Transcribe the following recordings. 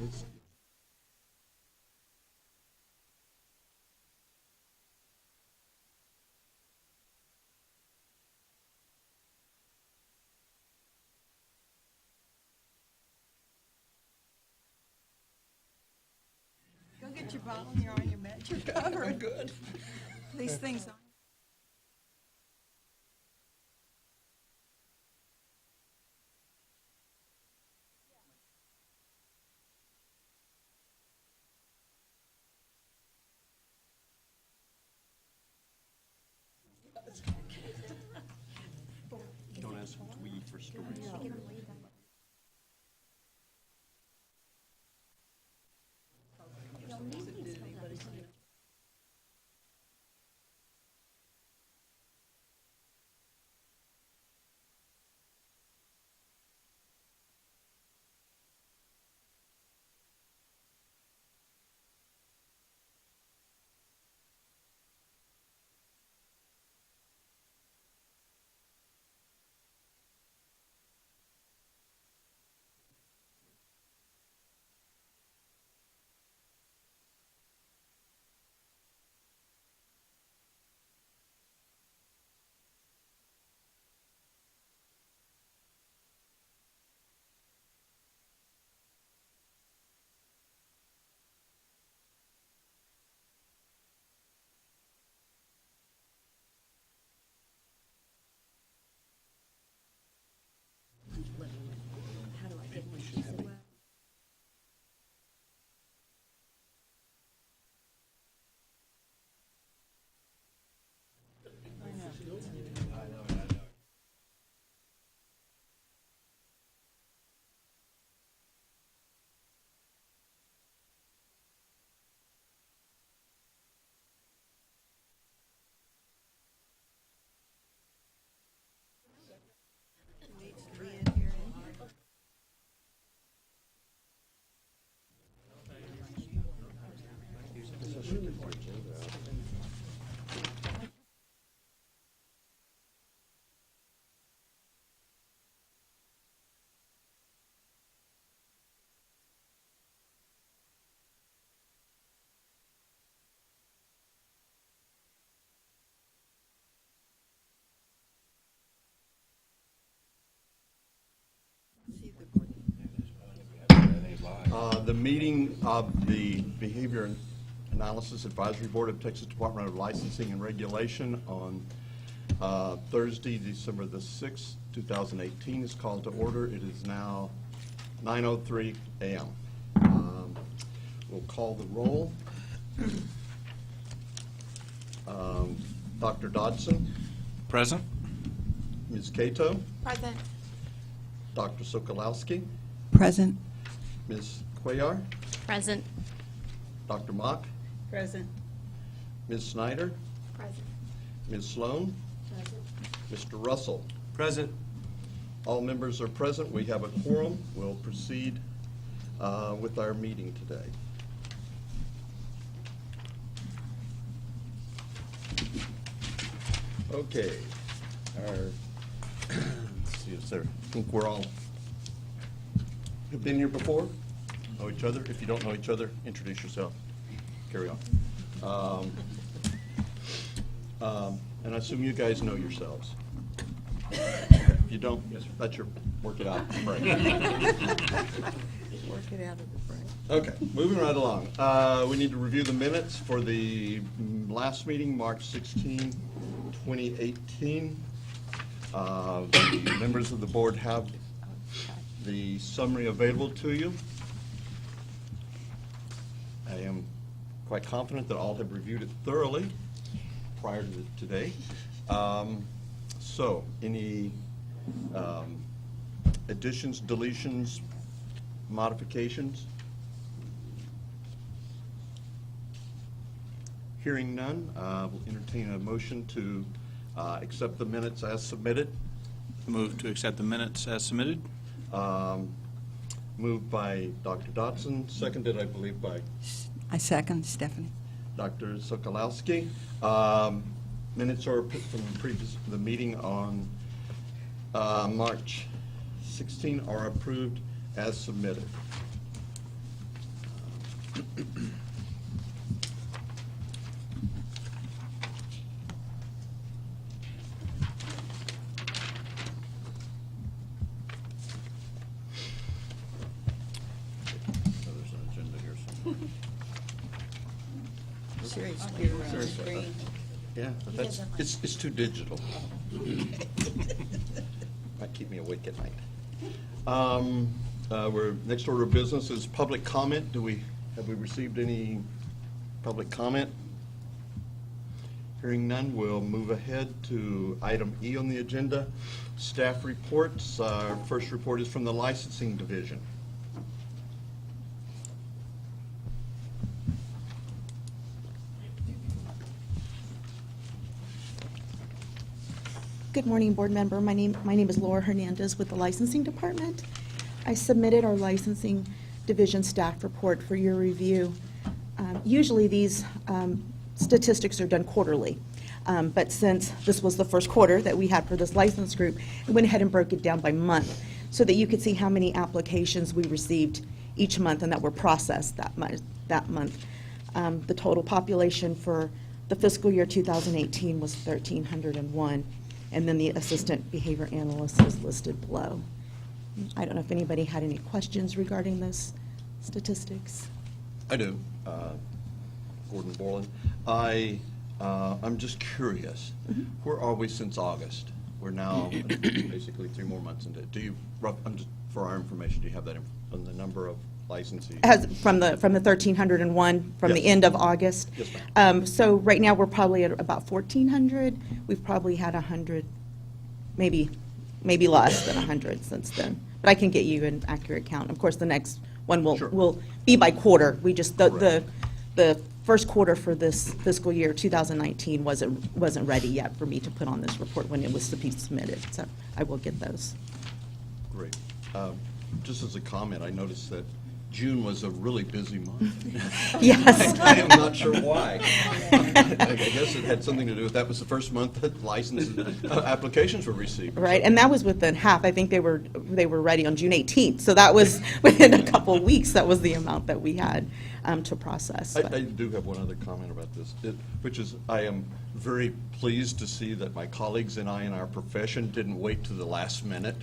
Go get your bottle. You're on your bed. You're covered. I'm good. These things on. Don't ask them to eat for stories. The meeting of the Behavior Analysis Advisory Board of Texas Department of Licensing and Regulation on Thursday, December the 6th, 2018 is called to order. It is now 9:03 a.m. We'll call the roll. Dr. Dodson. Present. Ms. Cato. Present. Dr. Sokolowski. Present. Ms. Cuellar. Present. Dr. Mock. Present. Ms. Snyder. Present. Ms. Sloan. Mr. Russell. Present. All members are present. We have a quorum. We'll proceed with our meeting today. Okay. Let's see, is there, I think we're all have been here before, know each other. If you don't know each other, introduce yourself. Carry on. And I assume you guys know yourselves. If you don't, that's your work it out break. Work it out of the break. Okay, moving right along. We need to review the minutes for the last meeting, March 16, 2018. The members of the board have the summary available to you. I am quite confident that all have reviewed it thoroughly prior to today. So, any additions, deletions, modifications? Hearing none, we'll entertain a motion to accept the minutes as submitted. Move to accept the minutes as submitted. Moved by Dr. Dodson, seconded, I believe, by I second, Stephanie. Dr. Sokolowski. Minutes are from the meeting on March 16 are approved as submitted. There's an agenda here somewhere. Serious. Serious about that. Yeah, but it's too digital. Might keep me awake at night. Next order of business is public comment. Have we received any public comment? Hearing none, we'll move ahead to item E on the agenda, staff reports. Our first report is from the licensing division. Good morning, board member. My name is Laura Hernandez with the licensing department. I submitted our licensing division staff report for your review. Usually these statistics are done quarterly, but since this was the first quarter that we had for this license group, we went ahead and broke it down by month so that you could see how many applications we received each month and that were processed that month. The total population for the fiscal year 2018 was 1,301. And then the assistant behavior analyst is listed below. I don't know if anybody had any questions regarding those statistics. I do. Gordon Borland. I'm just curious. Where are we since August? We're now basically 3 more months into it. For our information, do you have that on the number of licensees? From the 1,301 from Yes. the end of August. Yes, ma'am. So right now we're probably at about 1,400. We've probably had 100, maybe less than 100 since then. But I can get you an accurate count. Of course, the next one Sure. will be by quarter. We just Correct. the first quarter for this fiscal year 2019 wasn't ready yet for me to put on this report when it was to be submitted. So I will get those. Great. Just as a comment, I noticed that June was a really busy month. Yes. I am not sure why. I guess it had something to do with that was the first month that license applications were received. Right, and that was within half. I think they were ready on June 18th, so that was within a couple of weeks. That was the amount that we had to process. I do have one other comment about this, which is I am very pleased to see that my colleagues and I in our profession didn't wait to the last minute.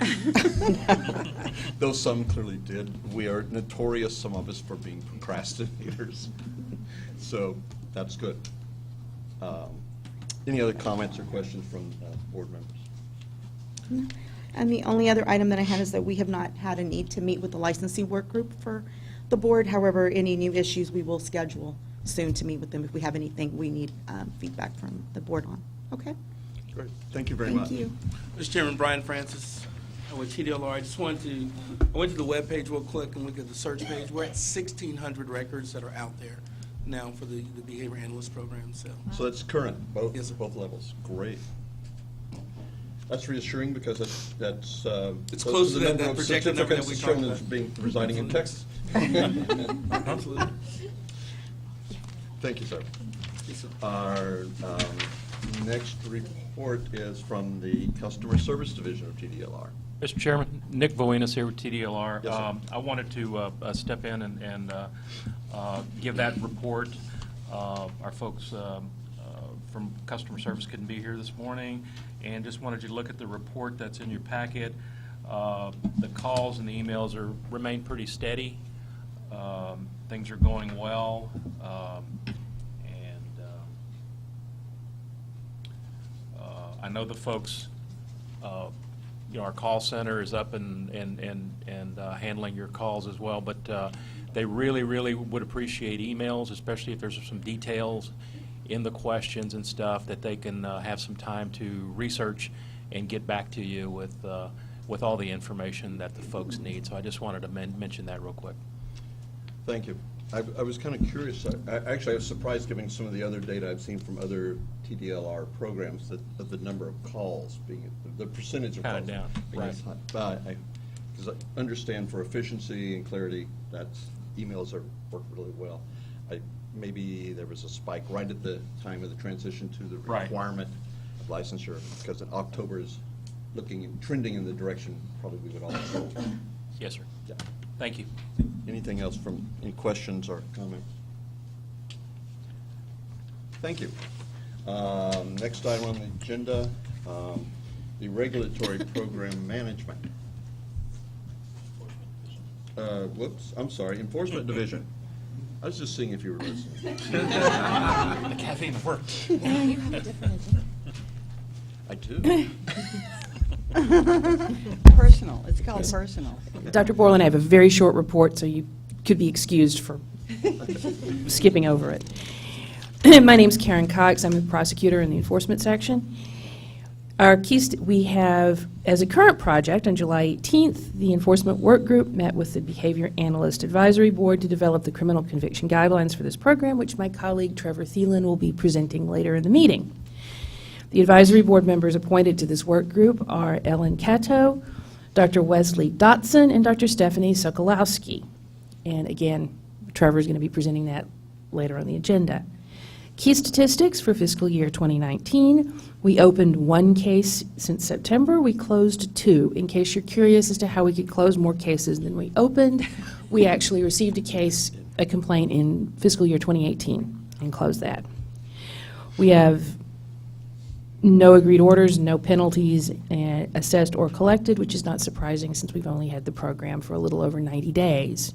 Though some clearly did. We are notorious, some of us, for being procrastinators. So that's good. Any other comments or questions from board members? And the only other item that I had is that we have not had a need to meet with the licensing work group for the board. However, any new issues we will schedule soon to meet with them if we have anything we need feedback from the board on. Okay? Great. Thank you very much. Thank you. Mr. Chairman, Brian Francis with TDLR. I went to the web page real quick and looked at the search page. We're at 1,600 records that are out there now for the behavior analyst program. So that's current, Yes, sir. both levels. Great. That's reassuring because that's It's those close are to the that number of projected number that we certificates talked shown about. as being residing in Texas. Absolutely. Thank you, sir. Yes, sir. Our next report is from the Customer Service Division of TDLR. Mr. Chairman, Nick Voinas here with TDLR. Yes, sir. I wanted to step in and give that report. Our folks from customer service couldn't be here this morning, and just wanted you to look at the report that's in your packet. The calls and the emails remain pretty steady. Things are going well, I know the folks. Our call center is up and handling your calls as well, but they really would appreciate emails, especially if there's some details in the questions and stuff that they can have some time to research and get back to you with all the information that the folks need. So I just wanted to mention that real quick. Thank you. I was kind of curious. Actually, I was surprised, given some of the other data I've seen from other TDLR programs, that the number of calls being, the percentage of Kinda calls down, being right. as high. Because I understand for efficiency and clarity, emails work really well. Maybe there was a spike right at the time of the transition to the Right. requirement of licensure, because October is trending in the direction probably we would all hope. Yes, sir. Yeah. Thank you. Anything else any questions or comments? Thank you. Next item on the agenda, the regulatory program management. Whoops, I'm sorry, Enforcement Division. I was just seeing if you were listening. The caffeine worked. You have a different agenda. I do. Personal, it's called personal. Dr. Borland, I have a very short report, so you could be excused for skipping over it. My name's Karen Cox. I'm a prosecutor in the enforcement section. Our we have, as a current project, on July 18th, the Enforcement Work Group met with the Behavior Analyst Advisory Board to develop the criminal conviction guidelines for this program, which my colleague Trevor Thielen will be presenting later in the meeting. The advisory board members appointed to this work group are Ellen Cato, Dr. Wesley Dotson, and Dr. Stephanie Sokolowski. And again, Trevor is going to be presenting that later on the agenda. Key statistics for fiscal year 2019. We opened 1 case since September. We closed 2. In case you're curious as to how we could close more cases than we opened, we actually received a complaint in fiscal year 2018 and closed that. We have no agreed orders, no penalties assessed or collected, which is not surprising since we've only had the program for a little over 90 days.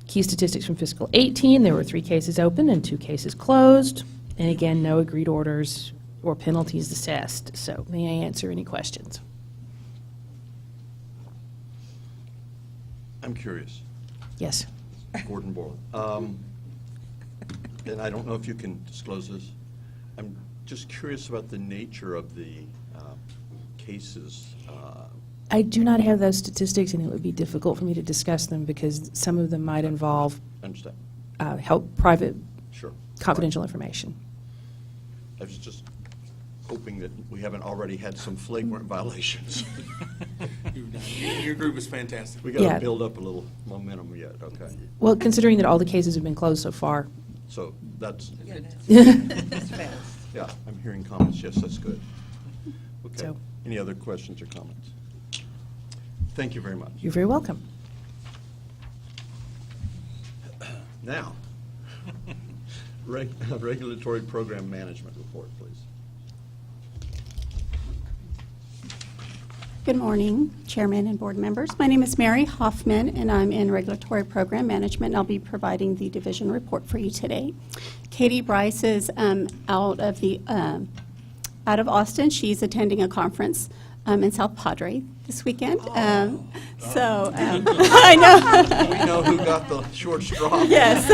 Key statistics from fiscal 18, there were 3 cases open and 2 cases closed. And again, no agreed orders or penalties assessed. So may I answer any questions? I'm curious. Yes. Gordon Borland. And I don't know if you can disclose this. I'm just curious about the nature of the cases. I do not have those statistics, and it would be difficult for me to discuss them because some of them might involve Understand? private, Sure. confidential information. I was just hoping that we haven't already had some flagrant violations. Your group is fantastic. We got to Yeah. build up a little momentum yet, okay? Well, considering that all the cases have been closed so far. So that's, That's fast. yeah, I'm hearing comments, yes, that's good. Okay, So- any other questions or comments? Thank you very much. You're very welcome. Now, regulatory program management report, please. Good morning, Chairman and board members. My name is Mary Hoffman, and I'm in Regulatory Program Management, and I'll be providing the division report for you today. Katie Bryce is out of Austin. She's attending a conference in South Padre this weekend. I know. We know who got the short straw. Yes.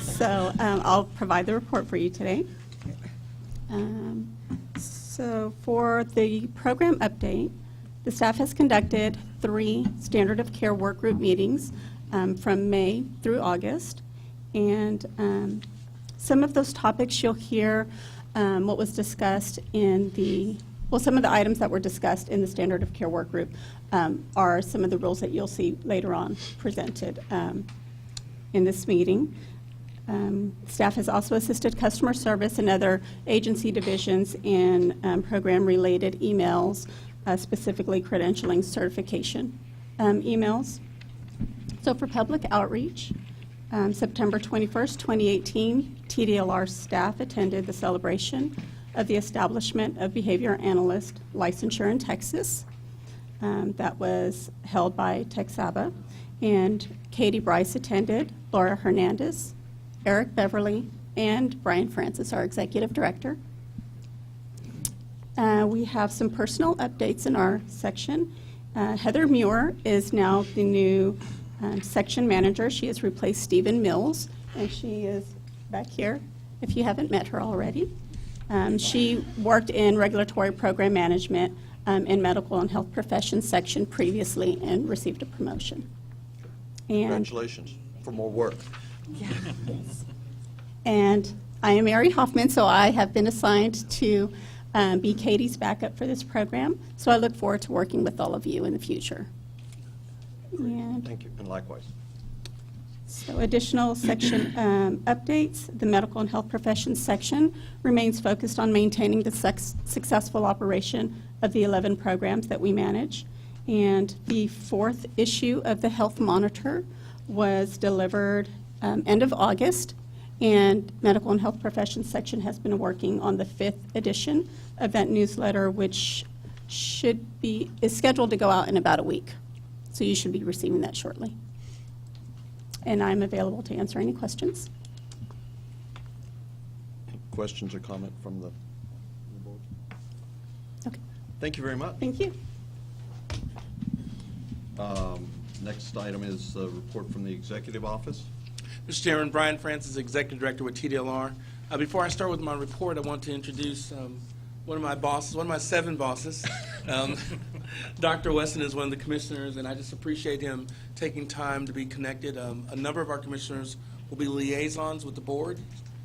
So I'll provide the report for you today. So for the program update, the staff has conducted 3 standard of care work group meetings from May through August. And some of those topics you'll hear what was discussed in some of the items that were discussed in the standard of care work group are some of the rules that you'll see later on presented in this meeting. Staff has also assisted customer service and other agency divisions in program-related emails, specifically credentialing certification emails. So for public outreach, September 21st, 2018, TDLR staff attended the celebration of the establishment of Behavior Analyst licensure in Texas. That was held by Texaba. And Katie Bryce attended, Laura Hernandez, Eric Beverly, and Brian Francis, our executive director. We have some personal updates in our section. Heather Muir is now the new section manager. She has replaced Stephen Mills, and she is back here if you haven't met her already. She worked in regulatory program management in medical and health professions section previously and received a promotion. And Congratulations for more work. And I am Mary Hoffman, so I have been assigned to be Katie's backup for this program. So I look forward to working with all of you in the future. And Thank you, and likewise. so additional section updates. The medical and health professions section remains focused on maintaining the successful operation of the 11 programs that we manage. And the 4th issue of the Health Monitor was delivered end of August. And Medical and Health Professions section has been working on the 5th edition of that newsletter, which is scheduled to go out in about a week. So you should be receiving that shortly. And I'm available to answer any questions. Questions or comment from the board? Okay, Thank you very much. thank you. Next item is the report from the Executive Office. Mr. Chairman, Brian Francis, Executive Director with TDLR. Before I start with my report, I want to introduce one of my bosses, one of my 7 bosses. Dr. Weston is one of the commissioners, and I just appreciate him taking time to be connected. A number of our commissioners will be liaisons with the board,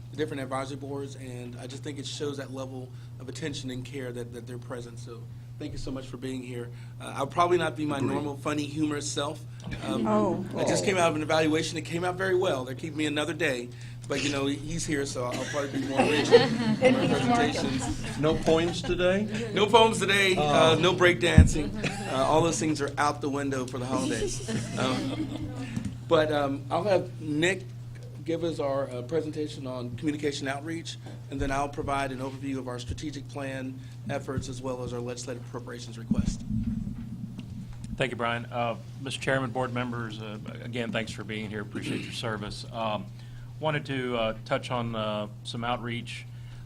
the different advisory boards, and I just think it shows that level of attention and care that they're present. So thank you so much for being here. I'll probably not be my normal, funny, humorous self. I just came out of an evaluation. It came out very well. They're keeping me another day. But, you know, he's here, so I'll probably be more rich in my presentations. No poems today? No poems today, no breakdancing. All those things are out the window for the holidays. But I'll have Nick give us our presentation on communication outreach, and then I'll provide an overview of our strategic plan efforts as well as our legislative appropriations request. Thank you, Brian. Mr. Chairman, board members, again, thanks for being here. Appreciate your service. Wanted to touch on some outreach,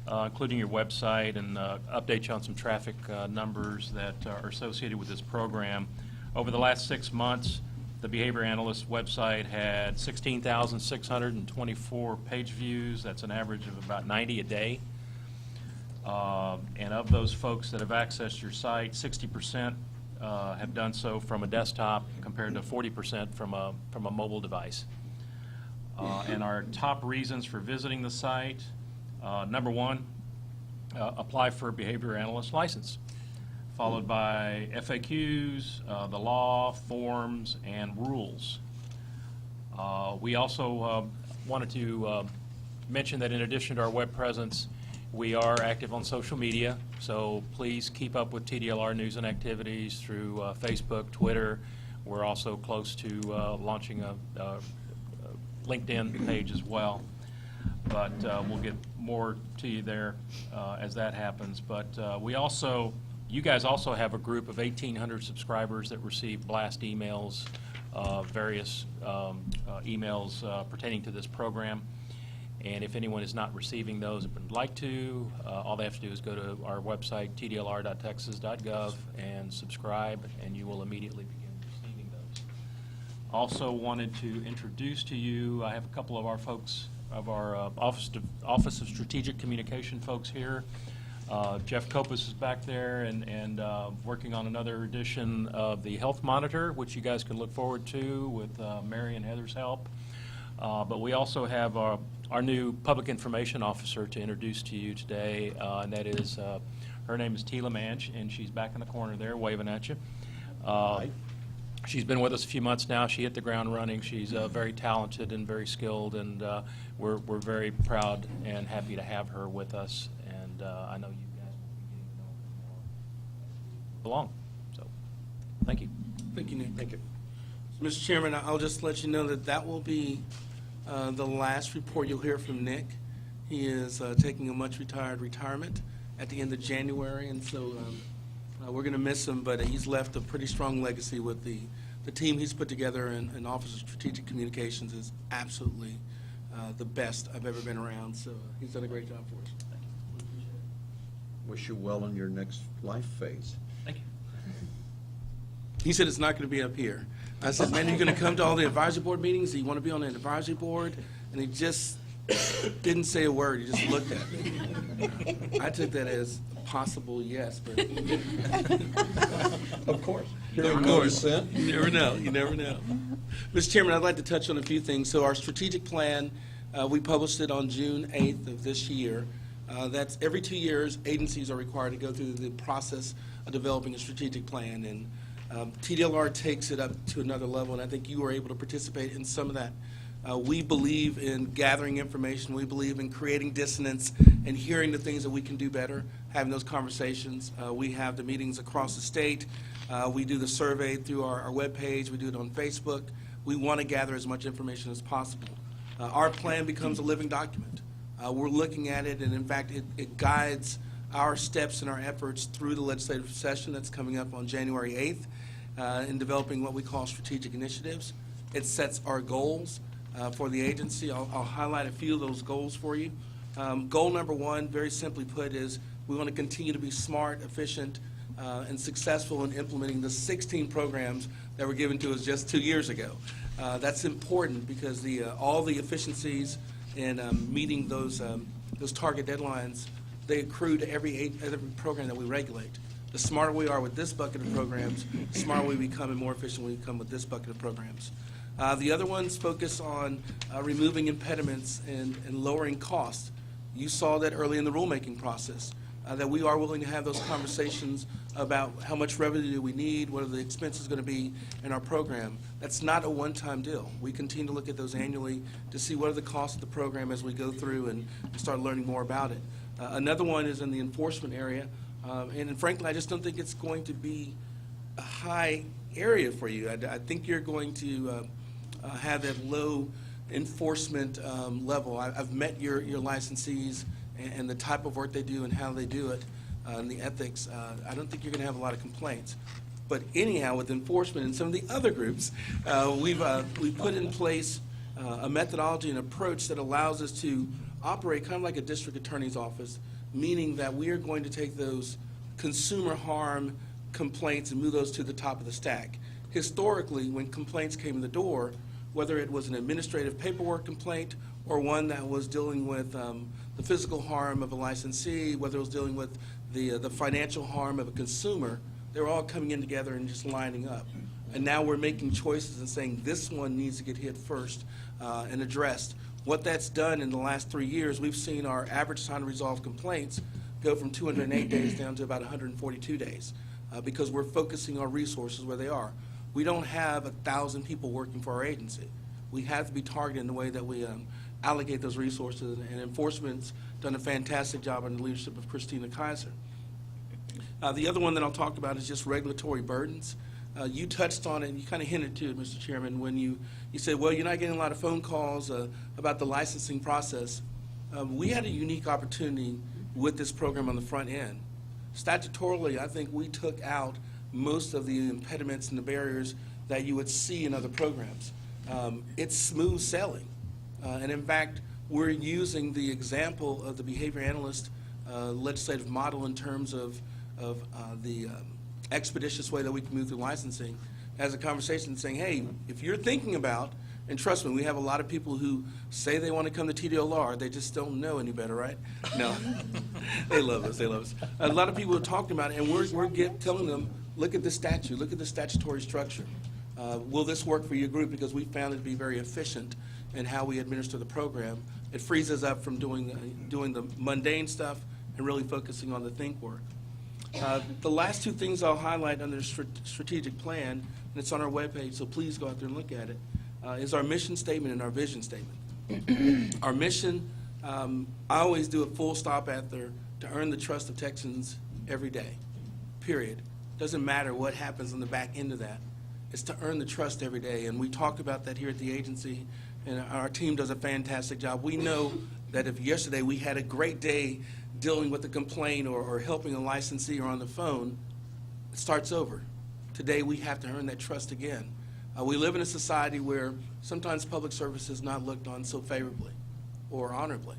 including your website, and update you on some traffic numbers that are associated with this program. Over the last 6 months, the Behavior Analyst website had 16,624 page views. That's an average of about 90 a day. And of those folks that have accessed your site, 60% have done so from a desktop compared to 40% from a mobile device. And our top reasons for visiting the site, number 1, apply for a behavior analyst license, followed by FAQs, the law, forms, and rules. We also wanted to mention that in addition to our web presence, we are active on social media, so please keep up with TDLR news and activities through Facebook, Twitter. We're also close to launching a LinkedIn page as well, but we'll get more to you there as that happens. But you guys also have a group of 1,800 subscribers that receive blast emails, various emails pertaining to this program. And if anyone is not receiving those and would like to, all they have to do is go to our website, tdlr.texas.gov, and subscribe, and you will immediately begin receiving those. Also wanted to introduce to you, I have a couple of our folks, of our Office of Strategic Communication folks here. Jeff Kopus is back there and working on another edition of the Health Monitor, which you guys can look forward to with Mary and Heather's help. But we also have our new Public Information Officer to introduce to you today, and that is, her name is Tila Manch, and she's back in the corner there waving at you. She's been with us a few months now. She hit the ground running. She's very talented and very skilled, and we're very proud and happy to have her with us. And I know you guys will be getting to know her more along. So, thank you. Thank you, Nick. Thank you. Mr. Chairman, I'll just let you know that will be the last report you'll hear from Nick. He is taking a much-retired retirement at the end of January, and so we're going to miss him, but he's left a pretty strong legacy with the team he's put together, and Office of Strategic Communications is absolutely the best I've ever been around, so he's done a great job for us. Thank you. We appreciate it. Wish you well in your next life phase. Thank you. He said it's not going to be up here. I said, man, you're going to come to all the advisory board meetings? Do you want to be on the advisory board? And he just didn't say a word. He just looked at me. I took that as a possible yes, but Of course. of course, you never know. You never know. Mr. Chairman, I'd like to touch on a few things. So our strategic plan, we published it on June 8th of this year. That's every 2 years, agencies are required to go through the process of developing a strategic plan, and TDLR takes it up to another level, and I think you were able to participate in some of that. We believe in gathering information. We believe in creating dissonance and hearing the things that we can do better, having those conversations. We have the meetings across the state. We do the survey through our webpage. We do it on Facebook. We want to gather as much information as possible. Our plan becomes a living document. We're looking at it, and in fact, it guides our steps and our efforts through the legislative session that's coming up on January 8th in developing what we call strategic initiatives. It sets our goals for the agency. I'll highlight a few of those goals for you. Goal number one, very simply put, is we want to continue to be smart, efficient, and successful in implementing the 16 programs that were given to us just 2 years ago. That's important because all the efficiencies in meeting those target deadlines, they accrue to every program that we regulate. The smarter we are with this bucket of programs, the smarter we become and more efficient we become with this bucket of programs. The other ones focus on removing impediments and lowering costs. You saw that early in the rulemaking process, that we are willing to have those conversations about how much revenue do we need, what are the expenses going to be in our program. That's not a one-time deal. We continue to look at those annually to see what are the costs of the program as we go through and start learning more about it. Another one is in the enforcement area, and frankly, I just don't think it's going to be a high area for you. I think you're going to have that low enforcement level. I've met your licensees and the type of work they do and how they do it, and the ethics. I don't think you're going to have a lot of complaints. But anyhow, with enforcement and some of the other groups, we've put in place a methodology and approach that allows us to operate kind of like a district attorney's office, meaning that we are going to take those consumer harm complaints and move those to the top of the stack. Historically, when complaints came in the door, whether it was an administrative paperwork complaint or one that was dealing with the physical harm of a licensee, whether it was dealing with the financial harm of a consumer, they were all coming in together and just lining up. And now we're making choices and saying this one needs to get hit first and addressed. What that's done in the last 3 years, we've seen our average time to resolve complaints go from 208 days down to about 142 days because we're focusing our resources where they are. We don't have 1,000 people working for our agency. We have to be targeted in the way that we allocate those resources, and enforcement's done a fantastic job under the leadership of Christina Kaiser. The other one that I'll talk about is just regulatory burdens. You touched on it, and you kind of hinted to it, Mr. Chairman, when you said, well, you're not getting a lot of phone calls about the licensing process. We had a unique opportunity with this program on the front end. Statutorily, I think we took out most of the impediments and the barriers that you would see in other programs. It's smooth sailing. And in fact, we're using the example of the behavior analyst legislative model in terms of the expeditious way that we can move through licensing as a conversation saying, hey, if you're thinking about, and trust me, we have a lot of people who say they want to come to TDLR, they just don't know any better, right? No, they love us, they love us. A lot of people are talking about it, and we're telling them, look at the statute, look at the statutory structure. Will this work for your group? Because we found it to be very efficient in how we administer the program. It frees us up from doing the mundane stuff and really focusing on the think work. The last two things I'll highlight under the strategic plan, and it's on our webpage, so please go out there and look at it, is our mission statement and our vision statement. Our mission, I always do a full stop at there, to earn the trust of Texans every day, period. Doesn't matter what happens on the back end of that. It's to earn the trust every day, and we talk about that here at the agency, and our team does a fantastic job. We know that if yesterday we had a great day dealing with a complaint or helping a licensee or on the phone, it starts over. Today we have to earn that trust again. We live in a society where sometimes public service is not looked on so favorably or honorably.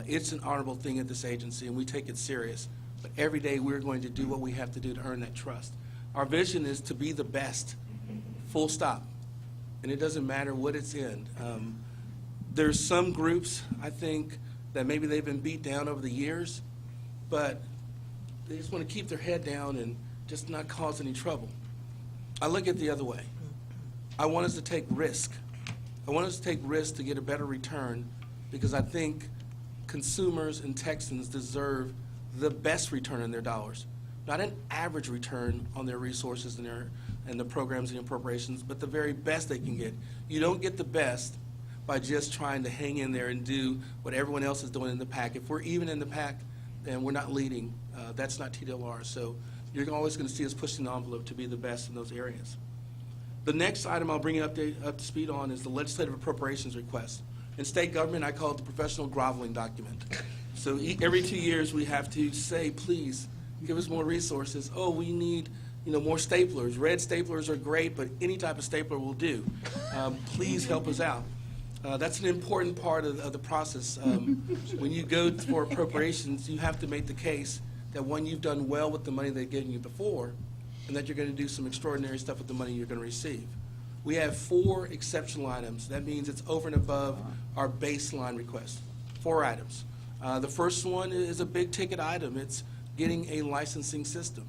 It's an honorable thing at this agency, and we take it serious. But every day we're going to do what we have to do to earn that trust. Our vision is to be the best, full stop. And it doesn't matter what it's in. There's some groups, I think, that maybe they've been beat down over the years, but they just want to keep their head down and just not cause any trouble. I look at it the other way. I want us to take risk. I want us to take risk to get a better return because I think consumers and Texans deserve the best return on their dollars. Not an average return on their resources and the programs and appropriations, but the very best they can get. You don't get the best by just trying to hang in there and do what everyone else is doing in the pack. If we're even in the pack, then we're not leading. That's not TDLR. So you're always going to see us pushing the envelope to be the best in those areas. The next item I'll bring you up to speed on is the legislative appropriations request. In state government, I call it the professional groveling document. So every 2 years, we have to say, please, give us more resources. Oh, we need, more staplers. Red staplers are great, but any type of stapler will do. Please help us out. That's an important part of the process. When you go for appropriations, you have to make the case that, one, you've done well with the money they've given you before, and that you're going to do some extraordinary stuff with the money you're going to receive. We have 4 exceptional items. That means it's over and above our baseline request. 4 items. The first one is a big ticket item. It's getting a licensing system.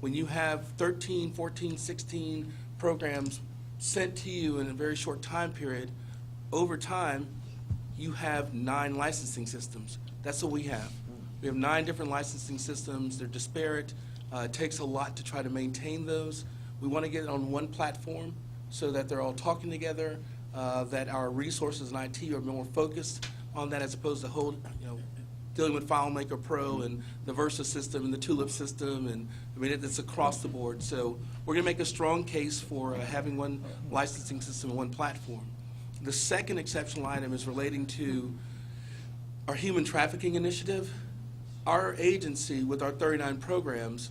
When you have 13, 14, 16 programs sent to you in a very short time period, over time, you have 9 licensing systems. That's what we have. We have 9 different licensing systems. They're disparate. It takes a lot to try to maintain those. We want to get it on one platform so that they're all talking together, that our resources in IT are more focused on that as opposed to dealing with FileMaker Pro and the Versa system and the Tulip system, and it's across the board. So we're going to make a strong case for having one licensing system and one platform. The second exceptional item is relating to our human trafficking initiative. Our agency, with our 39 programs,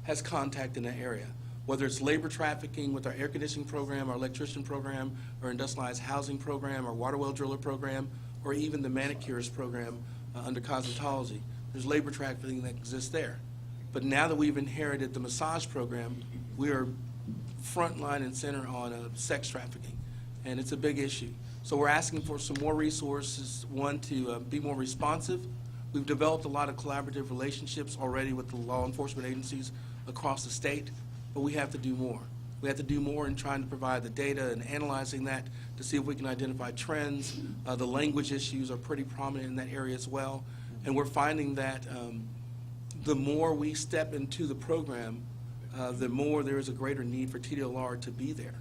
has contact in that area, whether it's labor trafficking with our air conditioning program, our electrician program, our industrialized housing program, our water well driller program, or even the manicurist program under cosmetology. There's labor trafficking that exists there. But now that we've inherited the massage program, we are front line and center on sex trafficking, and it's a big issue. So we're asking for some more resources, one, to be more responsive. We've developed a lot of collaborative relationships already with the law enforcement agencies across the state, but we have to do more. We have to do more in trying to provide the data and analyzing that to see if we can identify trends. The language issues are pretty prominent in that area as well. And we're finding that the more we step into the program, the more there is a greater need for TDLR to be there.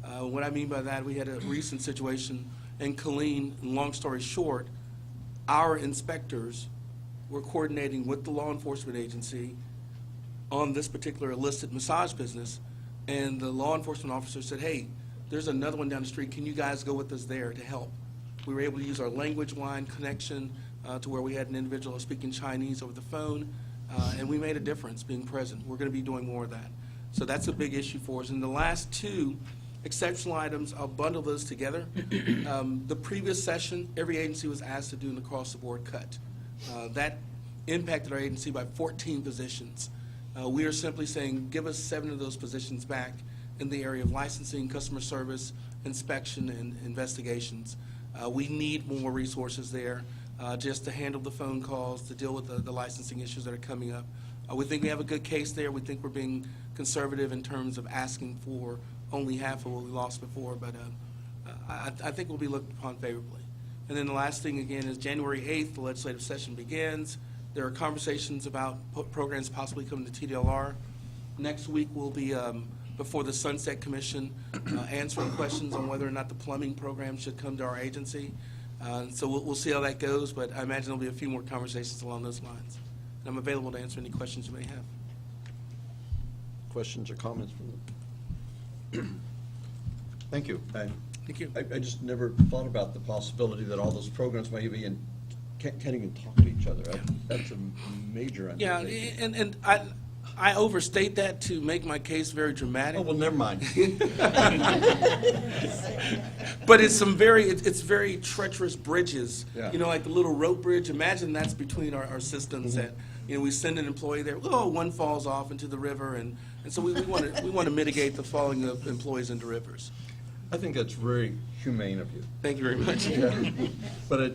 What I mean by that, we had a recent situation in Killeen. Long story short, our inspectors were coordinating with the law enforcement agency on this particular illicit massage business, and the law enforcement officer said, hey, there's another one down the street. Can you guys go with us there to help? We were able to use our language line connection to where we had an individual speaking Chinese over the phone, and we made a difference being present. We're going to be doing more of that. So that's a big issue for us. And the last 2 exceptional items, I'll bundle those together. The previous session, every agency was asked to do an across-the-board cut. That impacted our agency by 14 positions. We are simply saying, give us 7 of those positions back in the area of licensing, customer service, inspection, and investigations. We need more resources there just to handle the phone calls, to deal with the licensing issues that are coming up. We think we have a good case there. We think we're being conservative in terms of asking for only half of what we lost before, but I think we'll be looked upon favorably. And then the last thing, again, is January 8th, the legislative session begins. There are conversations about programs possibly coming to TDLR. Next week, we'll be before the Sunset Commission answering questions on whether or not the plumbing program should come to our agency. So we'll see how that goes, but I imagine there'll be a few more conversations along those lines. And I'm available to answer any questions you may have. Questions or comments from them? Thank you. Thank you. I just never thought about the possibility that all those programs might even can't even talk to each other. That's a major undertaking. Yeah, and I overstate that to make my case very dramatic. Oh, well, never mind. But it's very treacherous bridges. Yeah. Like the little rope bridge. Imagine that's between our systems that, we send an employee there. Oh, one falls off into the river, and so we want to mitigate the falling of employees into rivers. I think that's very humane of you. Thank you very much. Yeah. But I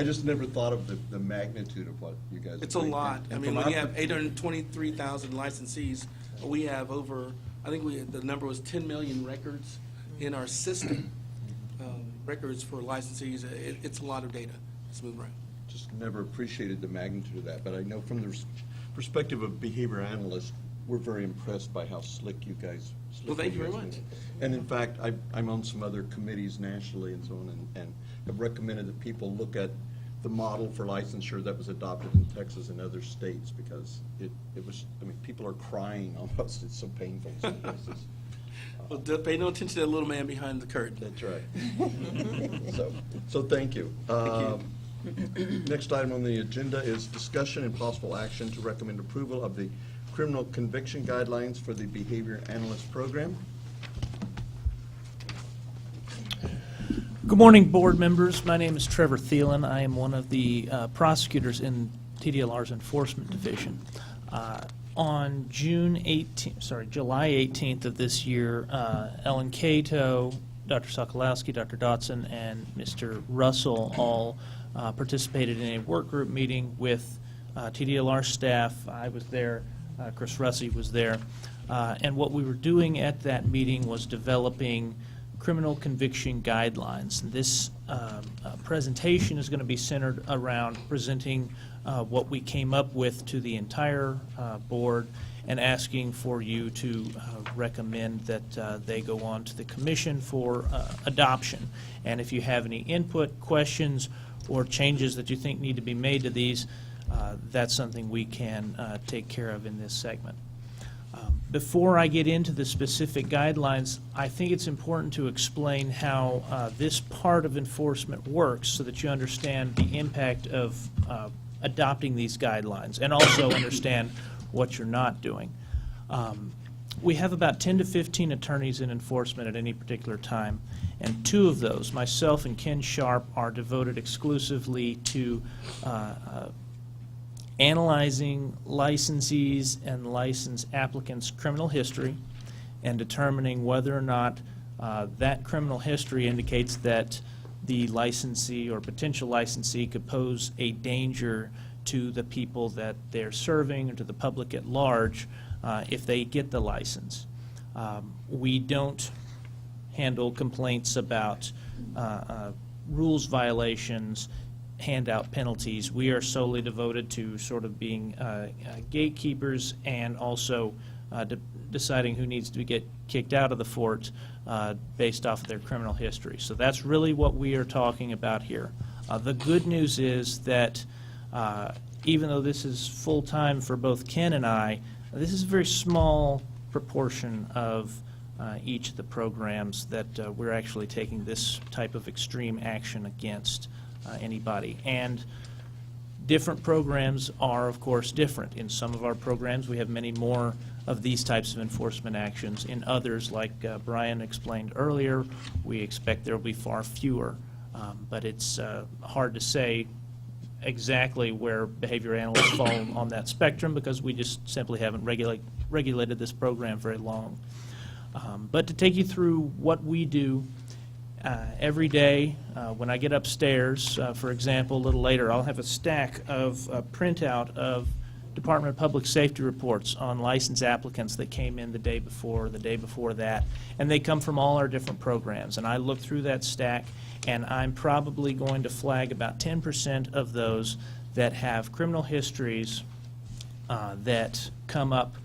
just never thought of the magnitude of what you guys are It's a doing. lot. And When from you our have 823,000 licensees, we have over, the number was 10 million records in our system, records for licensees. It's a lot of data. Let's move around. just never appreciated the magnitude of that, but I know from the perspective of behavior analysts, we're very impressed by how slick you guys. Well, thank you very much. And in fact, I'm on some other committees nationally and so on, and have recommended that people look at the model for licensure that was adopted in Texas and other states, because it was, I mean, people are crying almost. It's so painful in some places. Well, pay no attention to that little man behind the curtain. That's right. So thank you. Next item on the agenda is discussion and possible action to recommend approval of the criminal conviction guidelines for the Behavior Analyst Program. Good morning, board members. My name is Trevor Thielen. I am one of the prosecutors in TDLR's Enforcement Division. On July 18th of this year, Ellen Cato, Dr. Sokolowski, Dr. Dotson, and Mr. Russell all participated in a work group meeting with TDLR staff. I was there, Chris Russey was there, and what we were doing at that meeting was developing criminal conviction guidelines. This presentation is going to be centered around presenting what we came up with to the entire board and asking for you to recommend that they go on to the commission for adoption. And if you have any input, questions, or changes that you think need to be made to these, that's something we can take care of in this segment. Before I get into the specific guidelines, I think it's important to explain how this part of enforcement works so that you understand the impact of adopting these guidelines and also understand what you're not doing. We have about 10 to 15 attorneys in enforcement at any particular time, and 2 of those, myself and Ken Sharp, are devoted exclusively to analyzing licensees and license applicants' criminal history and determining whether or not that criminal history indicates that the licensee or potential licensee could pose a danger to the people that they're serving or to the public at large if they get the license. We don't handle complaints about rules violations, handout penalties. We are solely devoted to sort of being gatekeepers and also deciding who needs to get kicked out of the fort based off of their criminal history. So that's really what we are talking about here. The good news is that even though this is full-time for both Ken and I, this is a very small proportion of each of the programs that we're actually taking this type of extreme action against anybody. And different programs are, of course, different. In some of our programs, we have many more of these types of enforcement actions. In others, like Brian explained earlier, we expect there will be far fewer. But it's hard to say exactly where behavior analysts fall on that spectrum because we just simply haven't regulated this program very long. But to take you through what we do every day, when I get upstairs, for example, a little later, I'll have a stack of printout of Department of Public Safety reports on license applicants that came in the day before that, and they come from all our different programs. And I look through that stack, and I'm probably going to flag about 10% of those that have criminal histories that come up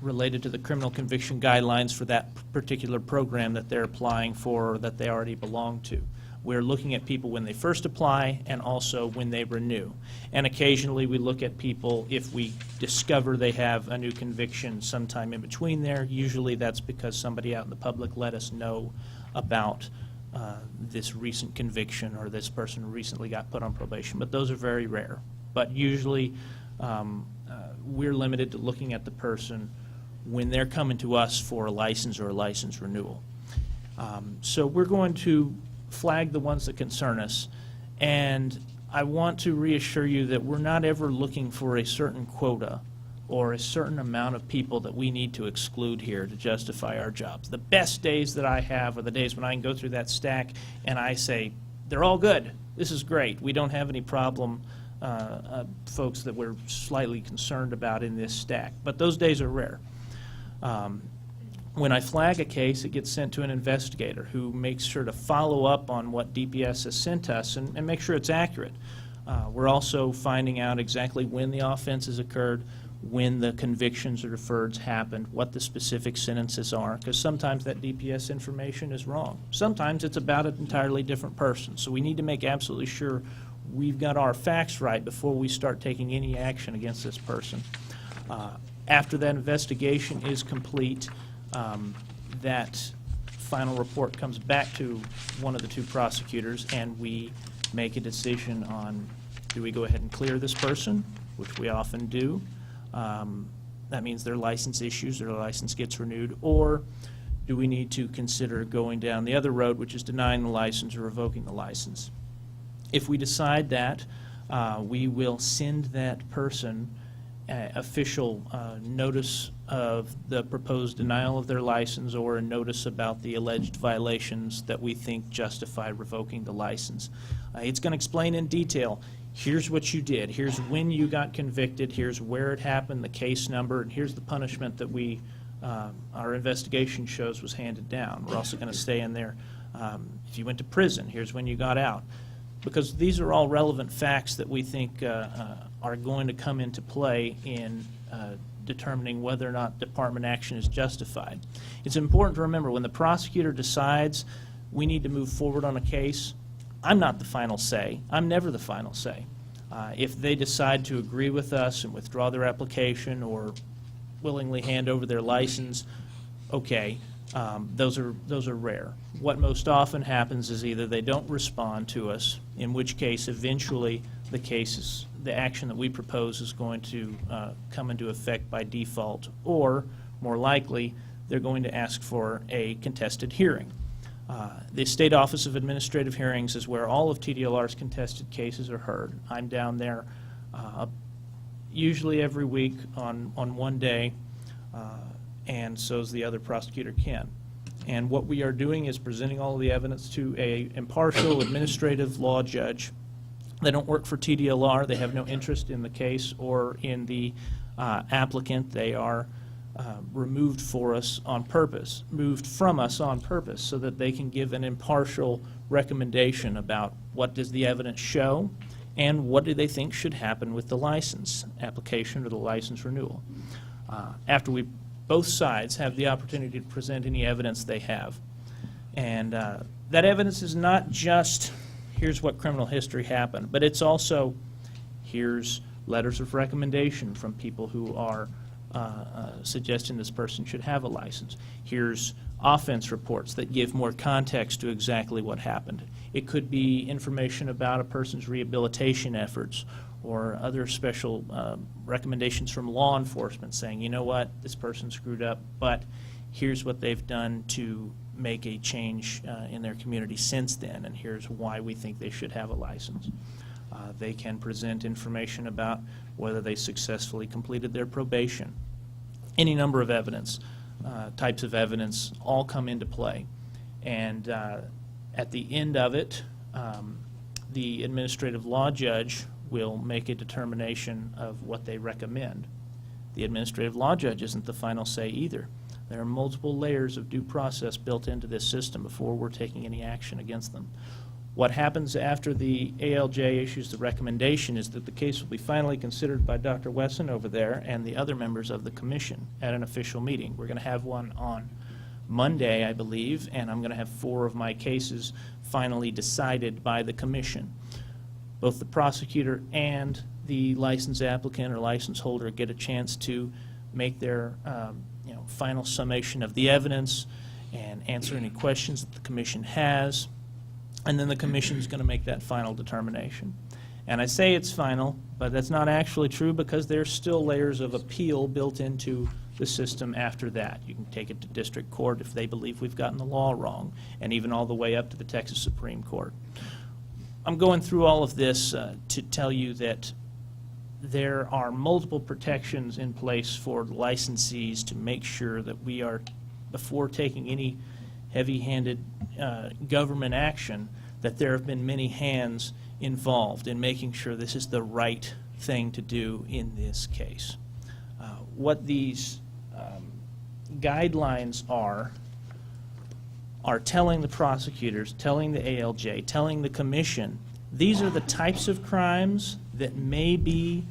related to the criminal conviction guidelines for that particular program that they're applying for or that they already belong to. We're looking at people when they first apply and also when they renew. And occasionally we look at people if we discover they have a new conviction sometime in between there. Usually that's because somebody out in the public let us know about this recent conviction or this person recently got put on probation. But those are very rare. But usually we're limited to looking at the person when they're coming to us for a license or a license renewal. So we're going to flag the ones that concern us, and I want to reassure you that we're not ever looking for a certain quota or a certain amount of people that we need to exclude here to justify our jobs. The best days that I have are the days when I can go through that stack and I say, they're all good, this is great, we don't have any problem folks that we're slightly concerned about in this stack, but those days are rare. When I flag a case, it gets sent to an investigator who makes sure to follow up on what DPS has sent us and make sure it's accurate. We're also finding out exactly when the offenses occurred, when the convictions or deferreds happened, what the specific sentences are, because sometimes that DPS information is wrong. Sometimes it's about an entirely different person, so we need to make absolutely sure we've got our facts right before we start taking any action against this person. After that investigation is complete, that final report comes back to one of the two prosecutors, and we make a decision on, do we go ahead and clear this person, which we often do. That means their license issues, their license gets renewed, or do we need to consider going down the other road, which is denying the license or revoking the license. If we decide that, we will send that person official notice of the proposed denial of their license or a notice about the alleged violations that we think justify revoking the license. It's going to explain in detail, here's what you did, here's when you got convicted, here's where it happened, the case number, and here's the punishment that our investigation shows was handed down. We're also going to stay in there. If you went to prison, here's when you got out. Because these are all relevant facts that we think are going to come into play in determining whether or not department action is justified. It's important to remember when the prosecutor decides we need to move forward on a case, I'm not the final say. I'm never the final say. If they decide to agree with us and withdraw their application or willingly hand over their license, okay, those are rare. What most often happens is either they don't respond to us, in which case eventually the action that we propose is going to come into effect by default, or more likely they're going to ask for a contested hearing. The State Office of Administrative Hearings is where all of TDLR's contested cases are heard. I'm down there usually every week on one day, and so is the other prosecutor, Ken. And what we are doing is presenting all of the evidence to an impartial administrative law judge. They don't work for TDLR. They have no interest in the case or in the applicant. They are removed from us on purpose, so that they can give an impartial recommendation about what does the evidence show and what do they think should happen with the license application or the license renewal. After both sides have the opportunity to present any evidence they have. And that evidence is not just, here's what criminal history happened, but it's also, here's letters of recommendation from people who are suggesting this person should have a license. Here's offense reports that give more context to exactly what happened. It could be information about a person's rehabilitation efforts or other special recommendations from law enforcement saying, you know what, this person screwed up, but here's what they've done to make a change in their community since then, and here's why we think they should have a license. They can present information about whether they successfully completed their probation. Any number of evidence, types of evidence, all come into play. And at the end of it, the administrative law judge will make a determination of what they recommend. The administrative law judge isn't the final say either. There are multiple layers of due process built into this system before we're taking any action against them. What happens after the ALJ issues the recommendation is that the case will be finally considered by Dr. Wesson over there and the other members of the commission at an official meeting. We're going to have one on Monday, I believe, and I'm going to have 4 of my cases finally decided by the commission. Both the prosecutor and the license applicant or license holder get a chance to make their final summation of the evidence and answer any questions that the commission has, and then the commission is going to make that final determination. And I say it's final, but that's not actually true because there's still layers of appeal built into the system after that. You can take it to district court if they believe we've gotten the law wrong, and even all the way up to the Texas Supreme Court. I'm going through all of this to tell you that there are multiple protections in place for licensees to make sure that we are, before taking any heavy-handed government action, that there have been many hands involved in making sure this is the right thing to do in this case. What these guidelines are telling the prosecutors, telling the ALJ, telling the commission, these are the types of crimes that may be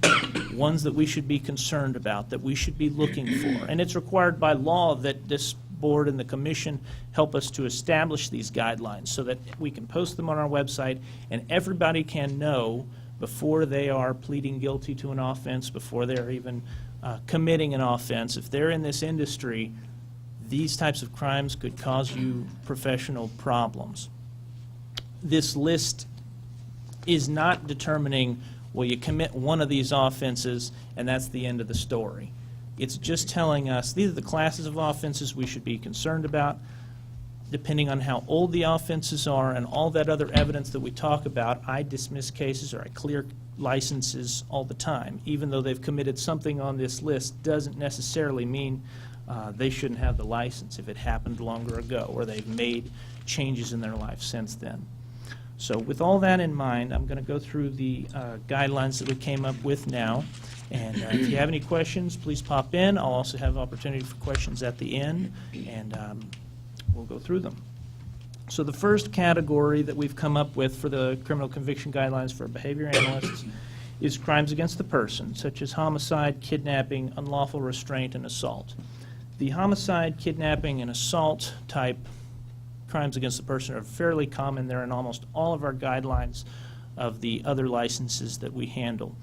ones that we should be concerned about, that we should be looking for. And it's required by law that this board and the commission help us to establish these guidelines so that we can post them on our website and everybody can know before they are pleading guilty to an offense, before they're even committing an offense. If they're in this industry, these types of crimes could cause you professional problems. This list is not determining, well, you commit one of these offenses and that's the end of the story. It's just telling us these are the classes of offenses we should be concerned about. Depending on how old the offenses are and all that other evidence that we talk about, I dismiss cases or I clear licenses all the time. Even though they've committed something on this list doesn't necessarily mean they shouldn't have the license if it happened longer ago or they've made changes in their life since then. So with all that in mind, I'm going to go through the guidelines that we came up with now. And if you have any questions, please pop in. I'll also have opportunity for questions at the end, and we'll go through them. So the first category that we've come up with for the criminal conviction guidelines for behavior analysts is crimes against the person, such as homicide, kidnapping, unlawful restraint, and assault. The homicide, kidnapping, and assault type crimes against the person are fairly common. They're in almost all of our guidelines of the other licenses that we handle.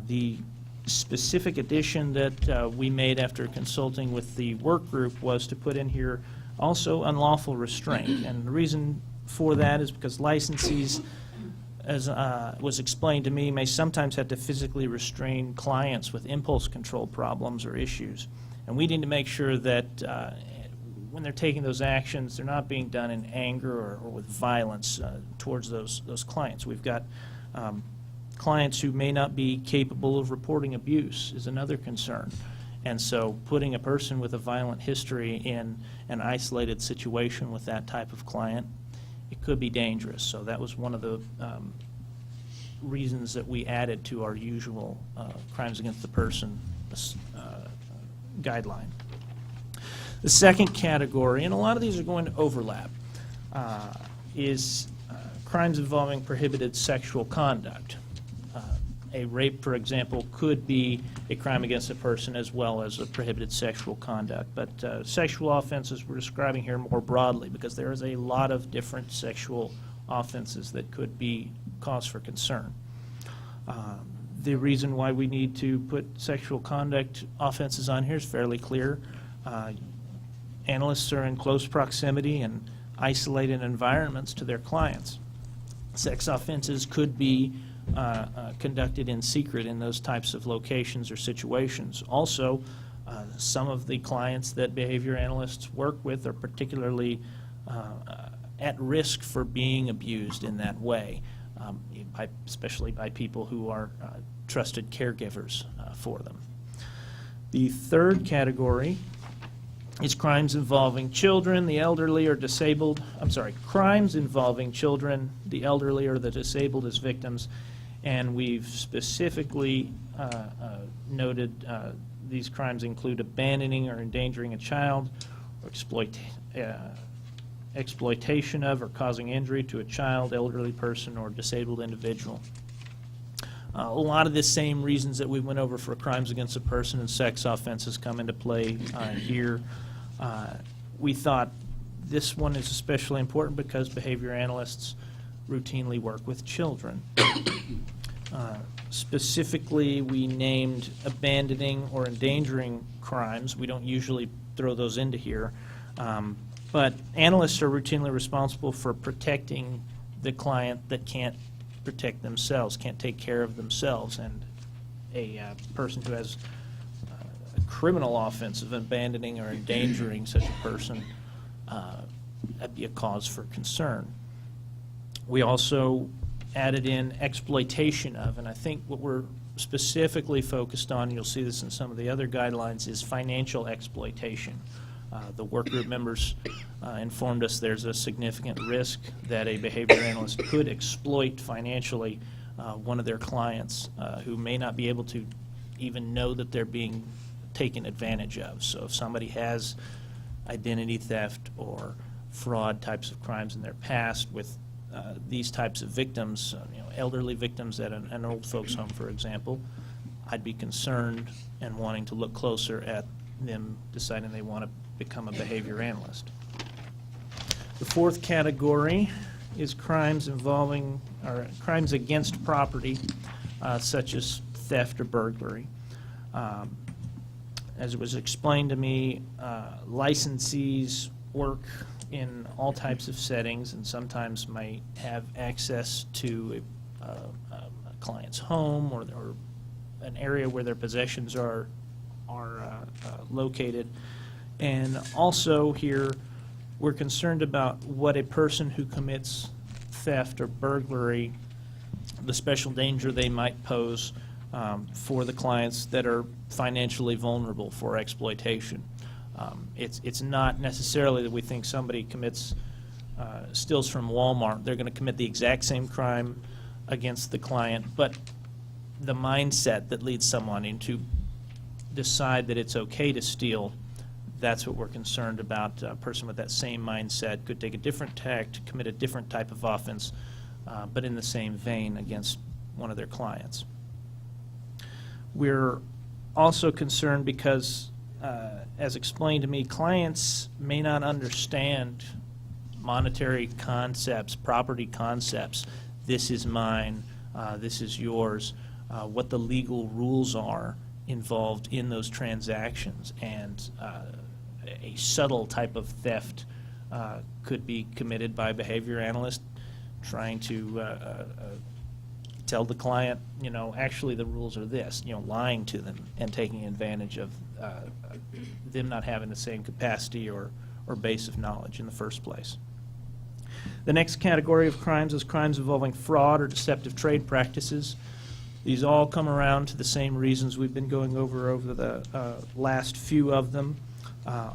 The specific addition that we made after consulting with the work group was to put in here also unlawful restraint. And the reason for that is because licensees, as was explained to me, may sometimes have to physically restrain clients with impulse control problems or issues. And we need to make sure that when they're taking those actions, they're not being done in anger or with violence towards those clients. We've got clients who may not be capable of reporting abuse is another concern. And so putting a person with a violent history in an isolated situation with that type of client, it could be dangerous. So that was one of the reasons that we added to our usual crimes against the person guideline. The second category, and a lot of these are going to overlap, is crimes involving prohibited sexual conduct. A rape, for example, could be a crime against a person as well as a prohibited sexual conduct. But sexual offenses we're describing here more broadly because there is a lot of different sexual offenses that could be cause for concern. The reason why we need to put sexual conduct offenses on here is fairly clear. Analysts are in close proximity and isolated environments to their clients. Sex offenses could be conducted in secret in those types of locations or situations. Also, some of the clients that behavior analysts work with are particularly at risk for being abused in that way, especially by people who are trusted caregivers for them. The third category is crimes involving children, the elderly, or disabled. Crimes involving children, the elderly, or the disabled as victims. And we've specifically noted these crimes include abandoning or endangering a child, or exploitation of or causing injury to a child, elderly person, or disabled individual. A lot of the same reasons that we went over for crimes against a person and sex offenses come into play here. We thought this one is especially important because behavior analysts routinely work with children. Specifically, we named abandoning or endangering crimes. We don't usually throw those into here. But analysts are routinely responsible for protecting the client that can't protect themselves, can't take care of themselves. And a person who has a criminal offense of abandoning or endangering such a person, that'd be a cause for concern. We also added in exploitation of, and I think what we're specifically focused on, you'll see this in some of the other guidelines, is financial exploitation. The work group members informed us there's a significant risk that a behavior analyst could exploit financially one of their clients who may not be able to even know that they're being taken advantage of. So if somebody has identity theft or fraud types of crimes in their past with these types of victims, elderly victims at an old folks home, for example, I'd be concerned and wanting to look closer at them deciding they want to become a behavior analyst. The fourth category is crimes involving or crimes against property, such as theft or burglary. As it was explained to me, licensees work in all types of settings and sometimes might have access to a client's home or an area where their possessions are located. And also here, we're concerned about what a person who commits theft or burglary, the special danger they might pose for the clients that are financially vulnerable for exploitation. It's not necessarily that we think somebody steals from Walmart, they're going to commit the exact same crime against the client, but the mindset that leads someone into decide that it's okay to steal, that's what we're concerned about. A person with that same mindset could take a different tact, commit a different type of offense, but in the same vein against one of their clients. We're also concerned because, as explained to me, clients may not understand monetary concepts, property concepts. This is mine, this is yours, what the legal rules are involved in those transactions. And a subtle type of theft could be committed by a behavior analyst trying to tell the client, actually the rules are this, lying to them and taking advantage of them not having the same capacity or base of knowledge in the first place. The next category of crimes is crimes involving fraud or deceptive trade practices. These all come around to the same reasons we've been going over the last few of them, the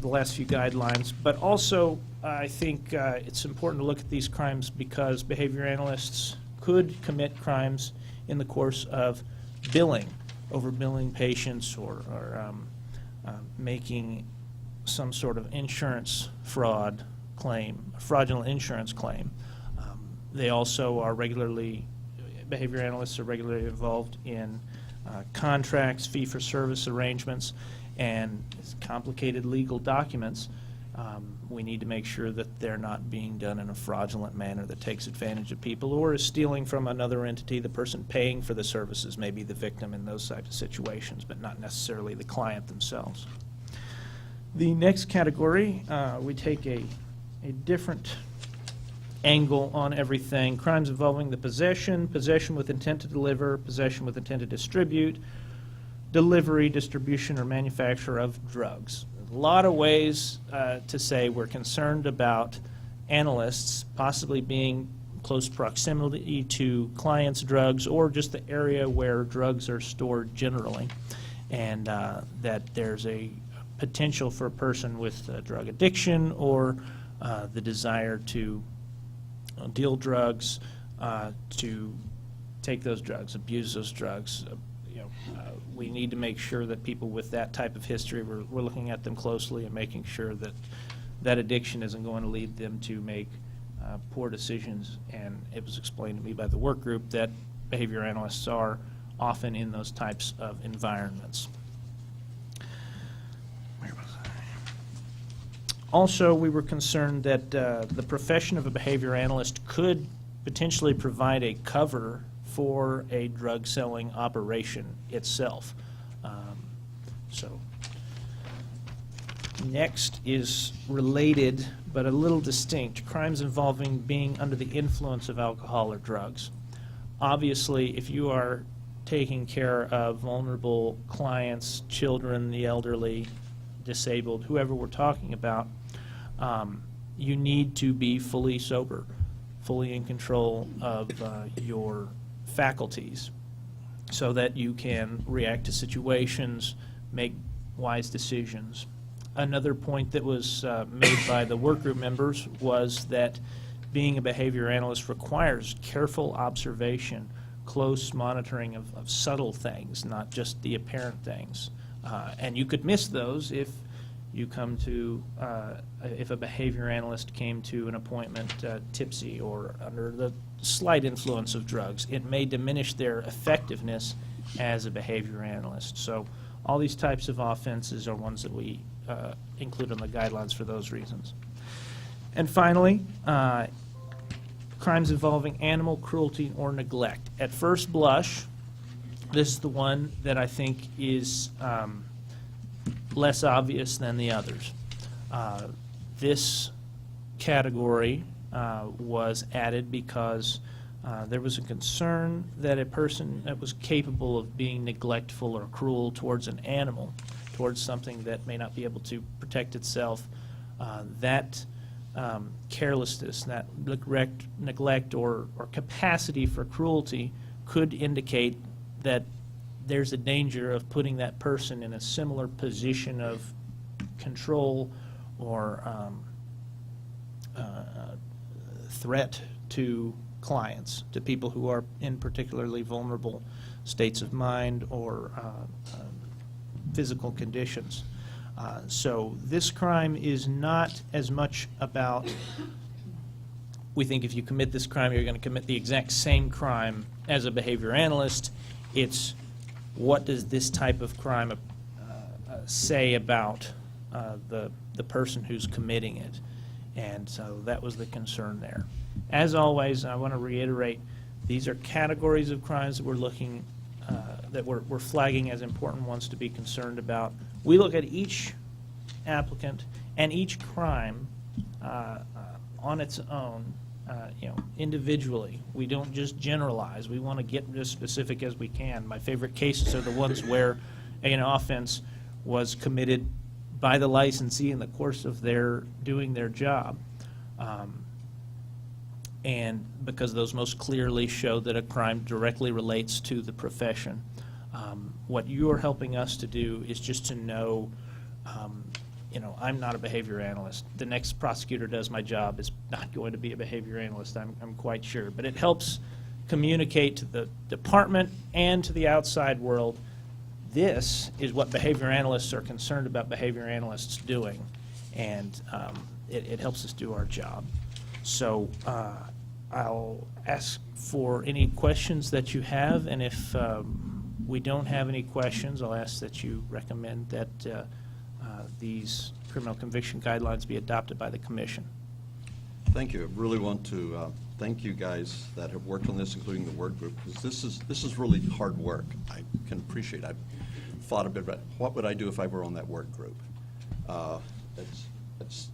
last few guidelines. But also, I think it's important to look at these crimes because behavior analysts could commit crimes in the course of overbilling patients or making some sort of insurance fraud claim, fraudulent insurance claim. They also are behavior analysts are regularly involved in contracts, fee-for-service arrangements, and complicated legal documents. We need to make sure that they're not being done in a fraudulent manner that takes advantage of people or is stealing from another entity. The person paying for the services may be the victim in those types of situations, but not necessarily the client themselves. The next category, we take a different angle on everything. Crimes involving the possession with intent to deliver, possession with intent to distribute, delivery, distribution, or manufacture of drugs. A lot of ways to say we're concerned about analysts possibly being close proximity to clients' drugs or just the area where drugs are stored generally, and that there's a potential for a person with drug addiction or the desire to deal drugs, to take those drugs, abuse those drugs. We need to make sure that people with that type of history, we're looking at them closely and making sure that that addiction isn't going to lead them to make poor decisions. And it was explained to me by the work group that behavior analysts are often in those types of environments. Also, we were concerned that the profession of a behavior analyst could potentially provide a cover for a drug-selling operation itself. So, next is related but a little distinct, crimes involving being under the influence of alcohol or drugs. Obviously, if you are taking care of vulnerable clients, children, the elderly, disabled, whoever we're talking about, you need to be fully sober, fully in control of your faculties so that you can react to situations, make wise decisions. Another point that was made by the work group members was that being a behavior analyst requires careful observation, close monitoring of subtle things, not just the apparent things. And you could miss those if you come to, if a behavior analyst came to an appointment tipsy or under the slight influence of drugs. It may diminish their effectiveness as a behavior analyst. So all these types of offenses are ones that we include on the guidelines for those reasons. And finally, crimes involving animal cruelty or neglect. At first blush, This is the one that I think is less obvious than the others. This category was added because there was a concern that a person that was capable of being neglectful or cruel towards an animal, towards something that may not be able to protect itself, that carelessness, that neglect or capacity for cruelty could indicate that there's a danger of putting that person in a similar position of control or threat to clients, to people who are in particularly vulnerable states of mind or physical conditions. So this crime is not as much about, we think if you commit this crime, you're going to commit the exact same crime as a behavior analyst. It's what does this type of crime say about the person who's committing it. And so that was the concern there. As always, I want to reiterate, these are categories of crimes that we're looking, that we're flagging as important ones to be concerned about. We look at each applicant and each crime on its own, individually. We don't just generalize. We want to get as specific as we can. My favorite cases are the ones where an offense was committed by the licensee in the course of their doing their job. And because those most clearly show that a crime directly relates to the profession. What you're helping us to do is just to know, I'm not a behavior analyst. The next prosecutor does my job is not going to be a behavior analyst, I'm quite sure. But it helps communicate to the department and to the outside world, this is what behavior analysts are concerned about behavior analysts doing. And it helps us do our job. So I'll ask for any questions that you have, and if we don't have any questions, I'll ask that you recommend that these criminal conviction guidelines be adopted by the Commission. Thank you. I really want to thank you guys that have worked on this, including the work group, because this is really hard work. I can appreciate it. I've thought a bit about what would I do if I were on that work group.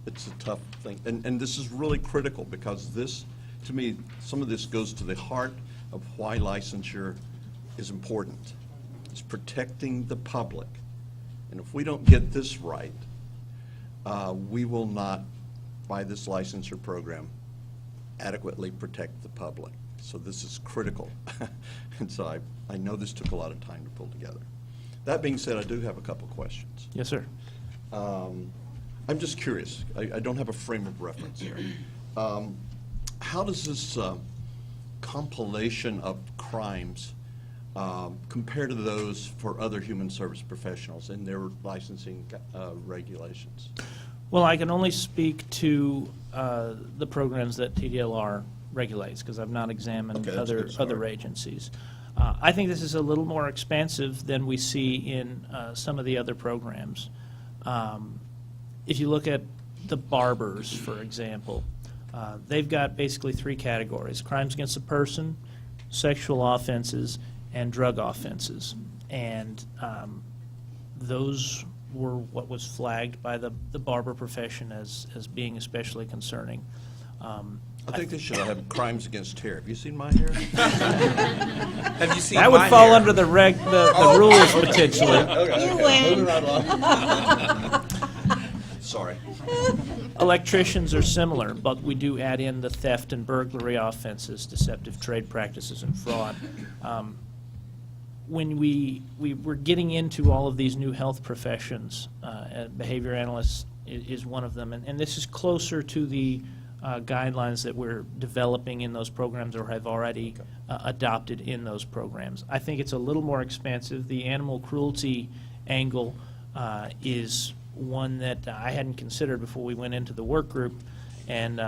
It's a tough thing, and this is really critical because this, to me, some of this goes to the heart of why licensure is important. It's protecting the public, and if we don't get this right, we will not, by this licensure program, adequately protect the public. So this is critical, and so I know this took a lot of time to pull together. That being said, I do have a couple questions. Yes, sir. I'm just curious. I don't have a frame of reference here. How does this compilation of crimes compare to those for other human service professionals in their licensing regulations? Well, I can only speak to the programs that TDLR regulates because I've not examined Okay, that's a good start. other agencies. I think this is a little more expansive than we see in some of the other programs. If you look at the barbers, for example, they've got basically three categories: crimes against the person, sexual offenses, and drug offenses. And those were what was flagged by the barber profession as being especially concerning. I think they should have crimes against hair. Have you seen my hair? Have you seen That would my fall hair? under the rules potentially. Okay, You win. moving right along. Sorry. Electricians are similar, but we do add in the theft and burglary offenses, deceptive trade practices, and fraud. When we were getting into all of these new health professions, behavior analysts is one of them, and this is closer to the guidelines that we're developing in those programs or have already adopted in those programs. I think it's a little more expansive. The animal cruelty angle is one that I hadn't considered before we went into the work group, and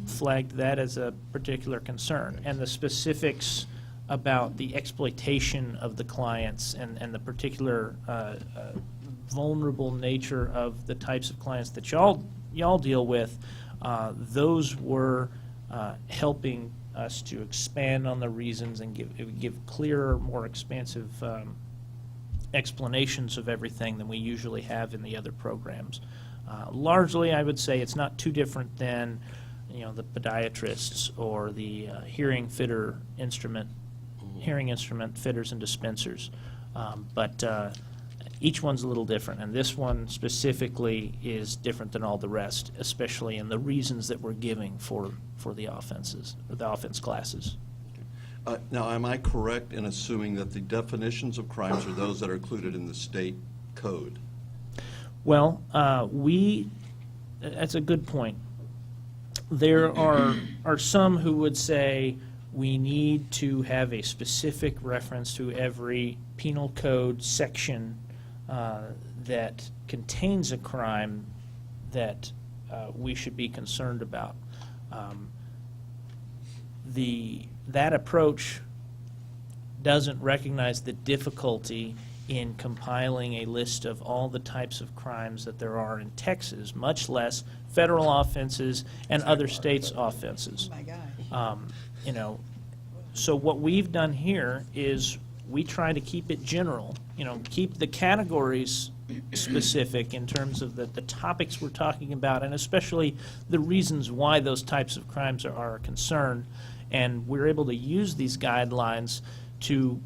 flagged that as a particular concern. And the specifics about the exploitation of the clients and the particular vulnerable nature of the types of clients that y'all deal with, those were helping us to expand on the reasons and give clearer, more expansive explanations of everything than we usually have in the other programs. Largely, I would say it's not too different than, the podiatrists or the hearing instrument fitters and dispensers. But each one's a little different, and this one specifically is different than all the rest, especially in the reasons that we're giving for the offenses, or the offense classes. Now, am I correct in assuming that the definitions of crimes are those that are included in the state code? Well, that's a good point. There are some who would say we need to have a specific reference to every penal code section that contains a crime that we should be concerned about. That approach doesn't recognize the difficulty in compiling a list of all the types of crimes that there are in Texas, much less federal offenses and other states' offenses. Oh, my gosh. So what we've done here is we try to keep it general, keep the categories specific in terms of the topics we're talking about, and especially the reasons why those types of crimes are a concern. And we're able to use these guidelines to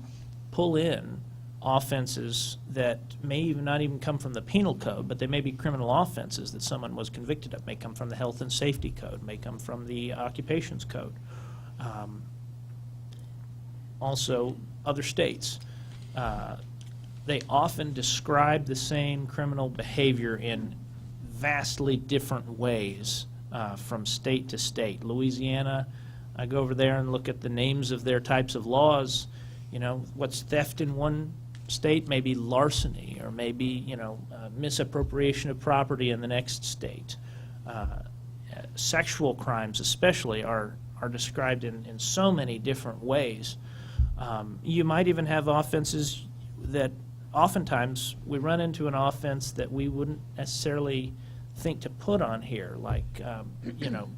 pull in offenses that may even not even come from the penal code, but they may be criminal offenses that someone was convicted of, may come from the health and safety code, may come from the occupations code. Also, other states. They often describe the same criminal behavior in vastly different ways from state to state. Louisiana, I go over there and look at the names of their types of laws. What's theft in one state may be larceny, or maybe, misappropriation of property in the next state. Sexual crimes especially are described in so many different ways. You might even have offenses that oftentimes we run into an offense that we wouldn't necessarily think to put on here, like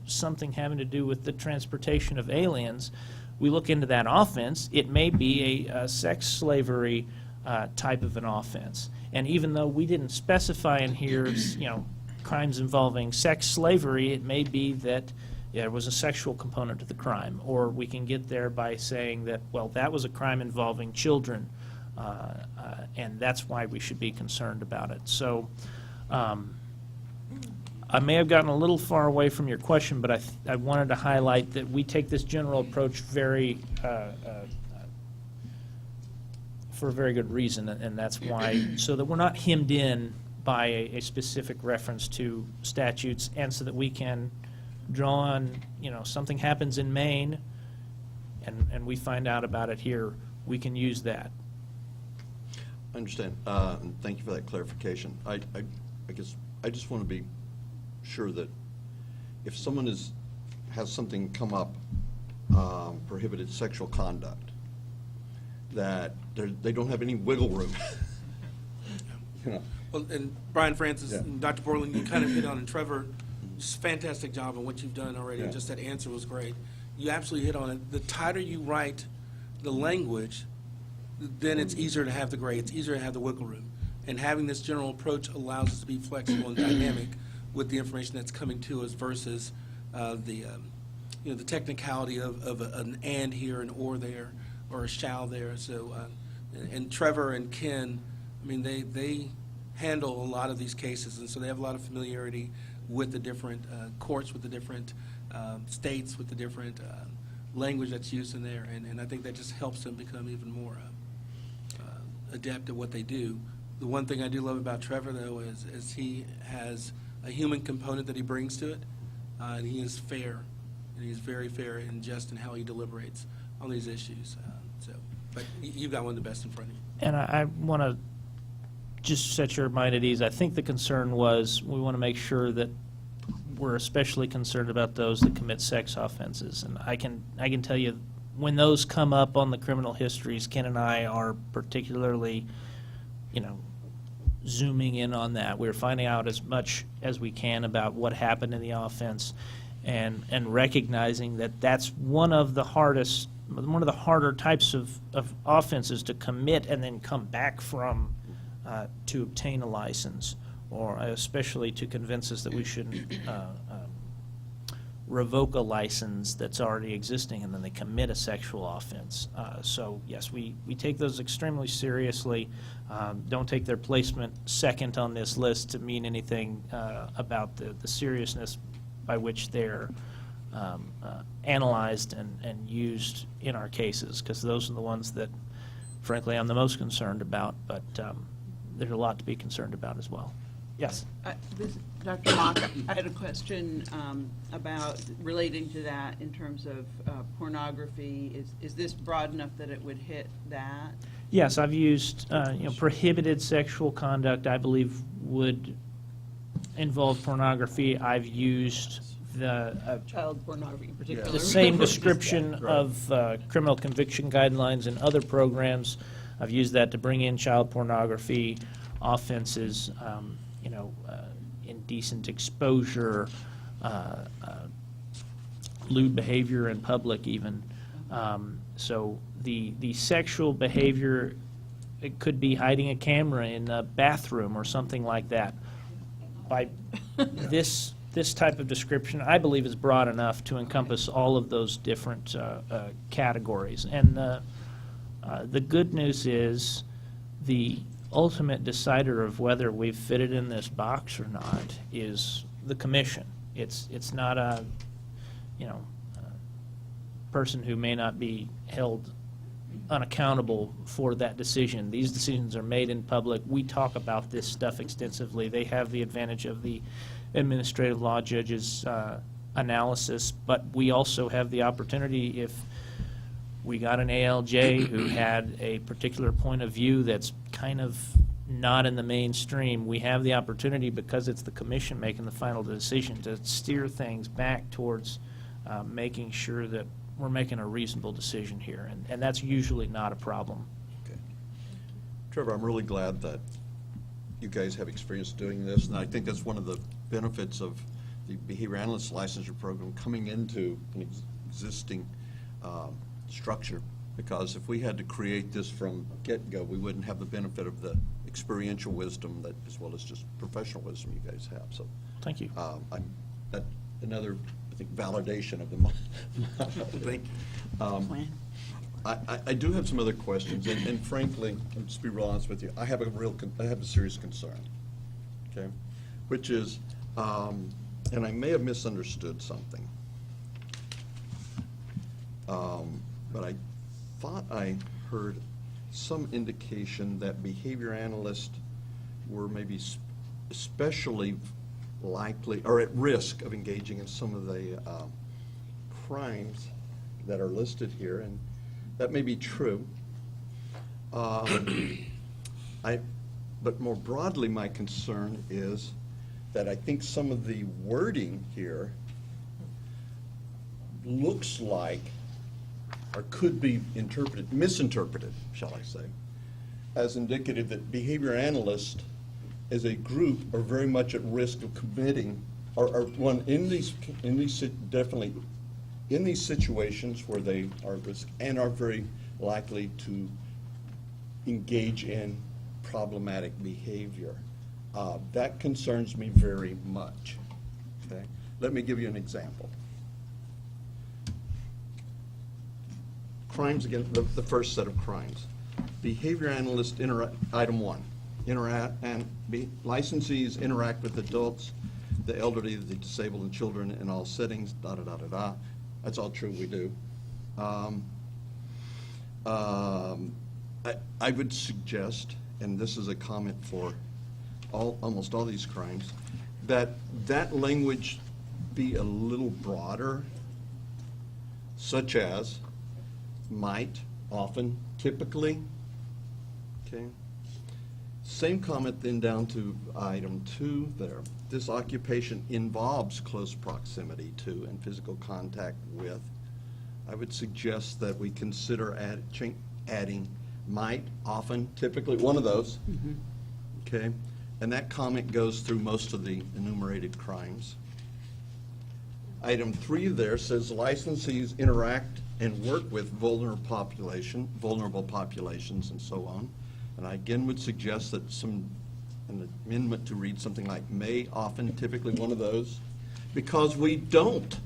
something having to do with the transportation of aliens. We look into that offense, it may be a sex slavery type of an offense. And even though we didn't specify in here, crimes involving sex slavery, it may be that there was a sexual component to the crime. Or we can get there by saying that, well, that was a crime involving children, and that's why we should be concerned about it. So I may have gotten a little far away from your question, but I wanted to highlight that we take this general approach for a very good reason, and that's why, so that we're not hemmed in by a specific reference to statutes, and so that we can draw on, something happens in Maine, and we find out about it here, we can use that. I understand, and thank you for that clarification. I guess I just want to be sure that if someone has something come up, prohibited sexual conduct, that they don't have any wiggle room. Well, and Brian Francis Yeah. and Dr. Borland, you kind of hit on, and Trevor, just fantastic job on what you've done already. Yeah. Just that answer was great. You absolutely hit on it. The tighter you write the language, then it's easier to have the gray. It's easier to have the wiggle room. And having this general approach allows us to be flexible and dynamic with the information that's coming to us versus the technicality of an and here, an or there, or a shall there. So, and Trevor and Ken, I mean, they handle a lot of these cases, and so they have a lot of familiarity with the different courts, with the different states, with the different language that's used in there, and I think that just helps them become even more adept at what they do. The one thing I do love about Trevor, though, is he has a human component that he brings to it, and he is fair, and he's very fair and just in how he deliberates on these issues. But you've got one of the best in front of you. And I want to just set your mind at ease. I think the concern was we want to make sure that we're especially concerned about those that commit sex offenses. And I can tell you, when those come up on the criminal histories, Ken and I are particularly, zooming in on that. We're finding out as much as we can about what happened in the offense. and recognizing that that's one of the harder types of offenses to commit and then come back from to obtain a license, or especially to convince us that we shouldn't revoke a license that's already existing and then they commit a sexual offense. So yes, we take those extremely seriously. Don't take their placement second on this list to mean anything about the seriousness by which they're analyzed and used in our cases, because those are the ones that, frankly, I'm the most concerned about, but there's a lot to be concerned about as well. Yes? Dr. Mock, I had a question about relating to that in terms of pornography. Is this broad enough that it would hit that? Yes, I've used, prohibited sexual conduct, I believe, would involve pornography. I've used Child pornography in particular. the same description of criminal conviction guidelines in other programs. I've used that to bring in child pornography offenses, indecent exposure, lewd behavior in public even. So the sexual behavior, it could be hiding a camera in a bathroom or something like that. By this type of description, I believe, is broad enough to encompass all of those different categories. And the good news is the ultimate decider of whether we've fitted in this box or not is the commission. It's not a person who may not be held unaccountable for that decision. These decisions are made in public. We talk about this stuff extensively. They have the advantage of the administrative law judge's analysis, but we also have the opportunity, if we got an ALJ who had a particular point of view that's kind of not in the mainstream, we have the opportunity, because it's the commission making the final decision, to steer things back towards making sure that we're making a reasonable decision here, and that's usually not a problem. Okay. Trevor, I'm really glad that you guys have experience doing this, and I think that's one of the benefits of the behavior analyst licensure program coming into an existing structure, because if we had to create this from get-go, we wouldn't have the benefit of the experiential wisdom that, as well as just professional wisdom you guys have. So Thank you. That another, I think, validation of the model. Thank you. I do have some other questions, and frankly, I'll just be real honest with you. I have a serious concern, okay, which is, and I may have misunderstood something, but I thought I heard some indication that behavior analysts were maybe especially likely or at risk of engaging in some of the crimes that are listed here, and that may be true. But more broadly, my concern is that I think some of the wording here looks like, or could be misinterpreted, shall I say, as indicative that behavior analysts as a group are very much at risk of committing, or one in these definitely in these situations where they are at risk and are very likely to engage in problematic behavior. That concerns me very much. Okay? Let me give you an example. Crimes against the first set of crimes. Behavior analyst, item 1. Licensees interact with adults, the elderly, the disabled, and children in all settings, da-da-da-da-da. That's all true, we do. I would suggest, and this is a comment for almost all these crimes, that language be a little broader, such as might, often, typically. Okay. Same comment then down to item 2 there. This occupation involves close proximity to and physical contact with. I would suggest that we consider adding might, often, typically, one of those. Mm-hmm. Okay. And that comment goes through most of the enumerated crimes. Item 3 there says licensees interact and work with vulnerable populations, and so on. And I again would suggest that an amendment to read something like may, often, typically, one of those, because we don't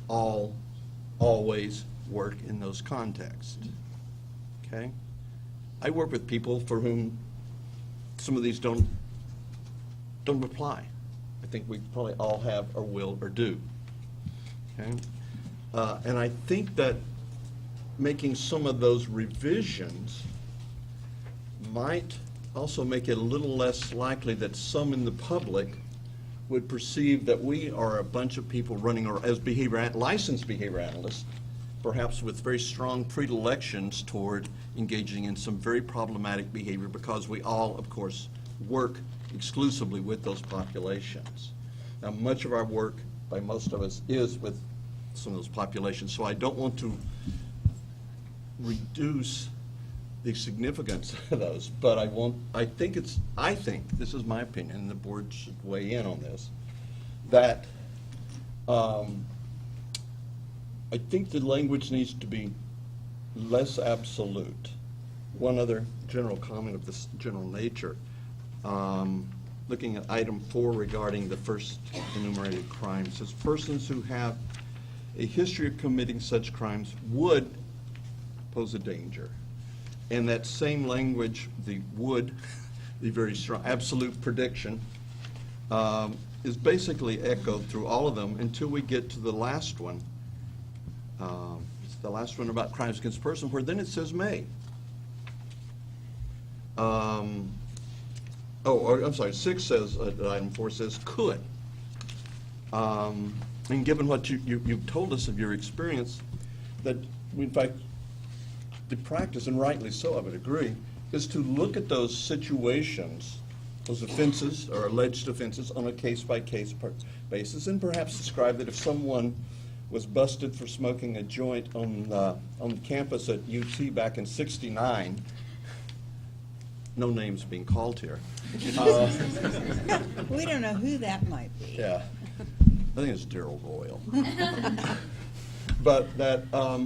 always work in those contexts. Okay? I work with people for whom some of these don't apply. I think we probably all have or will or do. Okay? And I think that making some of those revisions might also make it a little less likely that some in the public would perceive that we are a bunch of people running as licensed behavior analysts, perhaps with very strong predilections toward engaging in some very problematic behavior, because we all, of course, work exclusively with those populations. Now, much of our work, by most of us, is with some of those populations, so I don't want to reduce the significance of those, but I think, this is my opinion, and the board should weigh in on this, that I think the language needs to be less absolute. One other general comment of this general nature, looking at item 4 regarding the first enumerated crime, says persons who have a history of committing such crimes would pose a danger. And that same language, the would, the very strong absolute prediction, is basically echoed through all of them until we get to the last one. It's the last one about crimes against person, where then it says may. I'm sorry, 6 says, item 4 says could. And given what you've told us of your experience, that in fact, the practice, and rightly so, I would agree, is to look at those situations, those offenses or alleged offenses, on a case-by-case basis, and perhaps describe that if someone was busted for smoking a joint on the campus at UT back in '69, no names being called here. We don't know who that might be. Yeah, I think it's Darrell Royal. But that I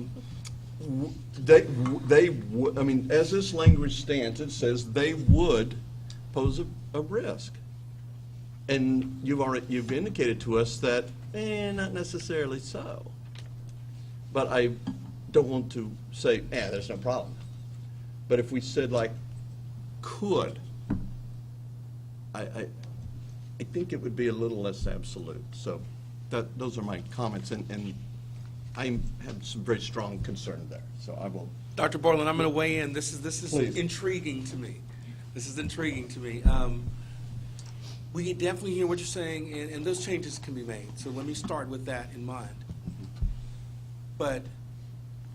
mean, as this language stands, it says they would pose a risk. And you've indicated to us that, not necessarily so. But I don't want to say, there's no problem. But if we said, like, could, I think it would be a little less absolute. So those are my comments, and I have some very strong concern there. So I will. Dr. Borland, I'm going to weigh in. This is Please. intriguing to me. This is intriguing to me. We definitely hear what you're saying, and those changes can be made. So let me start with that in mind. But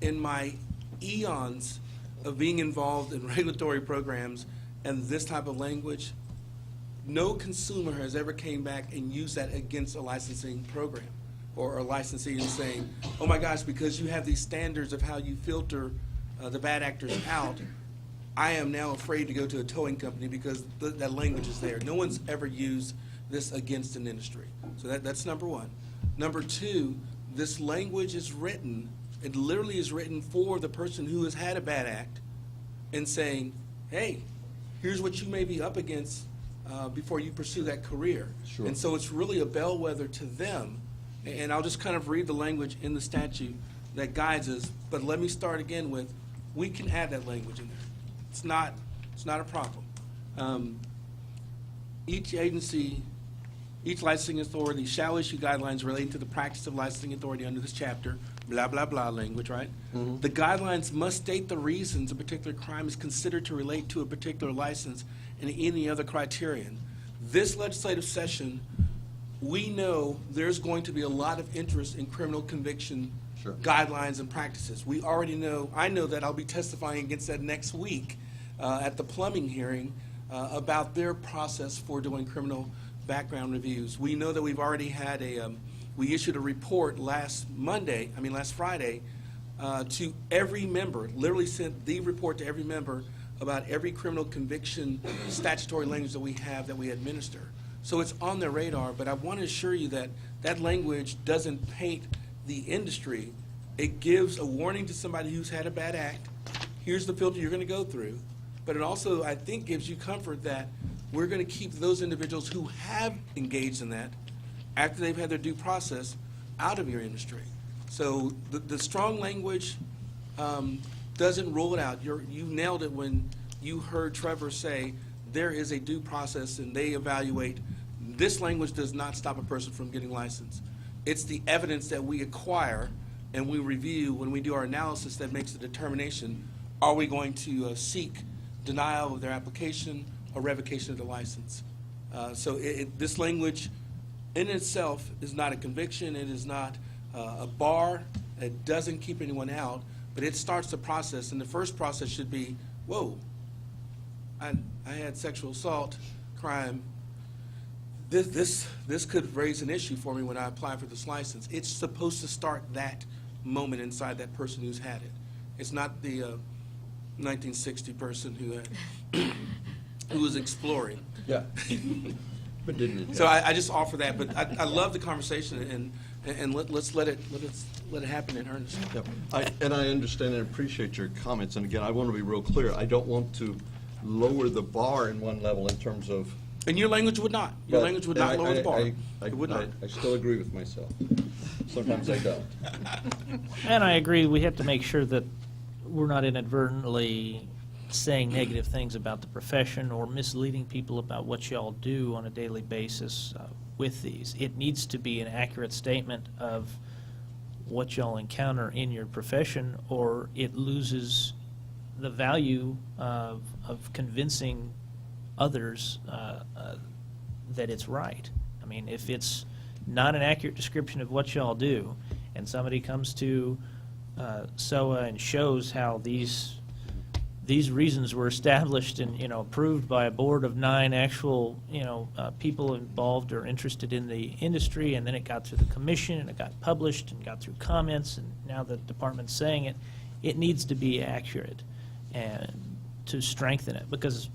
in my eons of being involved in regulatory programs and this type of language, no consumer has ever came back and used that against a licensing program or a licensee and saying, oh my gosh, because you have these standards of how you filter the bad actors out, I am now afraid to go to a towing company because that language is there. No one's ever used this against an industry. So that's number one. Number two, this language is written, it literally is written for the person who has had a bad act and saying, hey, here's what you may be up against before you pursue that career. Sure. And so it's really a bellwether to them. And I'll just kind of read the language in the statute that guides us. But let me start again with, we can add that language in there. It's not a problem. Each agency, each licensing authority shall issue guidelines relating to the practice of licensing authority under this chapter, blah, blah, blah language, right? Mm-hmm. The guidelines must state the reasons a particular crime is considered to relate to a particular license and any other criterion. This legislative session, we know there's going to be a lot of interest in criminal conviction guidelines and practices. We already know, I know that I'll be testifying against that next week at the plumbing hearing about their process for doing criminal background reviews. We know that we've already had we issued a report last Friday to every member, literally sent the report to every member about every criminal conviction statutory language that we have that we administer. So it's on their radar, but I want to assure you that that language doesn't paint the industry. It gives a warning to somebody who's had a bad act. Here's the filter you're going to go through. But it also, I think, gives you comfort that we're going to keep those individuals who have engaged in that after they've had their due process out of your industry. So the strong language doesn't rule it out. You nailed it when you heard Trevor say there is a due process and they evaluate. This language does not stop a person from getting licensed. It's the evidence that we acquire and we review when we do our analysis that makes the determination, are we going to seek denial of their application or revocation of the license? So this language in itself is not a conviction. It is not a bar. It doesn't keep anyone out, but it starts the process. And the first process should be, whoa, I had sexual assault crime. This could raise an issue for me when I apply for this license. It's supposed to start that moment inside that person who's had it. It's not the 1960 person who was exploring. Yeah. But didn't it? So I just offer that, but I love the conversation, and let's let it happen in earnest. Yep. And I understand and appreciate your comments, and again, I want to be real clear. I don't want to lower the bar in one level in terms of. And your language would not. Your language would not lower the bar. It would not. I still agree with myself. Sometimes I don't. And I agree, we have to make sure that we're not inadvertently saying negative things about the profession or misleading people about what y'all do on a daily basis with these. It needs to be an accurate statement of what y'all encounter in your profession, or it loses the value of convincing others that it's right. I mean, if it's not an accurate description of what y'all do, and somebody comes to SOA and shows how these reasons were established and, approved by a board of 9 actual, people involved or interested in the industry, and then it got through the commission, and it got published, and got through comments, and now the department's saying it, it needs to be accurate and to strengthen it, because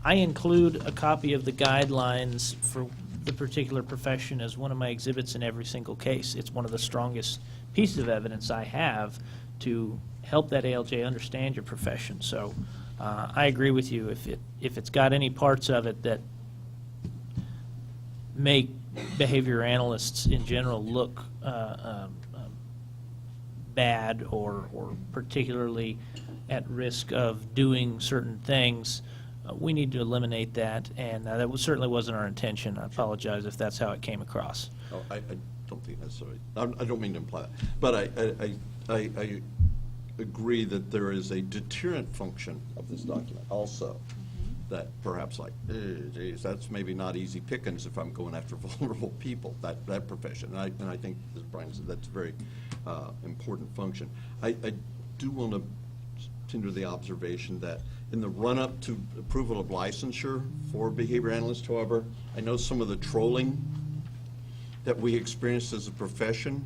I include a copy of the guidelines for the particular profession as one of my exhibits in every single case. It's one of the strongest pieces of evidence I have to help that ALJ understand your profession. So I agree with you. If it's got any parts of it that make behavior analysts in general look bad or particularly at risk of doing certain things, we need to eliminate that, and that certainly wasn't our intention. I apologize if that's how it came across. Oh, I don't think that's right. I don't mean to imply that, but I agree that there is a deterrent function of this document also, that perhaps geez, that's maybe not easy pickings if I'm going after vulnerable people, that profession. And I think, as Brian said, that's a very important function. I do want to tender the observation that in the run-up to approval of licensure for behavior analysts, however, I know some of the trolling that we experienced as a profession,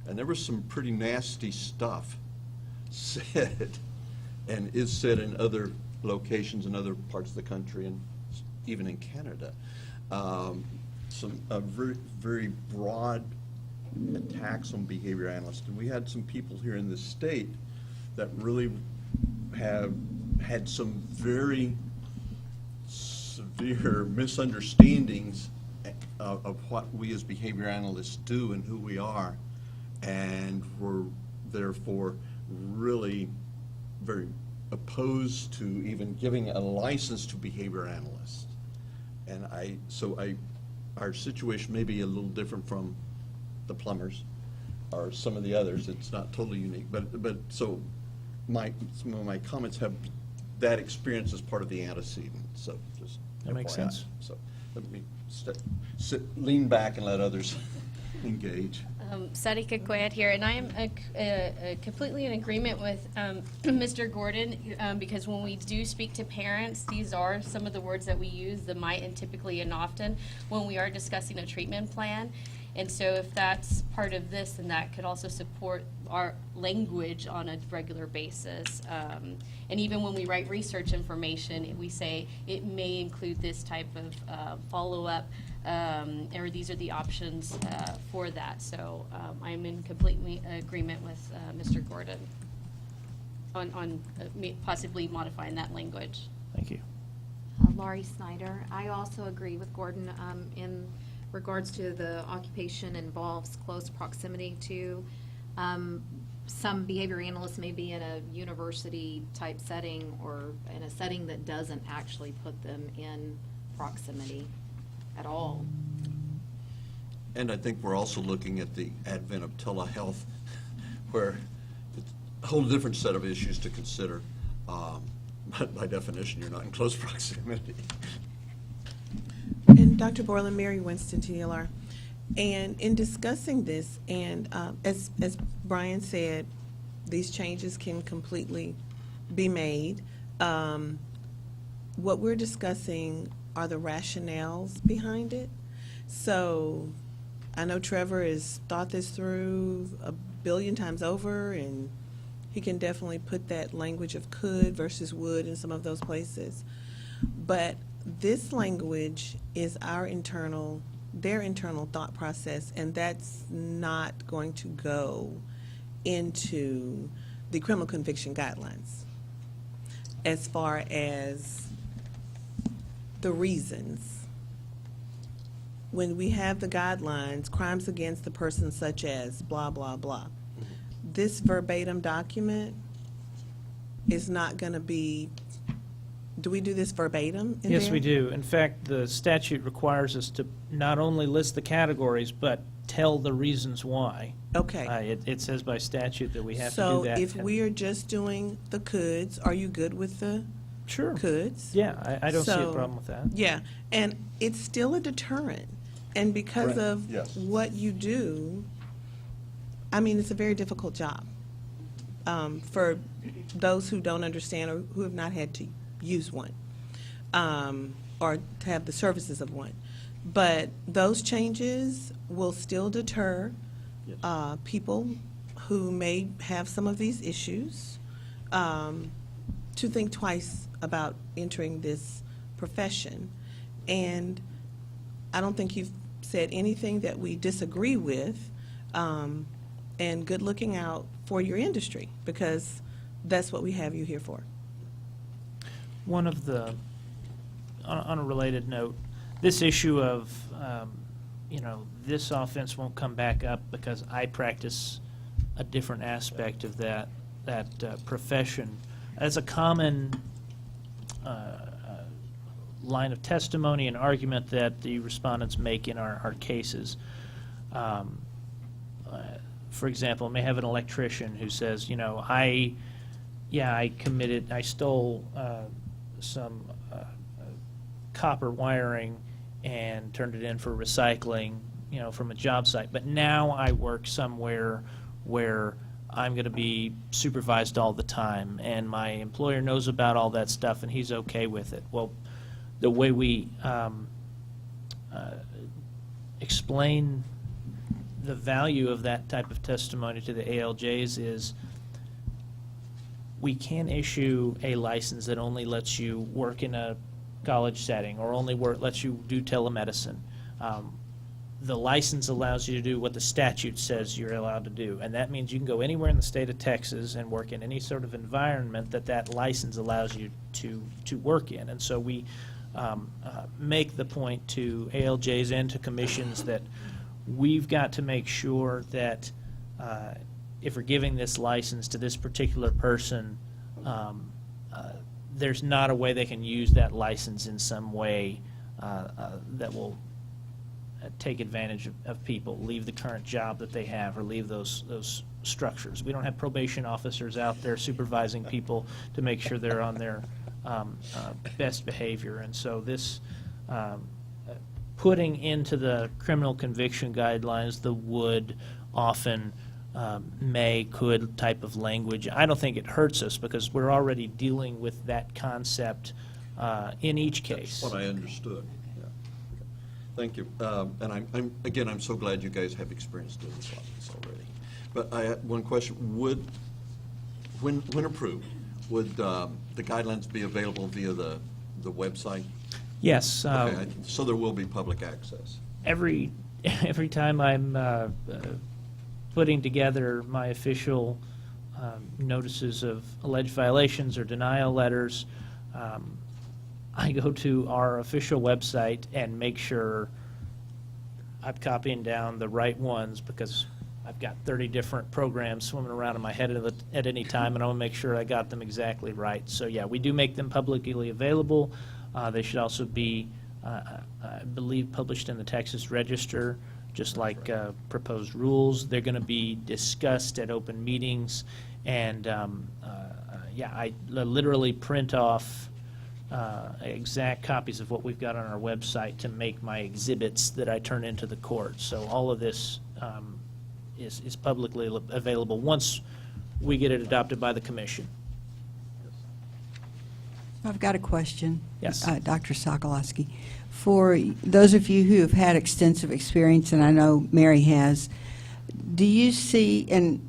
and there was some pretty nasty stuff said and is said in other locations in other parts of the country and even in Canada. Some very, very broad attacks on behavior analysts. And we had some people here in this state that really have had some very severe misunderstandings of what we as behavior analysts do and who we are, and were therefore really very opposed to even giving a license to behavior analysts. And our situation may be a little different from the plumbers or some of the others. It's not totally unique, but so some of my comments have that experience as part of the antecedent. So just That makes FYI. sense. So let me lean back and let others engage. Sadika Koyat here, and I am completely in agreement with Mr. Gordon, because when we do speak to parents, these are some of the words that we use, the might and typically and often, when we are discussing a treatment plan. And so if that's part of this, then that could also support our language on a regular basis. And even when we write research information, we say it may include this type of follow-up, or these are the options for that. So I'm in complete agreement with Mr. Gordon on possibly modifying that language. Thank you. Laurie Snyder. I also agree with Gordon in regards to the occupation involves close proximity to. Some behavior analysts may be in a university-type setting or in a setting that doesn't actually put them in proximity at all. And I think we're also looking at the advent of telehealth, where it's a whole different set of issues to consider. By definition, you're not in close proximity. And Dr. Borland, Mary Winston, TLR. And in discussing this, and as Brian said, these changes can completely be made. What we're discussing are the rationales behind it. So I know Trevor has thought this through a billion times over, and he can definitely put that language of could versus would in some of those places. But this language is their internal thought process, and that's not going to go into the criminal conviction guidelines as far as the reasons. When we have the guidelines, crimes against the person such as blah, blah, blah, this verbatim document is not going to be, do we do this verbatim in Yes, there? we do. In fact, the statute requires us to not only list the categories, but tell the reasons why. Okay. It says by statute that we have to So do that. if we are just doing the coulds, are you good with the Sure. coulds? Yeah, I don't see a So, problem with that. Yeah, and it's still a deterrent. And because Correct. of Yes. what you do, I mean, it's a very difficult job for those who don't understand or who have not had to use one or to have the services of one. But those changes will still deter people who may have some of these issues to think twice about entering this profession. And I don't think you've said anything that we disagree with, and good looking out for your industry, because that's what we have you here for. One of the, on a related note, this issue of, this offense won't come back up because I practice a different aspect of that profession. As a common line of testimony and argument that the respondents make in our cases. For example, may have an electrician who says, I stole some copper wiring and turned it in for recycling, from a job site. But now I work somewhere where I'm going to be supervised all the time, and my employer knows about all that stuff, and he's okay with it. Well, the way we explain the value of that type of testimony to the ALJs is we can issue a license that only lets you work in a college setting or only lets you do telemedicine. The license allows you to do what the statute says you're allowed to do, and that means you can go anywhere in the state of Texas and work in any sort of environment that license allows you to work in. And so we make the point to ALJs and to commissions that we've got to make sure that if we're giving this license to this particular person, there's not a way they can use that license in some way that will take advantage of people, leave the current job that they have, or leave those structures. We don't have probation officers out there supervising people to make sure they're on their best behavior. And so this putting into the criminal conviction guidelines the would, often, may, could type of language, I don't think it hurts us because we're already dealing with that concept in each case. That's what I understood. Yeah. Thank you. And I'm so glad you guys have experience doing this like this already. But I had one question. When approved, would the guidelines be available via the website? Yes. Okay, so there will be public access. Every time I'm putting together my official notices of alleged violations or denial letters, I go to our official website and make sure I'm copying down the right ones, because I've got 30 different programs swimming around in my head at any time, and I want to make sure I got them exactly right. So yeah, we do make them publicly available. They should also be, I believe, published in the Texas Register, just like proposed rules. They're going to be discussed at open meetings, and yeah, I literally print off exact copies of what we've got on our website to make my exhibits that I turn into the court. So all of this is publicly available once we get it adopted by the commission. I've got a question. Yes. Dr. Sokolowski. For those of you who have had extensive experience, and I know Mary has, do you see, and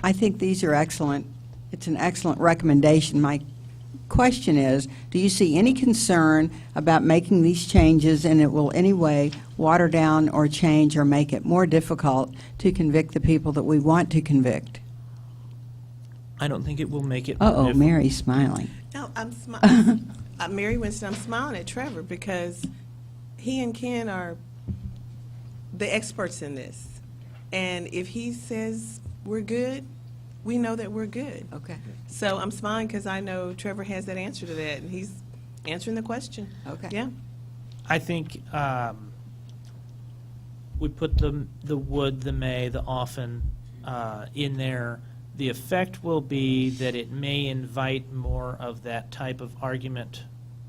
I think these are excellent, it's an excellent recommendation. My question is, do you see any concern about making these changes and it will in any way water down or change or make it more difficult to convict the people that we want to convict? I don't think it will make it. Uh-oh, Mary's smiling. No, I'm smiling. Mary Winston, I'm smiling at Trevor because he and Ken are the experts in this. And if he says we're good, we know that we're good. Okay. So I'm smiling because I know Trevor has that answer to that, and he's answering the question. Okay. Yeah. I think we put the would, the may, the often in there. The effect will be that it may invite more of that type of argument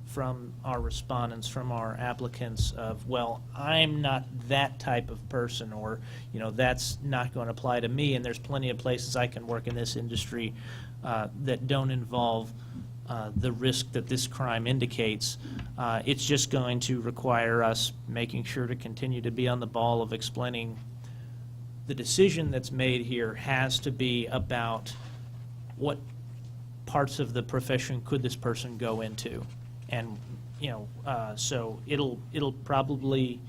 from our respondents, from our applicants of, well, I'm not that type of person, or, you know, that's not going to apply to me, and there's plenty of places I can work in this industry that don't involve the risk that this crime indicates. It's just going to require us making sure to continue to be on the ball of explaining the decision that's made here has to be about what parts of the profession could this person go into. And, you know, so it'll probably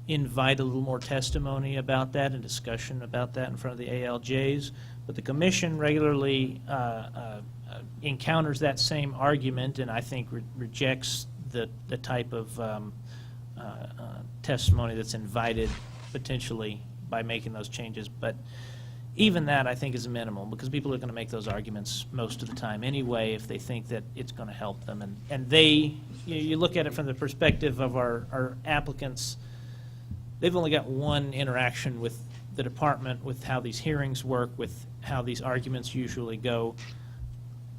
invite a little more testimony about that and discussion about that in front of the ALJs. But the commission regularly encounters that same argument, and I think rejects the type of testimony that's invited potentially by making those changes. But even that, I think, is minimal, because people are going to make those arguments most of the time anyway if they think that it's going to help them. And they, you look at it from the perspective of our applicants, they've only got one interaction with the department, with how these hearings work, with how these arguments usually go.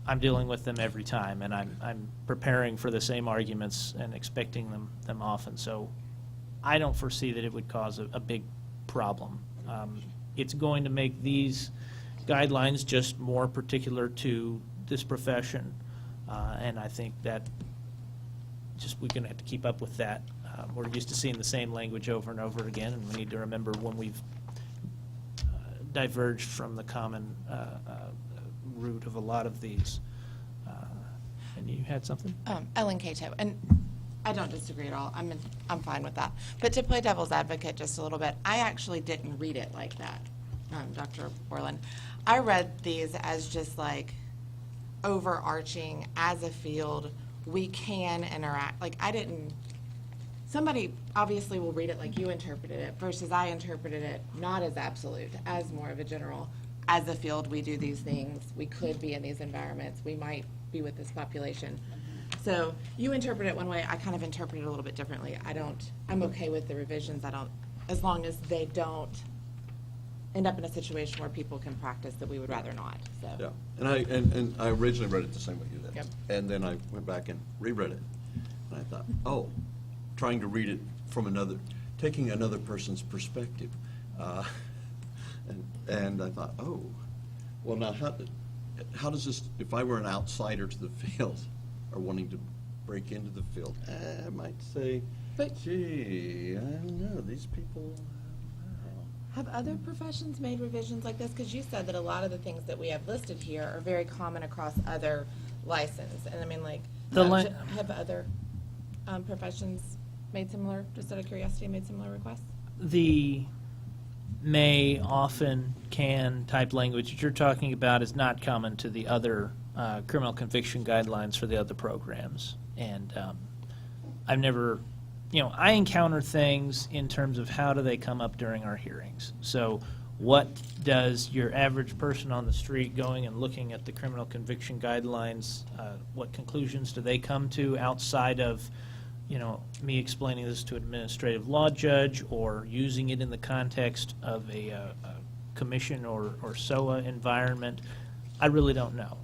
I'm dealing with them every time, and I'm preparing for the same arguments and expecting them often. So I don't foresee that it would cause a big problem. It's going to make these guidelines just more particular to this profession, and I think that we're going to have to keep up with that. We're used to seeing the same language over and over again, and we need to remember when we've diverged from the common root of a lot of these. And you had something? Ellen Cato, and I don't disagree at all. I'm fine with that. But to play devil's advocate just a little bit, I actually didn't read it like that, Dr. Borland. I read these as just like overarching, as a field, we can interact. Like, I didn't, somebody obviously will read it like you interpreted it versus I interpreted it not as absolute, as more of a general. As a field, we do these things. We could be in these environments. We might be with this population. So you interpret it one way, I kind of interpret it a little bit differently. I'm okay with the revisions. As long as they don't end up in a situation where people can practice that we would rather not, so. Yeah, and I originally read it the same way you did. Yep. And then I went back and reread it, and I thought, oh, trying to read it from taking another person's perspective. And I thought, oh, well, now how does this, if I were an outsider to the field or wanting to break into the field, I might say, But Gee, I don't know, these people, have other professions made revisions like this? Because you said that a lot of the things that we have listed here are very common across other license. And I mean, like, have other professions made similar, just out of curiosity, made similar requests? The may, often, can type language that you're talking about is not common to the other criminal conviction guidelines for the other programs. And I've never, I encounter things in terms of how do they come up during our hearings. So what does your average person on the street going and looking at the criminal conviction guidelines, what conclusions do they come to outside of me explaining this to an administrative law judge or using it in the context of a commission or SOA environment? I really don't know,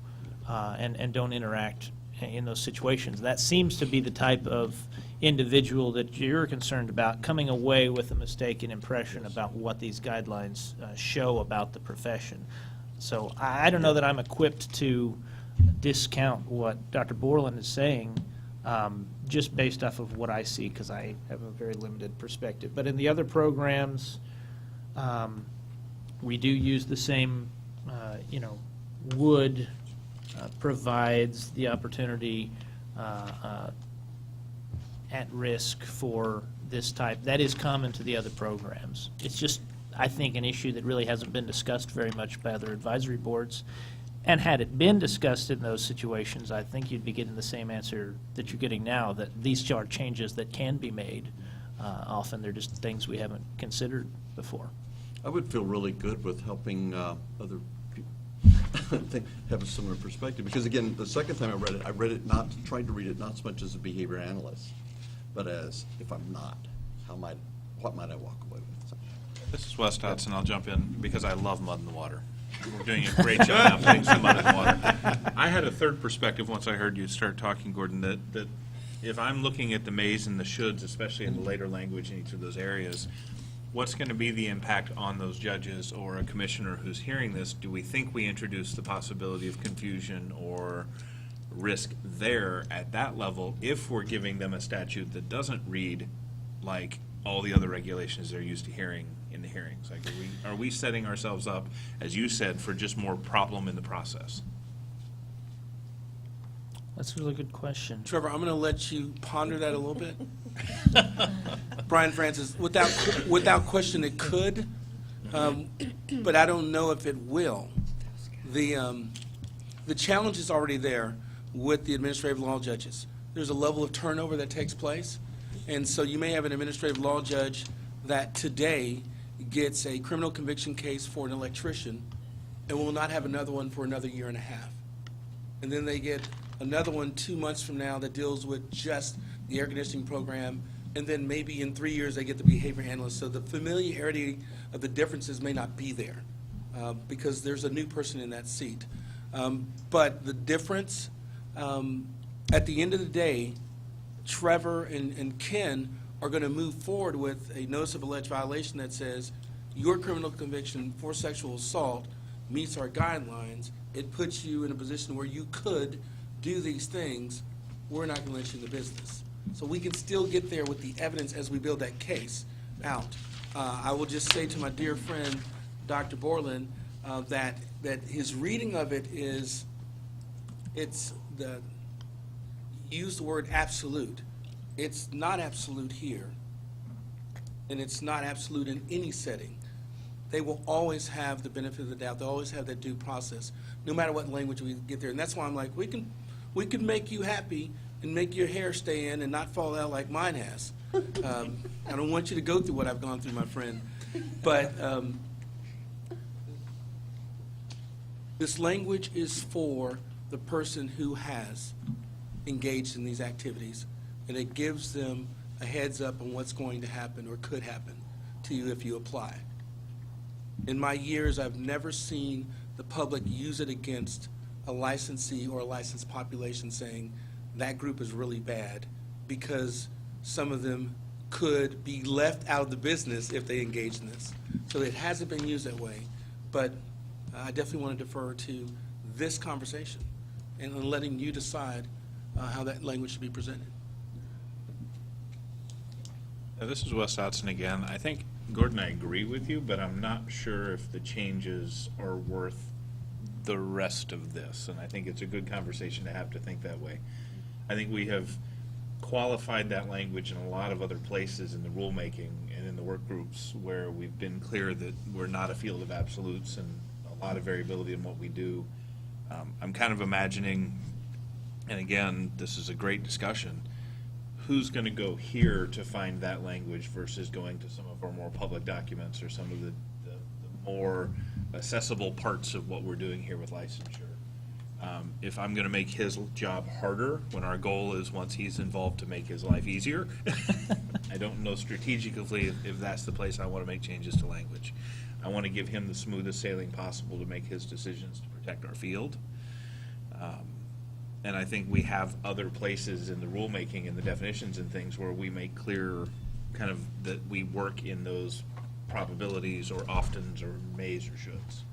and don't interact in those situations. That seems to be the type of individual that you're concerned about coming away with a mistaken impression about what these guidelines show about the profession. So I don't know that I'm equipped to discount what Dr. Borland is saying, just based off of what I see, because I have a very limited perspective. But in the other programs, we do use the same, would provides the opportunity at risk for this type. That is common to the other programs. It's just, I think, an issue that really hasn't been discussed very much by other advisory boards. And had it been discussed in those situations, I think you'd be getting the same answer that you're getting now, that these are changes that can be made. Often they're just things we haven't considered before. I would feel really good with helping other people have a similar perspective. Because again, the second time I read it not, tried to read it not so much as a behavior analyst, but as if I'm not, what might I walk away with? So. This is Wes Dotson. I'll jump in because I love mud in the water. We're doing a great job now putting some mud in the water. I had a third perspective once I heard you start talking, Gordon, that if I'm looking at the mays and the shoulds, especially in the later language in each of those areas, what's going to be the impact on those judges or a commissioner who's hearing this? Do we think we introduce the possibility of confusion or risk there at that level if we're giving them a statute that doesn't read like all the other regulations they're used to hearing in the hearings? Like, are we setting ourselves up, as you said, for just more problem in the process? That's a really good question. Trevor, I'm going to let you ponder that a little bit. Brian Francis, without question, it could, but I don't know if it will. The challenge is already there with the administrative law judges. There's a level of turnover that takes place, and so you may have an administrative law judge that today gets a criminal conviction case for an electrician and will not have another one for another year and a half. And then they get another one 2 months from now that deals with just the air conditioning program, and then maybe in 3 years they get the behavior analyst. So the familiarity of the differences may not be there because there's a new person in that seat. But the difference, at the end of the day, Trevor and Ken are going to move forward with a notice of alleged violation that says your criminal conviction for sexual assault meets our guidelines. It puts you in a position where you could do these things. We're not going to let you in the business. So we can still get there with the evidence as we build that case out. I will just say to my dear friend, Dr. Borland, that his reading of it is, use the word absolute. It's not absolute here, and it's not absolute in any setting. They will always have the benefit of the doubt. They'll always have that due process, no matter what language we get there. And that's why I'm like, we can make you happy and make your hair stay in and not fall out like mine has. I don't want you to go through what I've gone through, my friend. But this language is for the person who has engaged in these activities, and it gives them a heads up on what's going to happen or could happen to you if you apply. In my years, I've never seen the public use it against a licensee or a licensed population saying that group is really bad because some of them could be left out of the business if they engage in this. So it hasn't been used that way, but I definitely want to defer to this conversation and letting you decide how that language should be presented. This is Wes Dotson again. I think, Gordon, I agree with you, but I'm not sure if the changes are worth the rest of this. And I think it's a good conversation to have to think that way. I think we have qualified that language in a lot of other places in the rulemaking and in the work groups where we've been clear that we're not a field of absolutes and a lot of variability in what we do. I'm kind of imagining, and again, this is a great discussion, who's going to go here to find that language versus going to some of our more public documents or some of the more accessible parts of what we're doing here with licensure. If I'm going to make his job harder when our goal is, once he's involved, to make his life easier, I don't know strategically if that's the place I want to make changes to language. I want to give him the smoothest sailing possible to make his decisions to protect our field. And I think we have other places in the rulemaking and the definitions and things where we make clear kind of that we work in those probabilities or oftens or mays or shoulds.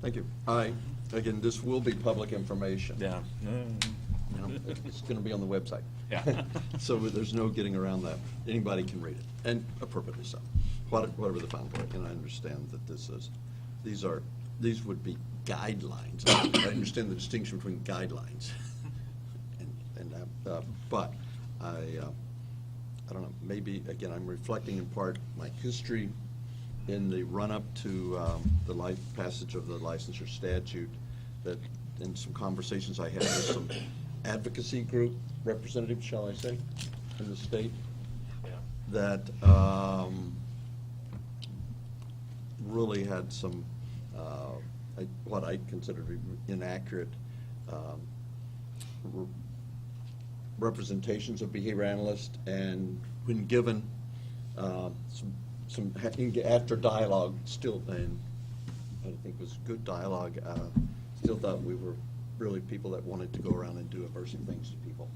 Thank you. Again, this will be public information. Yeah. It's going to be on the website. Yeah. So there's no getting around that. Anybody can read it, and appropriately so, whatever the final point. And I understand that these would be guidelines. I understand the distinction between guidelines but I don't know, maybe, again, I'm reflecting in part my history in the run-up to the passage of the licensure statute, that in some conversations I had with some advocacy group representatives, shall I say, in the state, that really had some what I consider to be inaccurate representations of behavior analysts, and when given some after dialogue, still, and I think it was good dialogue, still thought we were really people that wanted to go around and do aversive things to people,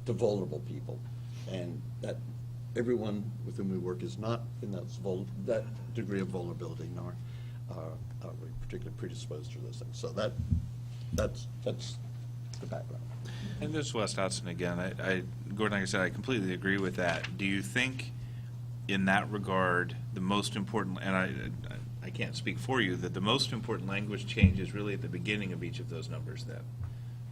to vulnerable people, and that everyone with whom we work is not in that degree of vulnerability, nor are we particularly predisposed to those things. So that's the background. And this is Wes Dotson again. Gordon, like I said, I completely agree with that. Do you think, in that regard, the most important, and I can't speak for you, that the most important language change is really at the beginning of each of those numbers then,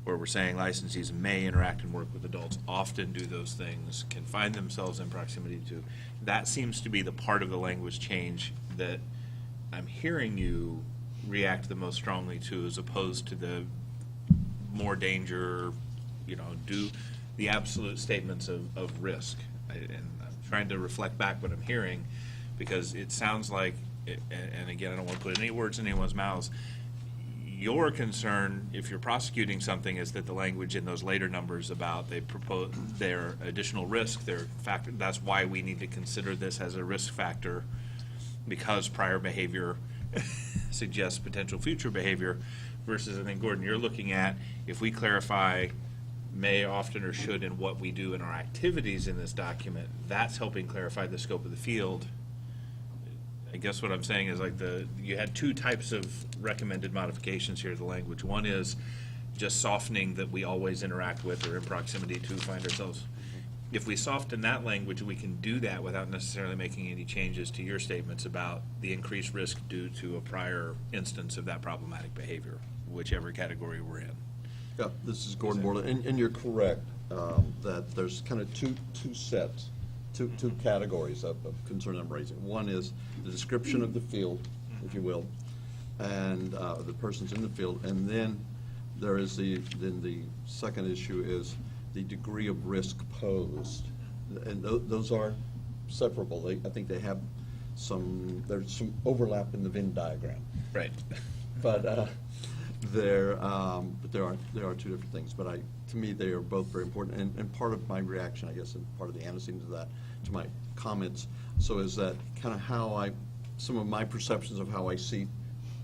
where we're saying licensees may interact and work with adults, often do those things, can find themselves in proximity to. That seems to be the part of the language change that I'm hearing you react the most strongly to, as opposed to the more danger, do the absolute statements of risk. And I'm trying to reflect back what I'm hearing, because it sounds like, and again, I don't want to put any words in anyone's mouths, your concern, if you're prosecuting something, is that the language in those later numbers about they propose their additional risk, their factor, that's why we need to consider this as a risk factor, because prior behavior suggests potential future behavior, versus, I think, Gordon, you're looking at, if we clarify may, often, or should in what we do in our activities in this document, that's helping clarify the scope of the field. I guess what I'm saying is, like, you had two types of recommended modifications here to the language. One is just softening that we always interact with or in proximity to find ourselves. If we soften that language, we can do that without necessarily making any changes to your statements about the increased risk due to a prior instance of that problematic behavior, whichever category we're in. Yeah, this is Gordon Borland, and you're correct that there's kind of two sets, two categories of concern I'm raising. One is the description of the field, if you will, and the persons in the field, and then there is the second issue is the degree of risk posed, and those are separable. I think they have there's some overlap in the Venn diagram. Right. But there are two different things. But to me, they are both very important. And part of my reaction, I guess, and part of the antecedent to my comments, so is that kind of how some of my perceptions of how I see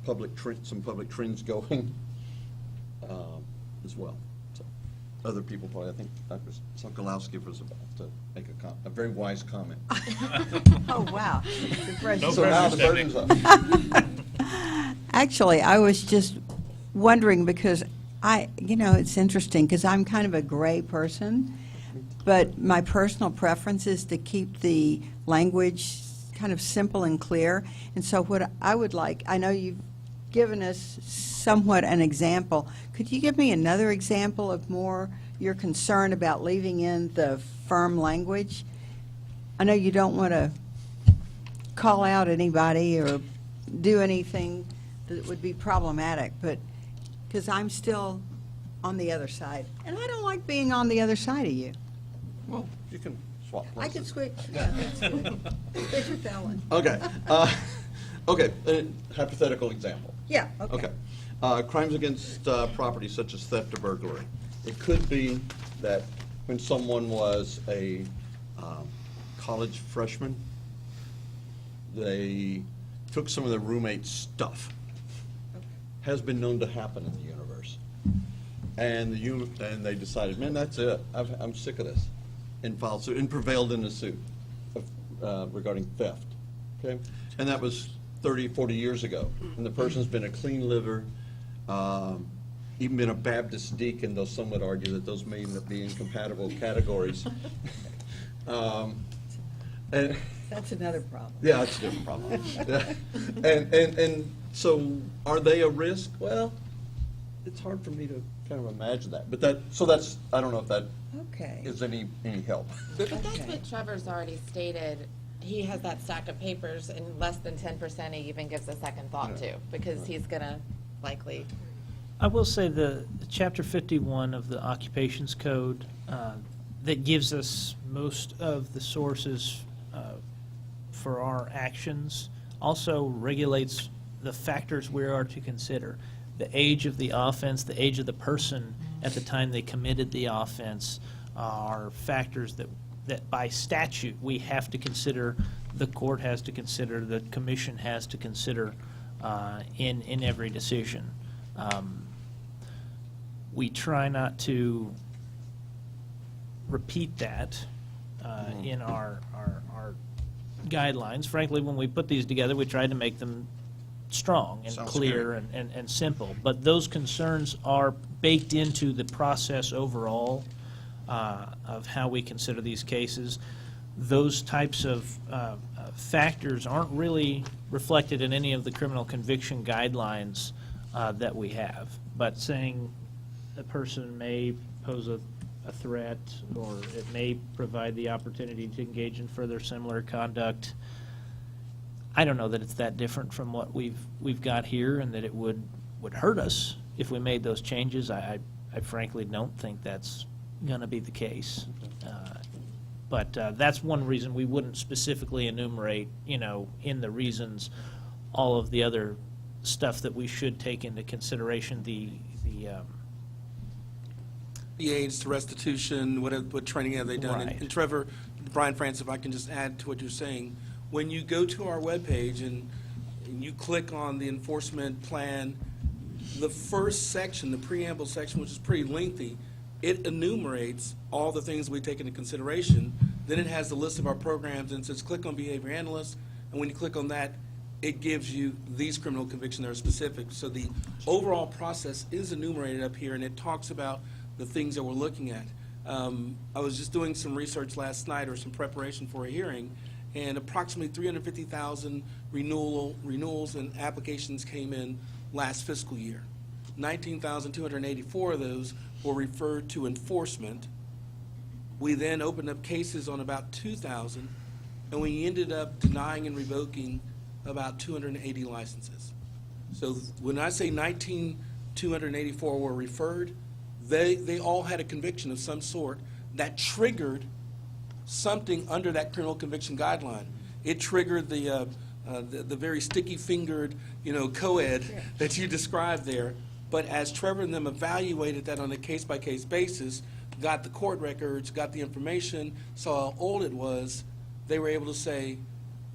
some public trends going as well. So other people probably, I think Dr. Sokolowski was about to make a very wise comment. Oh, wow. So now the burden's up. Actually, I was just wondering, because it's interesting, because I'm kind of a gray person, but my personal preference is to keep the language kind of simple and clear. And so what I would like, I know you've given us somewhat an example. Could you give me another example of more your concern about leaving in the firm language? I know you don't want to call out anybody or do anything that would be problematic, but because I'm still on the other side. And I don't like being on the other side of you. Well, you can swap I places. could switch. Yeah, that's good. There's your felon. Okay. Okay, hypothetical example. Yeah, okay. Okay. Crimes against property such as theft or burglary. It could be that when someone was a college freshman, they took some of their roommate's stuff. Has been known to happen in the universe. And they decided, man, that's it. I'm sick of this. And filed suit and prevailed in a suit regarding theft. Okay? And that was 30, 40 years ago. And the person's been a clean liver, even been a Baptist deacon, though some would argue that those may not be incompatible categories. And That's another problem. yeah, that's a different problem. Yeah. And so are they a risk? Well, it's hard for me to kind of imagine that. But that's, I don't know if that Okay. is any help. But that's what Trevor's already stated. He has that stack of papers, and less than 10% he even gives a second thought to, because he's going to likely. I will say the Chapter 51 of the Occupations Code that gives us most of the sources for our actions also regulates the factors we are to consider. The age of the offense, the age of the person at the time they committed the offense are factors that by statute we have to consider, the court has to consider, the commission has to consider in every decision. We try not to repeat that in our guidelines. Frankly, when we put these together, we tried to make them strong and Sounds clear and simple. But those concerns are baked into the process overall of how we consider these cases. Those types of factors aren't really reflected in any of the criminal conviction guidelines that we have. But saying a person may pose a threat, or it may provide the opportunity to engage in further similar conduct, I don't know that it's that different from what we've got here, and that it would hurt us if we made those changes. I frankly don't think that's going to be the case. But that's one reason we wouldn't specifically enumerate, in the reasons, all of the other stuff that we should take into consideration, the aids to restitution, what training have they done? Right. And Trevor, Brian Francis, if I can just add to what you're saying, when you go to our webpage and you click on the enforcement plan, the first section, the preamble section, which is pretty lengthy, it enumerates all the things we take into consideration. Then it has the list of our programs and says click on behavior analyst, and when you click on that, it gives you these criminal convictions that are specific. So the overall process is enumerated up here, and it talks about the things that we're looking at. I was just doing some research last night, or some preparation for a hearing, and approximately 350,000 renewals and applications came in last fiscal year. 19,284 of those were referred to enforcement. We then opened up cases on about 2,000, and we ended up denying and revoking about 280 licenses. So when I say 19,284 were referred, they all had a conviction of some sort that triggered something under that criminal conviction guideline. It triggered the very sticky-fingered, co-ed that you described there. But as Trevor and them evaluated that on a case-by-case basis, got the court records, got the information, saw how old it was, they were able to say,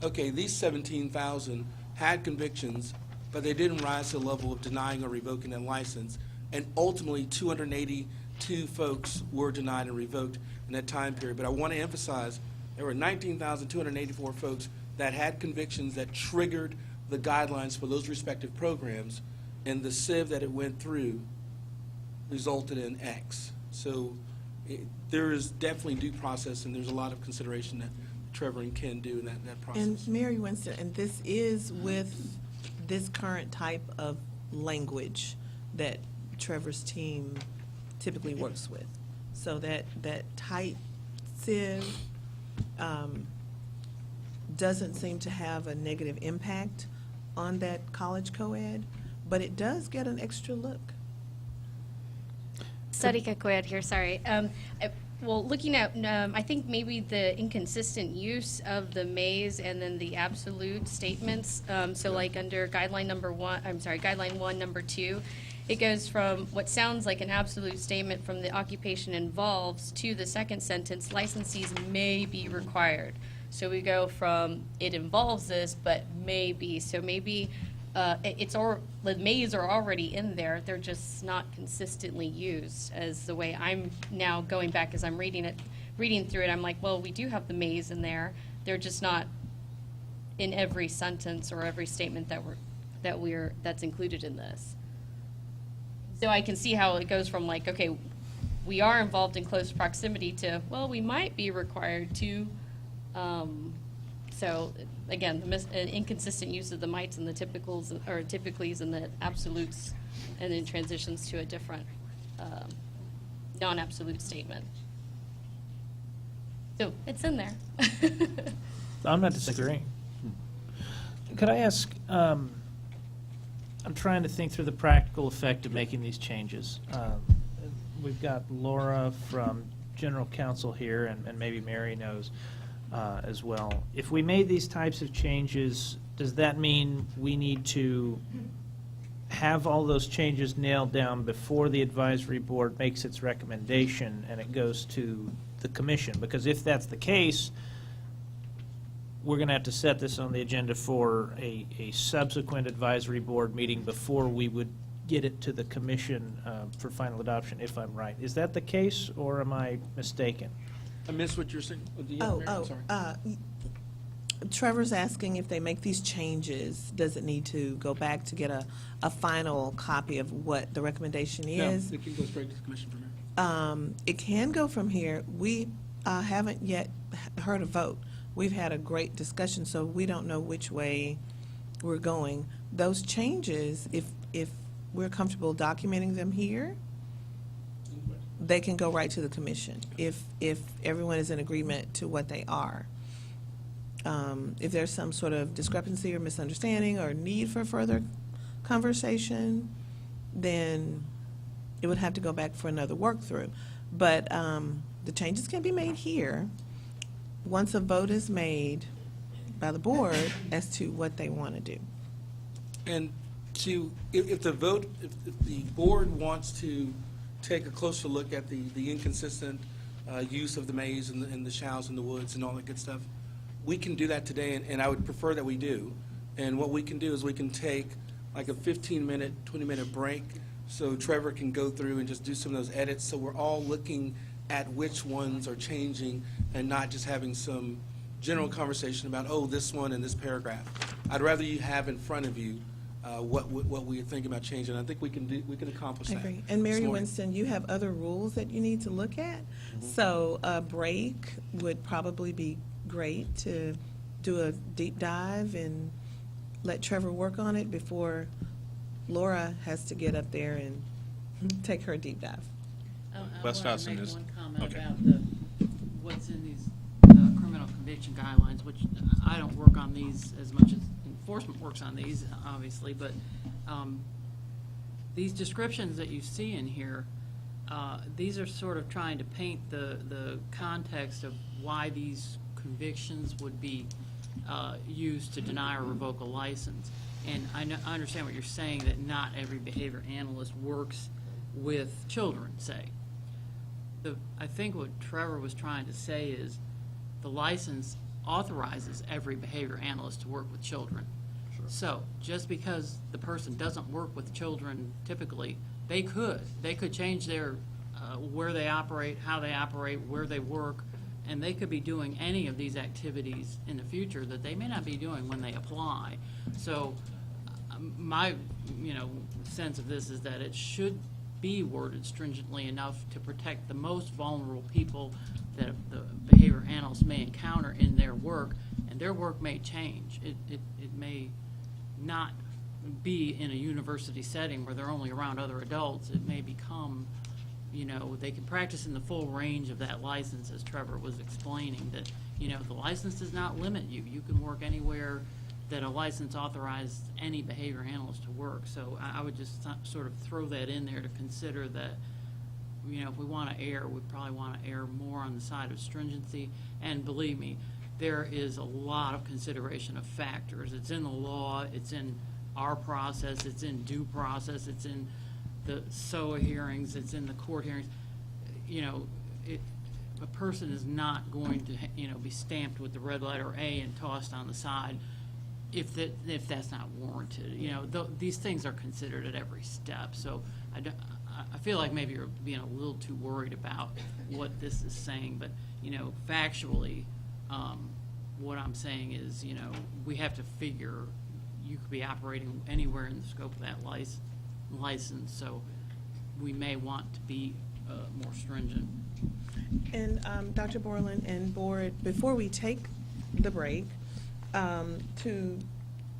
okay, these 17,000 had convictions, but they didn't rise to the level of denying or revoking that license. And ultimately, 282 folks were denied and revoked in that time period. But I want to emphasize, there were 19,284 folks that had convictions that triggered the guidelines for those respective programs, and the sieve that it went through resulted in X. So there is definitely due process, and there's a lot of consideration that Trevor and Ken do in that process. And Mary Winston, and this is with this current type of language that Trevor's team typically works with. So that tight sieve doesn't seem to have a negative impact on that college co-ed, but it does get an extra look. Sadika Koyad here, sorry. Well, looking at, I think maybe the inconsistent use of the mays and then the absolute statements. So like under guideline guideline 1, number 2, it goes from what sounds like an absolute statement from the occupation involves to the second sentence, licensees may be required. So we go from it involves this, but may be. So maybe the mays are already in there. They're just not consistently used as the way I'm now going back as I'm reading through it. I'm like, well, we do have the mays in there. They're just not in every sentence or every statement that's included in this. So I can see how it goes from like, okay, we are involved in close proximity to, well, we might be required to. So again, the inconsistent use of the mights and the typicals or typicallys and the absolutes, and then transitions to a different non-absolute statement. So it's in there. I'm not disagreeing. Could I ask, I'm trying to think through the practical effect of making these changes. We've got Laura from General Counsel here, and maybe Mary knows as well. If we made these types of changes, does that mean we need to have all those changes nailed down before the advisory board makes its recommendation and it goes to the commission? Because if that's the case, we're going to have to set this on the agenda for a subsequent advisory board meeting before we would get it to the commission for final adoption, if I'm right. Is that the case, or am I mistaken? I missed what you're saying. Do you have, Mary? I'm sorry. Trevor's asking if they make these changes, does it need to go back to get a final copy of what the recommendation is? No, it can go straight to the commission from here. It can go from here. We haven't yet heard a vote. We've had a great discussion, so we don't know which way we're going. Those changes, if we're comfortable documenting them here, they can go right to the commission if everyone is in agreement to what they are. If there's some sort of discrepancy or misunderstanding or need for further conversation, then it would have to go back for another work through. But the changes can be made here once a vote is made by the board as to what they want to do. And if the board wants to take a closer look at the inconsistent use of the mays and the shalls and the woods and all that good stuff, we can do that today, and I would prefer that we do. And what we can do is we can take like a 15-minute, 20-minute break so Trevor can go through and just do some of those edits so we're all looking at which ones are changing and not just having some general conversation about, oh, this one and this paragraph. I'd rather you have in front of you what we're thinking about changing. I think we can accomplish I that. agree. And Mary this morning. Winston, you have other rules that you need to look at. So a break would probably be great to do a deep dive and let Trevor work on it before Laura has to get up there and take her deep dive. West I want Austin to make is- one comment okay. about what's in these criminal conviction guidelines, which I don't work on these as much as enforcement works on these, obviously, but these descriptions that you see in here, these are sort of trying to paint the context of why these convictions would be used to deny or revoke a license. And I understand what you're saying, that not every behavior analyst works with children, say. I think what Trevor was trying to say is the license authorizes every behavior analyst to work with children. Sure. So just because the person doesn't work with children typically, they could change their where they operate, how they operate, where they work, and they could be doing any of these activities in the future that they may not be doing when they apply. So my sense of this is that it should be worded stringently enough to protect the most vulnerable people that the behavior analysts may encounter in their work, and their work may change. It may not be in a university setting where they're only around other adults. It may become, you know, they can practice in the full range of that license, as Trevor was explaining, that, you know, the license does not limit you. You can work anywhere that a license authorizes any behavior analyst to work. So I would just sort of throw that in there to consider that, you know, if we want to err, we probably want to err more on the side of stringency. And believe me, there is a lot of consideration of factors. It's in the law, it's in our process, it's in due process, it's in the SOA hearings, it's in the court hearings. You know, a person is not going to, you know, be stamped with the red letter A and tossed on the side if that's not warranted. You know, these things are considered at every step. So I feel like maybe you're being a little too worried about what this is saying, but, you know, factually, what I'm saying is, you know, we have to figure you could be operating anywhere in the scope of that license, so we may want to be more stringent. And Dr. Borland and Board, before we take the break, to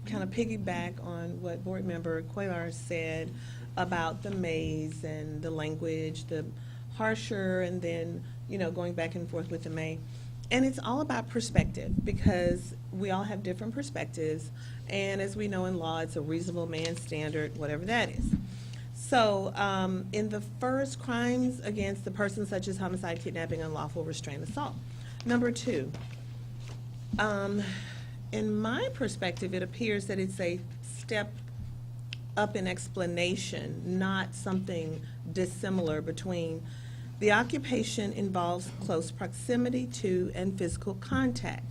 kind of piggyback on what Board Member Cuellar said about the maze and the language, the harsher, and then, you know, going back and forth with the may. And it's all about perspective, because we all have different perspectives, and as we know in law, it's a reasonable man standard, whatever that is. So in the first, crimes against the person such as homicide, kidnapping, unlawful restraint, assault. Number 2, in my perspective, it appears that it's a step up in explanation, not something dissimilar between the occupation involves close proximity to and physical contact.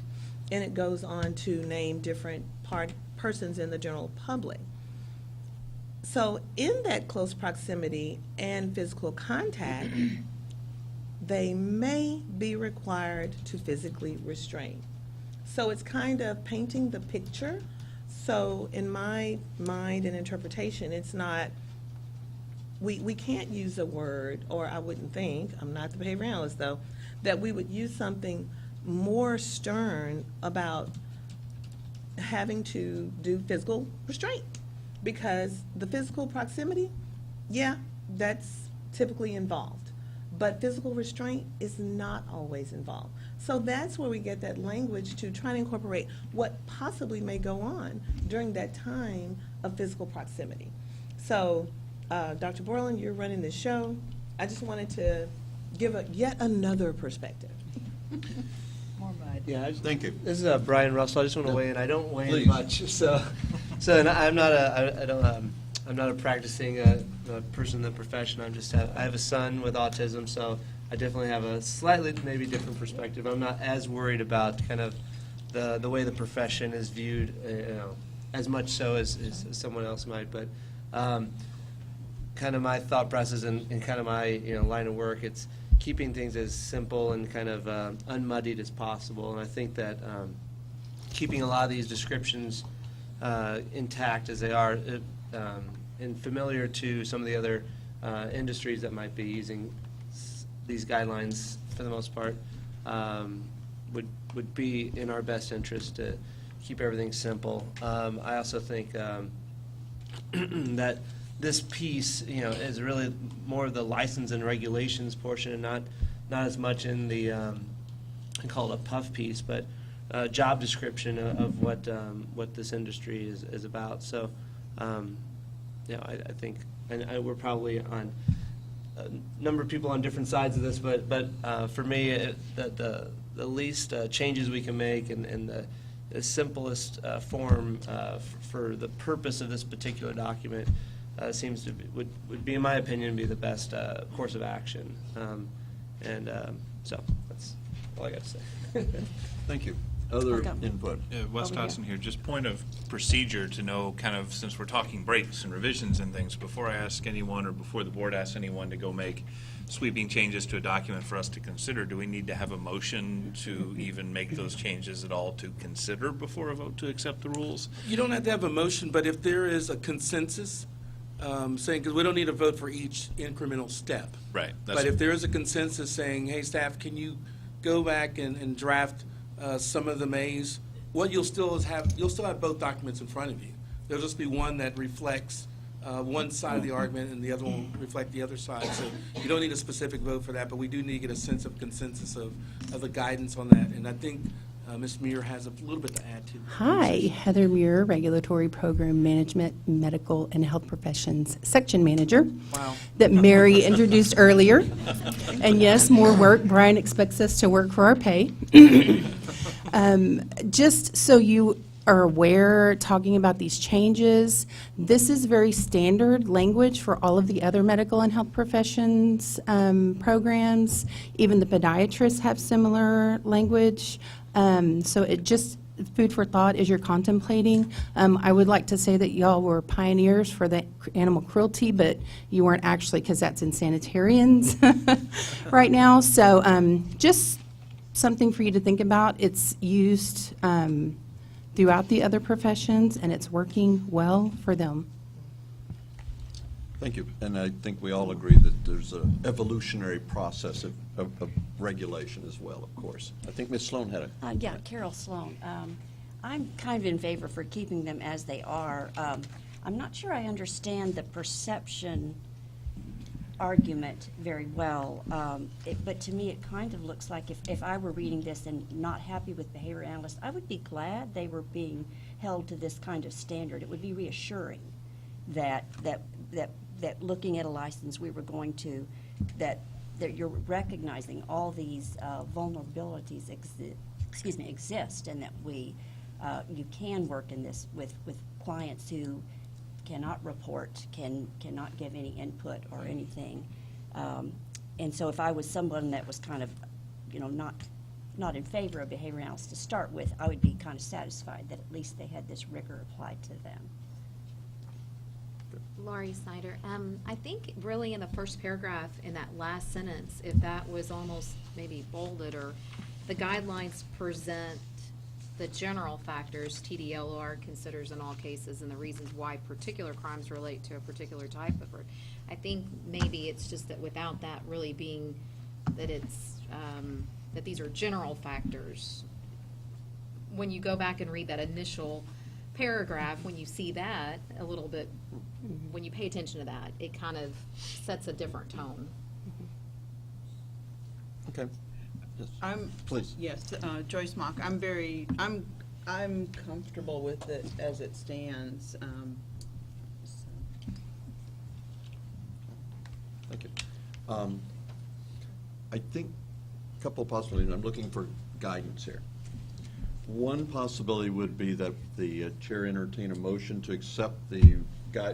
And it goes on to name different persons in the general public. So in that close proximity and physical contact, they may be required to physically restrain. So it's kind of painting the picture. So in my mind and interpretation, it's not, we can't use a word, or I wouldn't think, I'm not the behavior analyst though, that we would use something more stern about having to do physical restraint. Because the physical proximity, yeah, that's typically involved. But physical restraint is not always involved. So that's where we get that language to try to incorporate what possibly may go on during that time of physical proximity. So, Dr. Borland, you're running the show. I just wanted to give yet another perspective. More mud. Yeah, Thank you. this is Brian Russell. I just want to weigh in. I don't weigh Please. in much, so and I'm not a practicing person in the profession. I have a son with autism, so I definitely have a slightly maybe different perspective. I'm not as worried about kind of the way the profession is viewed, you know, as much so as someone else might. But kind of my thought process and kind of my line of work, it's keeping things as simple and kind of unmuddied as possible. And I think that keeping a lot of these descriptions intact as they are, and familiar to some of the other industries that might be using these guidelines for the most part, would be in our best interest to keep everything simple. I also think that this piece, is really more of the license and regulations portion, and not as much in the I call it a puff piece, but job description of what this industry is about. So, I think, and we're probably on a number of people on different sides of this, but for me, the least changes we can make and the simplest form for the purpose of this particular document seems to be, would be, in my opinion, be the best course of action. So that's all I got to say. Thank you. Other input? Wes Dodson here. Just point of procedure to know, kind of, since we're talking breaks and revisions and things, before I ask anyone or before the board asks anyone to go make sweeping changes to a document for us to consider, do we need to have a motion to even make those changes at all to consider before a vote to accept the rules? You don't have to have a motion, but if there is a consensus saying, because we don't need a vote for each incremental step. Right. But if there is a consensus saying, hey, staff, can you go back and draft some of the Mays? What you'll still have both documents in front of you. There'll just be one that reflects one side of the argument and the other one will reflect the other side. So you don't need a specific vote for that, but we do need to get a sense of consensus of the guidance on that. And I think Ms. Muir has a little bit to add to that. Hi, Heather Muir, Regulatory Program Management, Medical and Health Professions Section Manager. Wow. That Mary introduced earlier. And yes, more work. Brian expects us to work for our pay. Just so you are aware, talking about these changes, this is very standard language for all of the other medical and health professions programs. Even the podiatrists have similar language. So it just, food for thought as you're contemplating. I would like to say that y'all were pioneers for the animal cruelty, but you weren't actually, because that's in sanitarians right now. So just something for you to think about. It's used throughout the other professions, and it's working well for them. Thank you. And I think we all agree that there's an evolutionary process of regulation as well, of course. I think Ms. Sloan had a... Yeah, Carol Sloan. I'm kind of in favor for keeping them as they are. I'm not sure I understand the perception argument very well, but to me it kind of looks like if I were reading this and not happy with behavior analysts, I would be glad they were being held to this kind of standard. It would be reassuring that looking at a license we were going to, that you're recognizing all these vulnerabilities exist, and that you can work in this with clients who cannot report, cannot give any input or anything. And so if I was someone that was kind of, not in favor of behavior analysis to start with, I would be kind of satisfied that at least they had this rigor applied to them. Laurie Snyder, I think really in the first paragraph in that last sentence, if that was almost maybe bolded, or the guidelines present the general factors TDLR considers in all cases and the reasons why particular crimes relate to a particular type of work. I think maybe it's just that without that really being that it's that these are general factors. When you go back and read that initial paragraph, when you see that a little bit, when you pay attention to that, it kind of sets a different tone. Okay. Please. Yes, Joyce Mock. I'm comfortable with it as it stands. Thank you. I think a couple of possibilities. I'm looking for guidance here. One possibility would be that the chair entertain a motion to accept the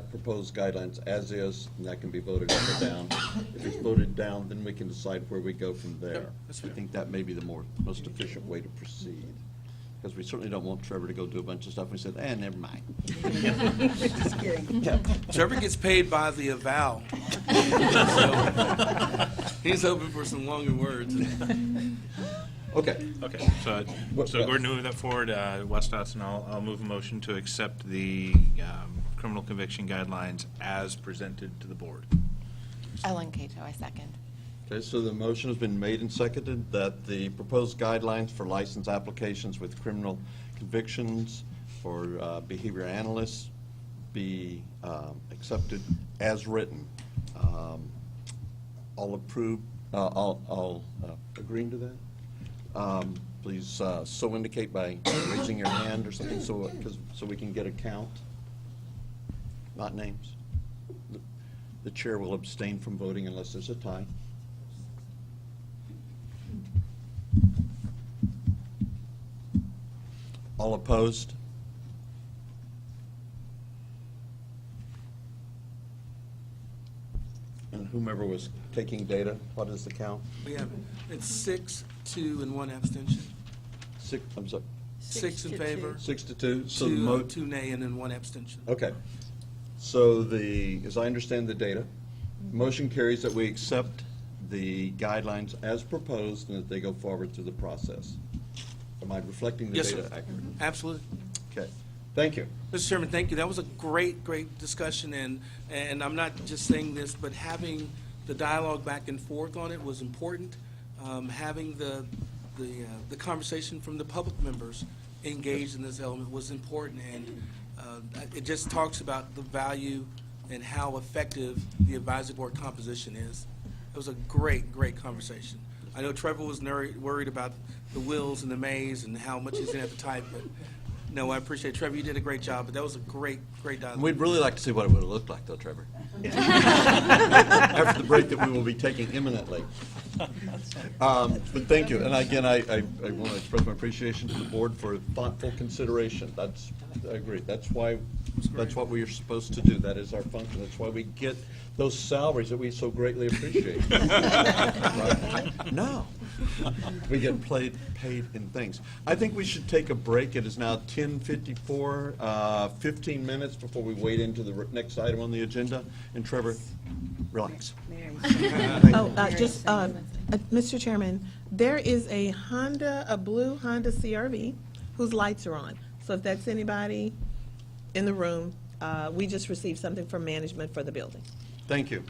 proposed guidelines as is, and that can be voted up or down. If it's voted down, then we can decide where we go from there. I think that may be the most efficient way to proceed, because we certainly don't want Trevor to go do a bunch of stuff. We said, never mind. Just kidding. Yeah. Trevor gets paid by the eval. So he's hoping for some longer words. Okay. Okay, so Gordon, move that forward. Wes Dotson, I'll move a motion to accept the criminal conviction guidelines as presented to the board. Ellen Cato, I second. Okay, so the motion has been made and seconded that the proposed guidelines for license applications with criminal convictions for behavior analysts be accepted as written. All approve, all agreeing to that? Please so indicate by raising your hand or something so we can get a count. Not names. The chair will abstain from voting unless there's a tie. All opposed? And whomever was taking data, what is the count? It's 6, 2, and 1 abstention. I'm sorry. 6 in favor. 6 to 2. So 2 nay, and then 1 abstention. Okay. So as I understand the data, motion carries that we accept the guidelines as proposed and that they go forward through the process. Am I reflecting the Yes, data sir. accurately? Absolutely. Okay. Thank you. Mr. Chairman, thank you. That was a great, great discussion, and I'm not just saying this, but having the dialogue back and forth on it was important. Having the conversation from the public members engaged in this element was important, and it just talks about the value and how effective the advisory board composition is. It was a great, great conversation. I know Trevor was worried about the wills and the mays and how much he's going to have to type, but no, I appreciate it. Trevor, you did a great job, but that was a great, great dialogue. We'd really like to see what it would have looked like, though, Trevor. After the break that we will be taking imminently. But thank you. And again, I want to express my appreciation to the board for thoughtful consideration. I agree. That's what we are supposed to do. That is our function. That's why we get those salaries that we so greatly appreciate. Right? No. We get paid in things. I think we should take a break. It is now 10:54, 15 minutes before we wade into the next item on the agenda. And Trevor, relax. Mr. Chairman, there is a blue Honda CRV whose lights are on. So if that's anybody in the room, we just received something from management for the building. Thank you.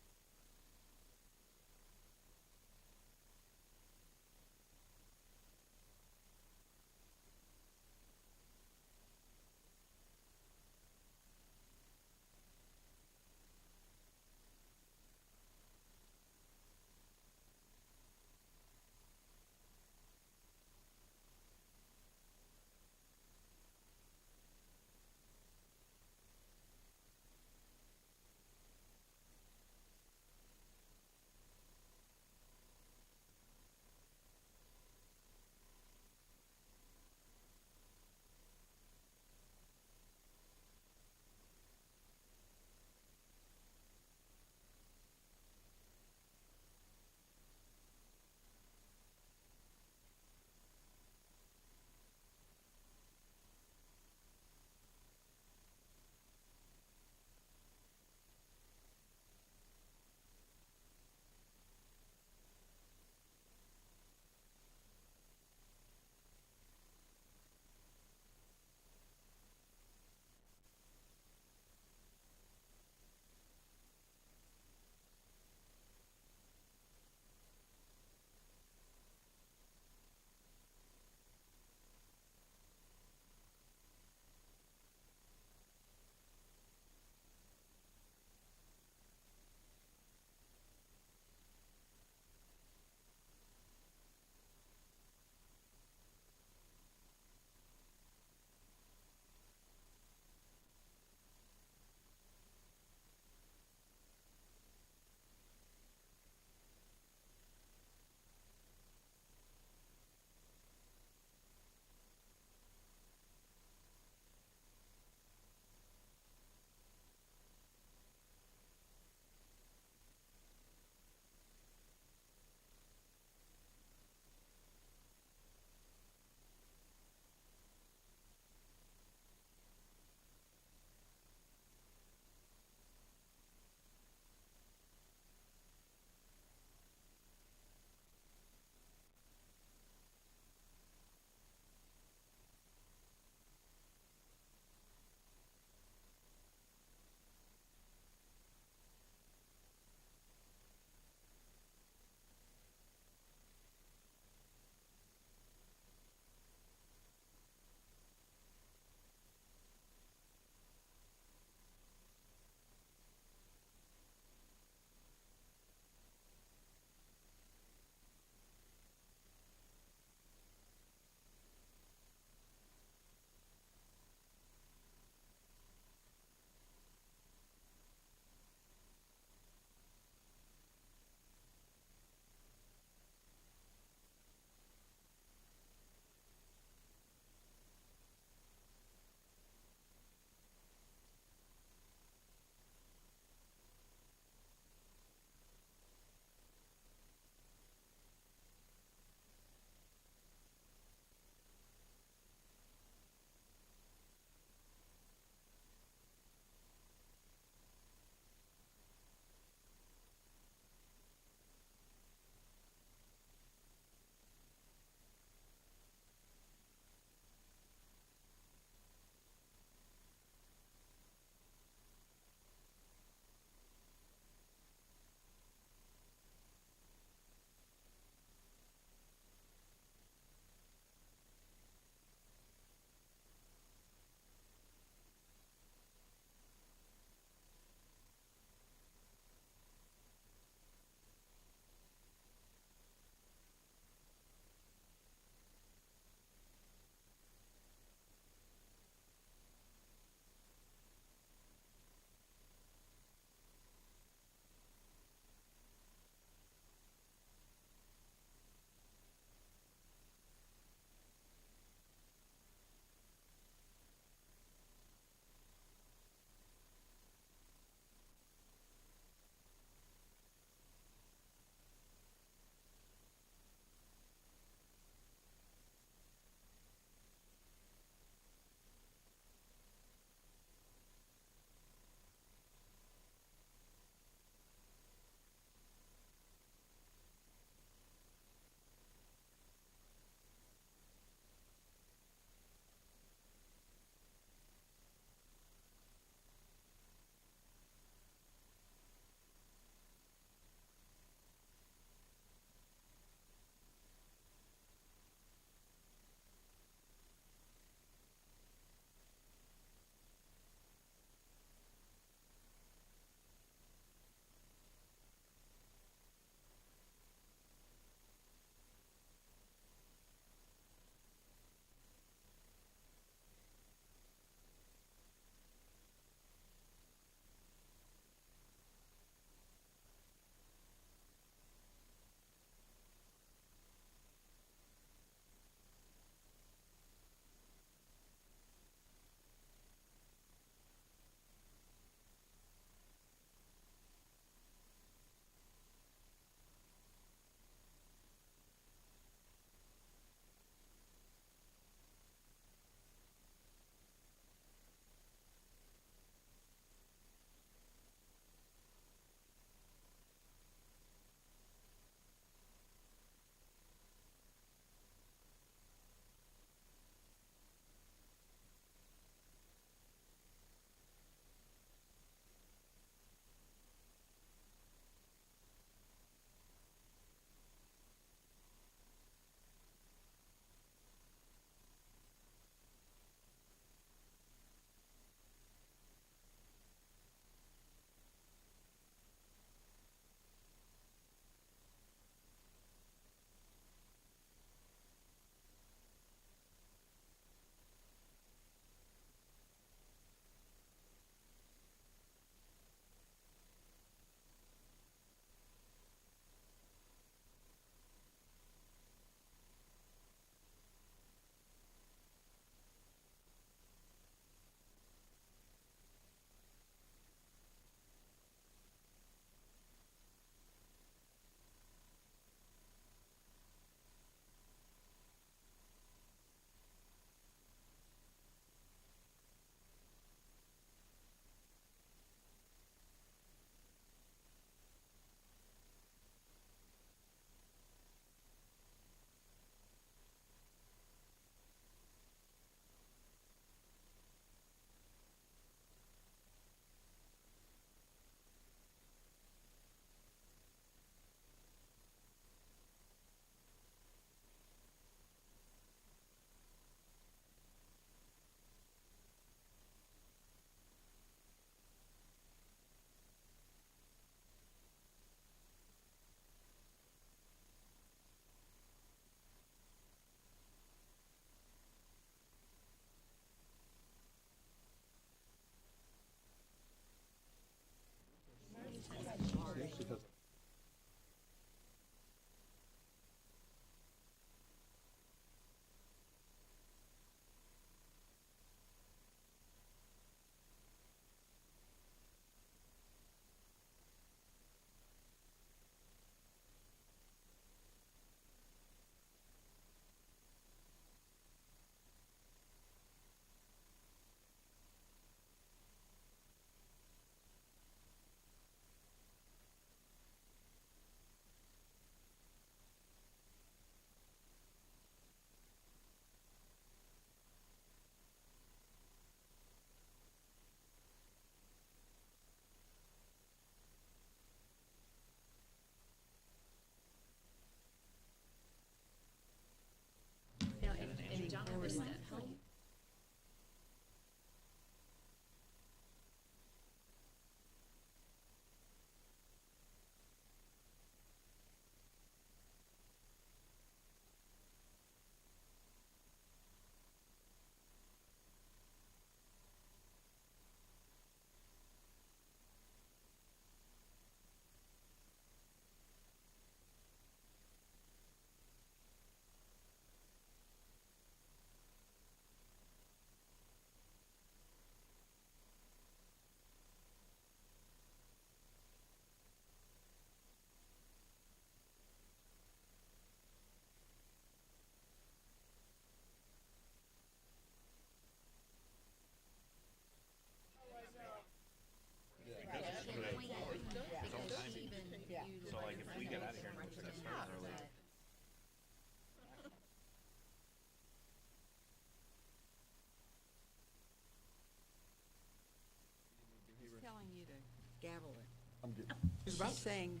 saying.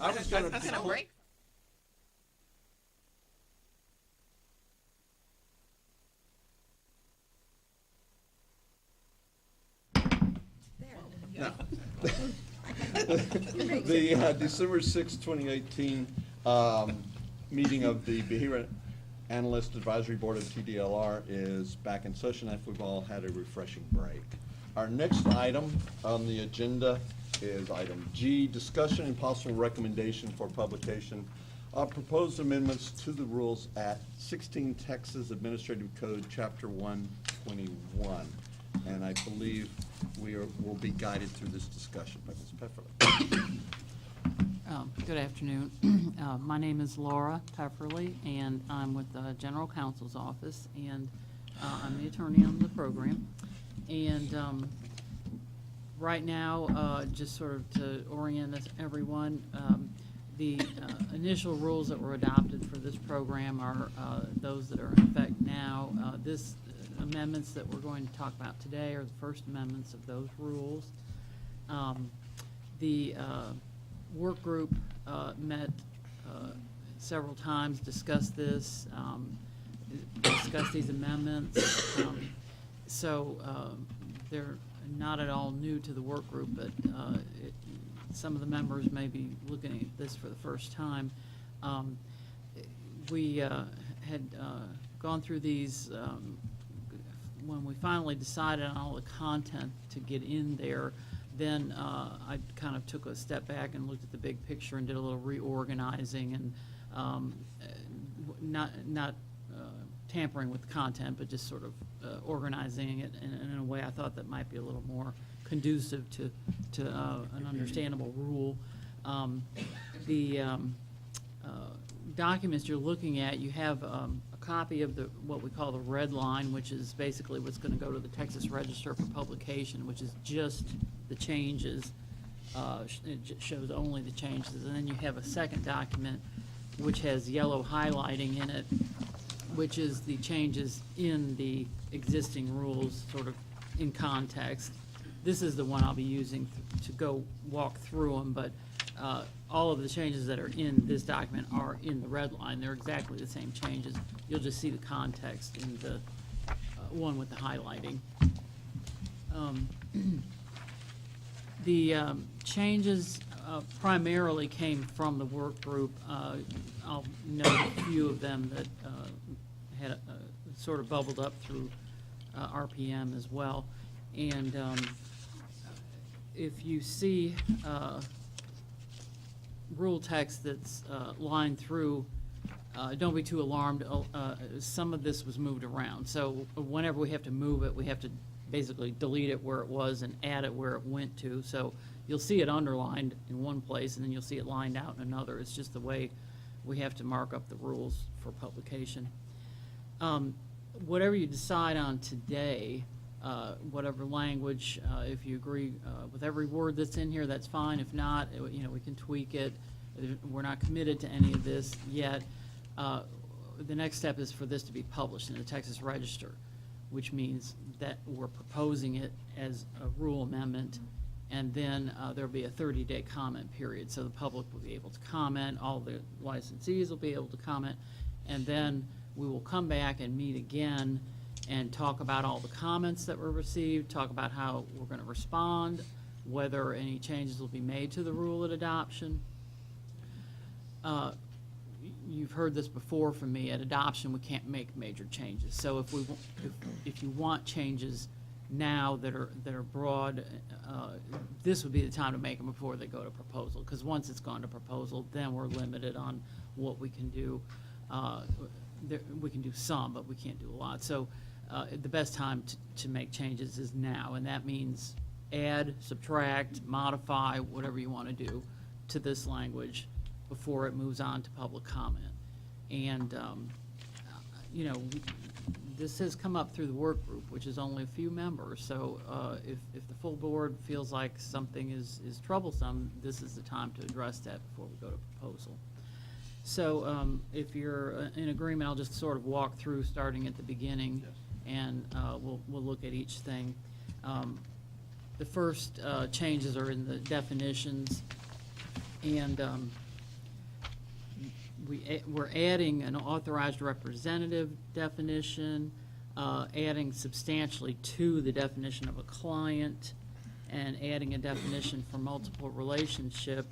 I was going That's gonna break. No. The December 6, 2018 meeting of the Behavior Analyst Advisory Board of TDLR is back in session after we've all had a refreshing break. Our next item on the agenda is item G, discussion and possible recommendation for publication of proposed amendments to the rules at 16 Texas Administrative Code, Chapter 121. And I believe will be guided through this discussion by Ms. Pefferly. Good afternoon. My name is Laura Pefferly, and I'm with the General Counsel's Office, and I'm the attorney on the program. And right now, just sort of to orient everyone, the initial rules that were adopted for this program are those that are in effect now. This amendments that we're going to talk about today are the first amendments of those rules. The work group met several times, discussed this, discussed these amendments. So they're not at all new to the work group, but some of the members may be looking at this for the first time. We had gone through these when we finally decided on all the content to get in there. Then I kind of took a step back and looked at the big picture and did a little reorganizing and not tampering with the content, but just sort of organizing it in a way I thought that might be a little more conducive to an understandable rule. The documents you're looking at, you have a copy of what we call the red line, which is basically what's going to go to the Texas Register for publication, which is just the changes. It shows only the changes. And then you have a second document which has yellow highlighting in it, which is the changes in the existing rules, sort of in context. This is the one I'll be using to go walk through them, but all of the changes that are in this document are in the red line. They're exactly the same changes. You'll just see the context in the one with the highlighting. The changes primarily came from the work group. I'll note a few of them that had sort of bubbled up through RPM as well. And if you see rule text that's lined through, don't be too alarmed. Some of this was moved around. So whenever we have to move it, we have to basically delete it where it was and add it where it went to. So you'll see it underlined in one place, and then you'll see it lined out in another. It's just the way we have to mark up the rules for publication. Whatever you decide on today, whatever language, if you agree with every word that's in here, that's fine. If not, we can tweak it. We're not committed to any of this yet. The next step is for this to be published in the Texas Register, which means that we're proposing it as a rule amendment, and then there'll be a 30-day comment period. So the public will be able to comment, all the licensees will be able to comment, and then we will come back and meet again and talk about all the comments that were received, talk about how we're going to respond, whether any changes will be made to the rule at adoption. You've heard this before from me. At adoption, we can't make major changes. So if you want changes now that are broad, this would be the time to make them before they go to proposal. Because once it's gone to proposal, then we're limited on what we can do. We can do some, but we can't do a lot. So the best time to make changes is now, and that means add, subtract, modify, whatever you want to do to this language before it moves on to public comment. And, this has come up through the work group, which is only a few members. So if the full board feels like something is troublesome, this is the time to address that before we go to proposal. So if you're in agreement, I'll just sort of walk through starting at the beginning, and we'll look at each thing. the first changes are in the definitions, and we're adding an authorized representative definition, adding substantially to the definition of a client, and adding a definition for multiple relationship.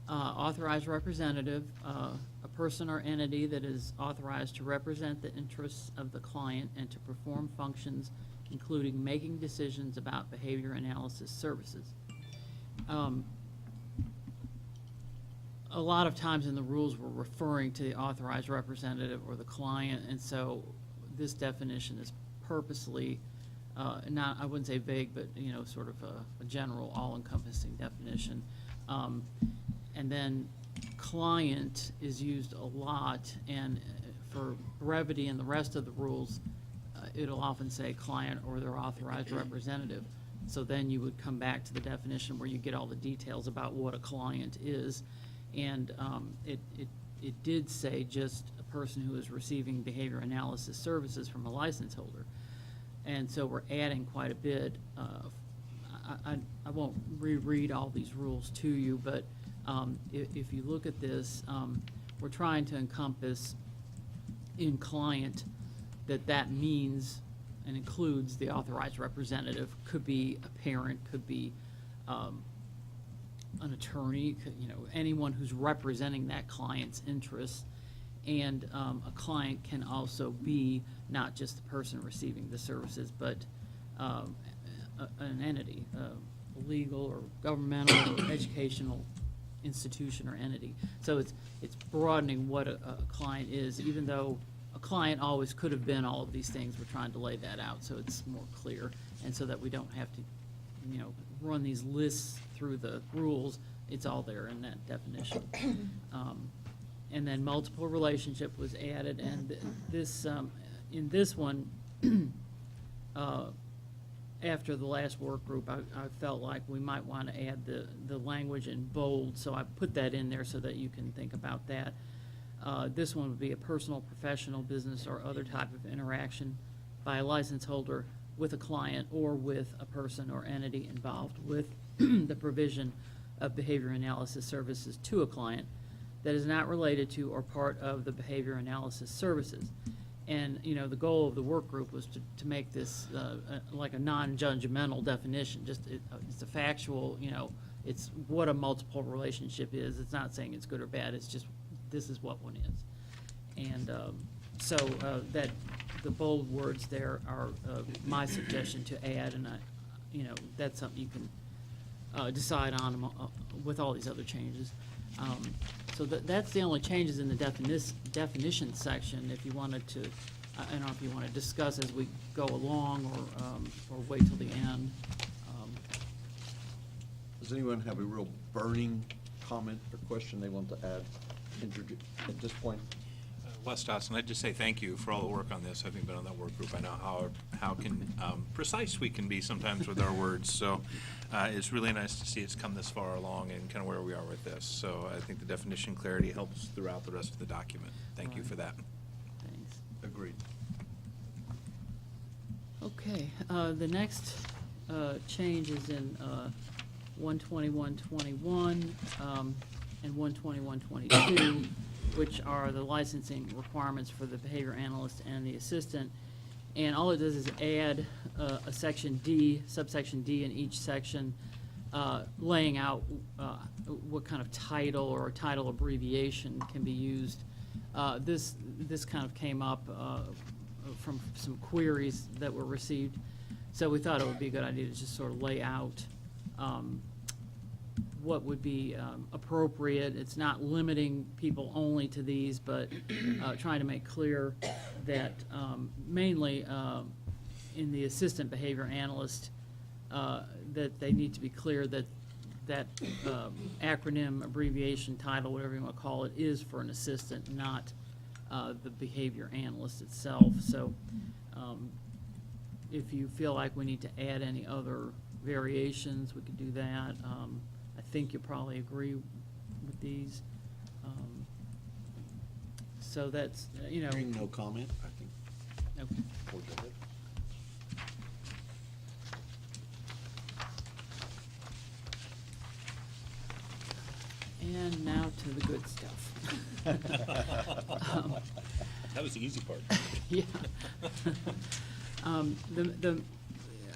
Authorized representative, a person or entity that is authorized to represent the interests of the client and to perform functions including making decisions about behavior analysis services. A lot of times in the rules we're referring to the authorized representative or the client, and so this definition is purposely not, I wouldn't say vague, but sort of a general, all-encompassing definition. And then client is used a lot, and for brevity in the rest of the rules, it'll often say client or their authorized representative. So then you would come back to the definition where you get all the details about what a client is. And it did say just a person who is receiving behavior analysis services from a license holder. And so we're adding quite a bit. I won't reread all these rules to you, but if you look at this, we're trying to encompass in client that means and includes the authorized representative. Could be a parent, could be an attorney, anyone who's representing that client's interests. And a client can also be not just the person receiving the services, but an entity, a legal or governmental or educational institution or entity. So it's broadening what a client is, even though a client always could have been all of these things. We're trying to lay that out so it's more clear, and so that we don't have to run these lists through the rules. It's all there in that definition. And then multiple relationship was added, and this in this one, after the last work group, I felt like we might want to add the language in bold, so I put that in there so that you can think about that. This one would be a personal, professional, business, or other type of interaction by a license holder with a client or with a person or entity involved with the provision of behavior analysis services to a client that is not related to or part of the behavior analysis services. And, the goal of the work group was to make this like a non-judgmental definition. Just it's a factual, it's what a multiple relationship is. It's not saying it's good or bad. It's just this is what one is. And so that the bold words there are my suggestion to add, and that's something you can decide on with all these other changes. So that's the only changes in the definition section. If you wanted to, I don't know if you want to discuss as we go along or wait till the end. Does anyone have a real burning comment or question they want to add at this point? Wes Dotson, I'd just say thank you for all the work on this, having been on that work group. I know how precise we can be sometimes with our words, so it's really nice to see it's come this far along and kind of where we are with this. So I think the definition clarity helps throughout the rest of the document. Thank you for that. Thanks. Agreed. Okay, the next change is in 121.21 and 121.22, which are the licensing requirements for the behavior analyst and the assistant. And all it does is add a section D, subsection D in each section, laying out what kind of title or title abbreviation can be used. This kind of came up from some queries that were received. So we thought it would be a good idea to just sort of lay out what would be appropriate. It's not limiting people only to these, but trying to make clear that mainly in the assistant behavior analyst, that they need to be clear that acronym, abbreviation, title, whatever you want to call it, is for an assistant, not the behavior analyst itself. So if you feel like we need to add any other variations, we could do that. I think you'll probably agree with these. So that's, Hearing no comment, I think. Okay. We'll go ahead. And now to the good stuff. That was the easy part. Yeah.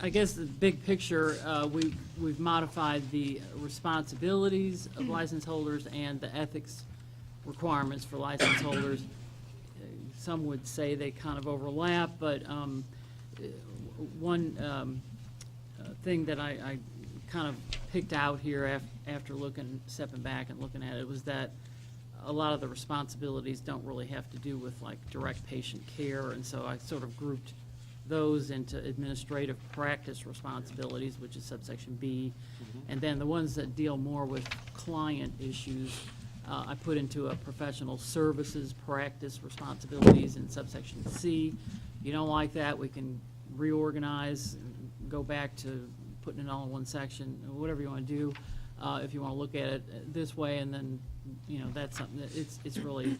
I guess the big picture, we've modified the responsibilities of license holders and the ethics requirements for license holders. Some would say they kind of overlap, but one thing that I kind of picked out here after stepping back and looking at it was that a lot of the responsibilities don't really have to do with like direct patient care, and so I sort of grouped those into administrative practice responsibilities, which is subsection B, and then the ones that deal more with client issues, I put into a professional services practice responsibilities in subsection C. If you don't like that, we can reorganize, and go back to putting it all in one section, or whatever you want to do. If you want to look at it this way, and then, that's something that it's really,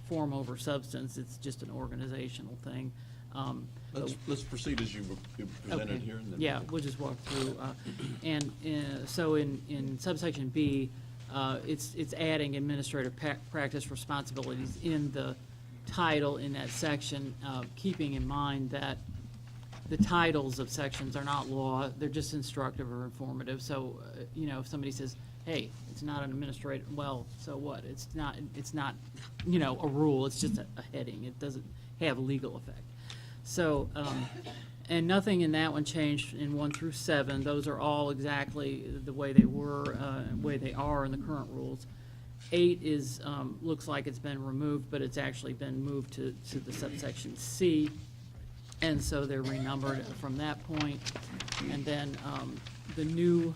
form over substance. It's just an organizational thing. Let's proceed as you presented Okay. here. And then Yeah, we'll just walk through. So in subsection B, it's adding administrative practice responsibilities in the title in that section, keeping in mind that the titles of sections are not law, they're just instructive or informative. So, if somebody says, hey, it's not an administrative, well, so what? It's not, a rule, it's just a heading. It doesn't have legal effect. So, and nothing in that one changed in 1 through 7. Those are all exactly the way they were, way they are in the current rules. 8 is, looks like it's been removed, but it's actually been moved to the subsection C. And so they're renumbered from that point. And then the new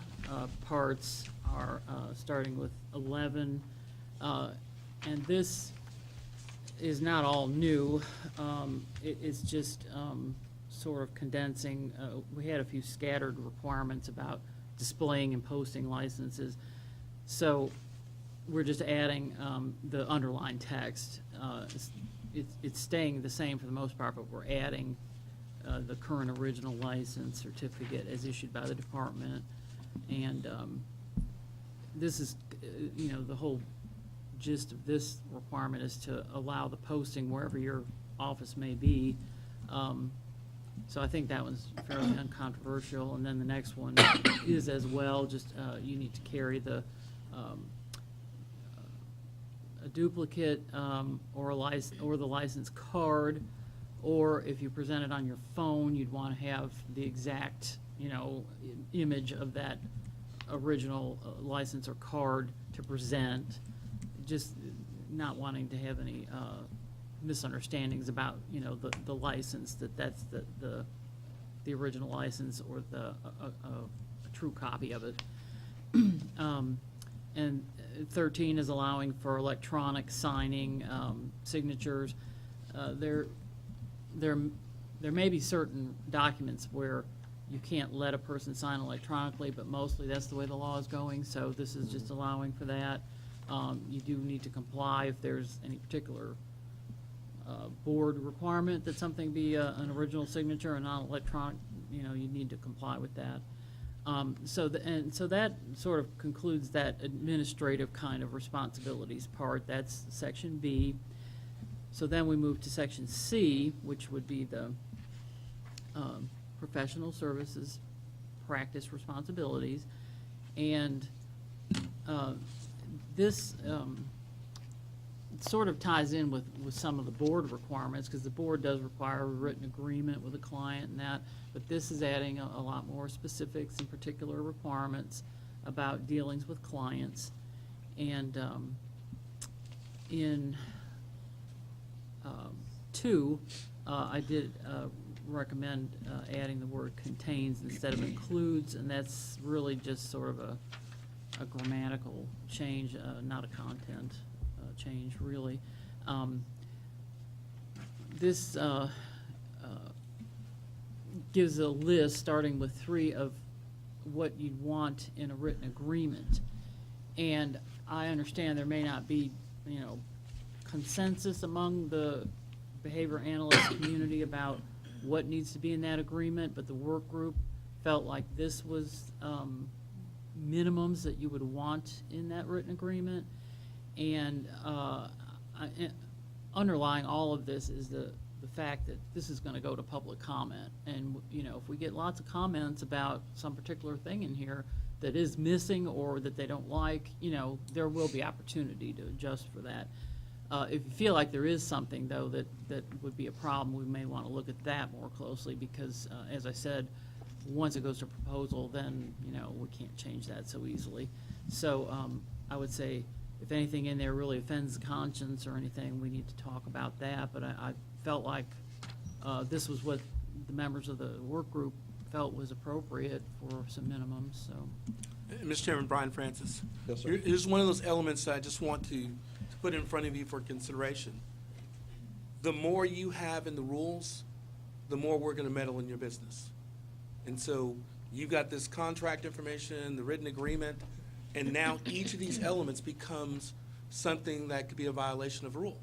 parts are starting with 11. And this is not all new. It's just sort of condensing. We had a few scattered requirements about displaying and posting licenses. So we're just adding the underlined text. It's staying the same for the most part, but we're adding the current original license certificate as issued by the department. And this is, the whole gist of this requirement is to allow the posting wherever your office may be. So I think that one's fairly uncontroversial. And then the next one is as well, just you need to carry a duplicate or the license card, or if you present it on your phone, you'd want to have the exact, image of that original license or card to present. Just not wanting to have any misunderstandings about, the license, that's the original license or a true copy of it. And 13 is allowing for electronic signing, signatures. There may be certain documents where you can't let a person sign electronically, but mostly that's the way the law is going, so this is just allowing for that. You do need to comply if there's any particular board requirement that something be an original signature and not electronic, you need to comply with that. So that sort of concludes that administrative kind of responsibilities part. That's section B. So then we move to section C, which would be the professional services practice responsibilities. And this sort of ties in with some of the board requirements, because the board does require a written agreement with a client and that, but this is adding a lot more specifics and particular requirements about dealings with clients. And in 2, I did recommend adding the word contains instead of includes, and that's really just sort of a grammatical change, not a content change, really. This gives a list, starting with 3, of what you'd want in a written agreement. And I understand there may not be, consensus among the behavior analyst community about what needs to be in that agreement, but the work group felt like this was minimums that you would want in that written agreement. And underlying all of this is the fact that this is going to go to public comment. And, you know, if we get lots of comments about some particular thing in here that is missing or that they don't like, you know, there will be opportunity to adjust for that. If you feel like there is something, though, that would be a problem, we may want to look at that more closely because, as I said, once it goes to proposal, then, you know, we can't change that so easily. So I would say if anything in there really offends the conscience or anything, we need to talk about that. But I felt like this was what the members of the work group felt was appropriate for some minimums, so. Mr. Chairman, Brian Francis. Yes, sir. Here's one of those elements that I just want to put in front of you for consideration. The more you have in the rules, the more we're going to meddle in your business. And so you've got this contract information, the written agreement, and now each of these elements becomes something that could be a violation of a rule.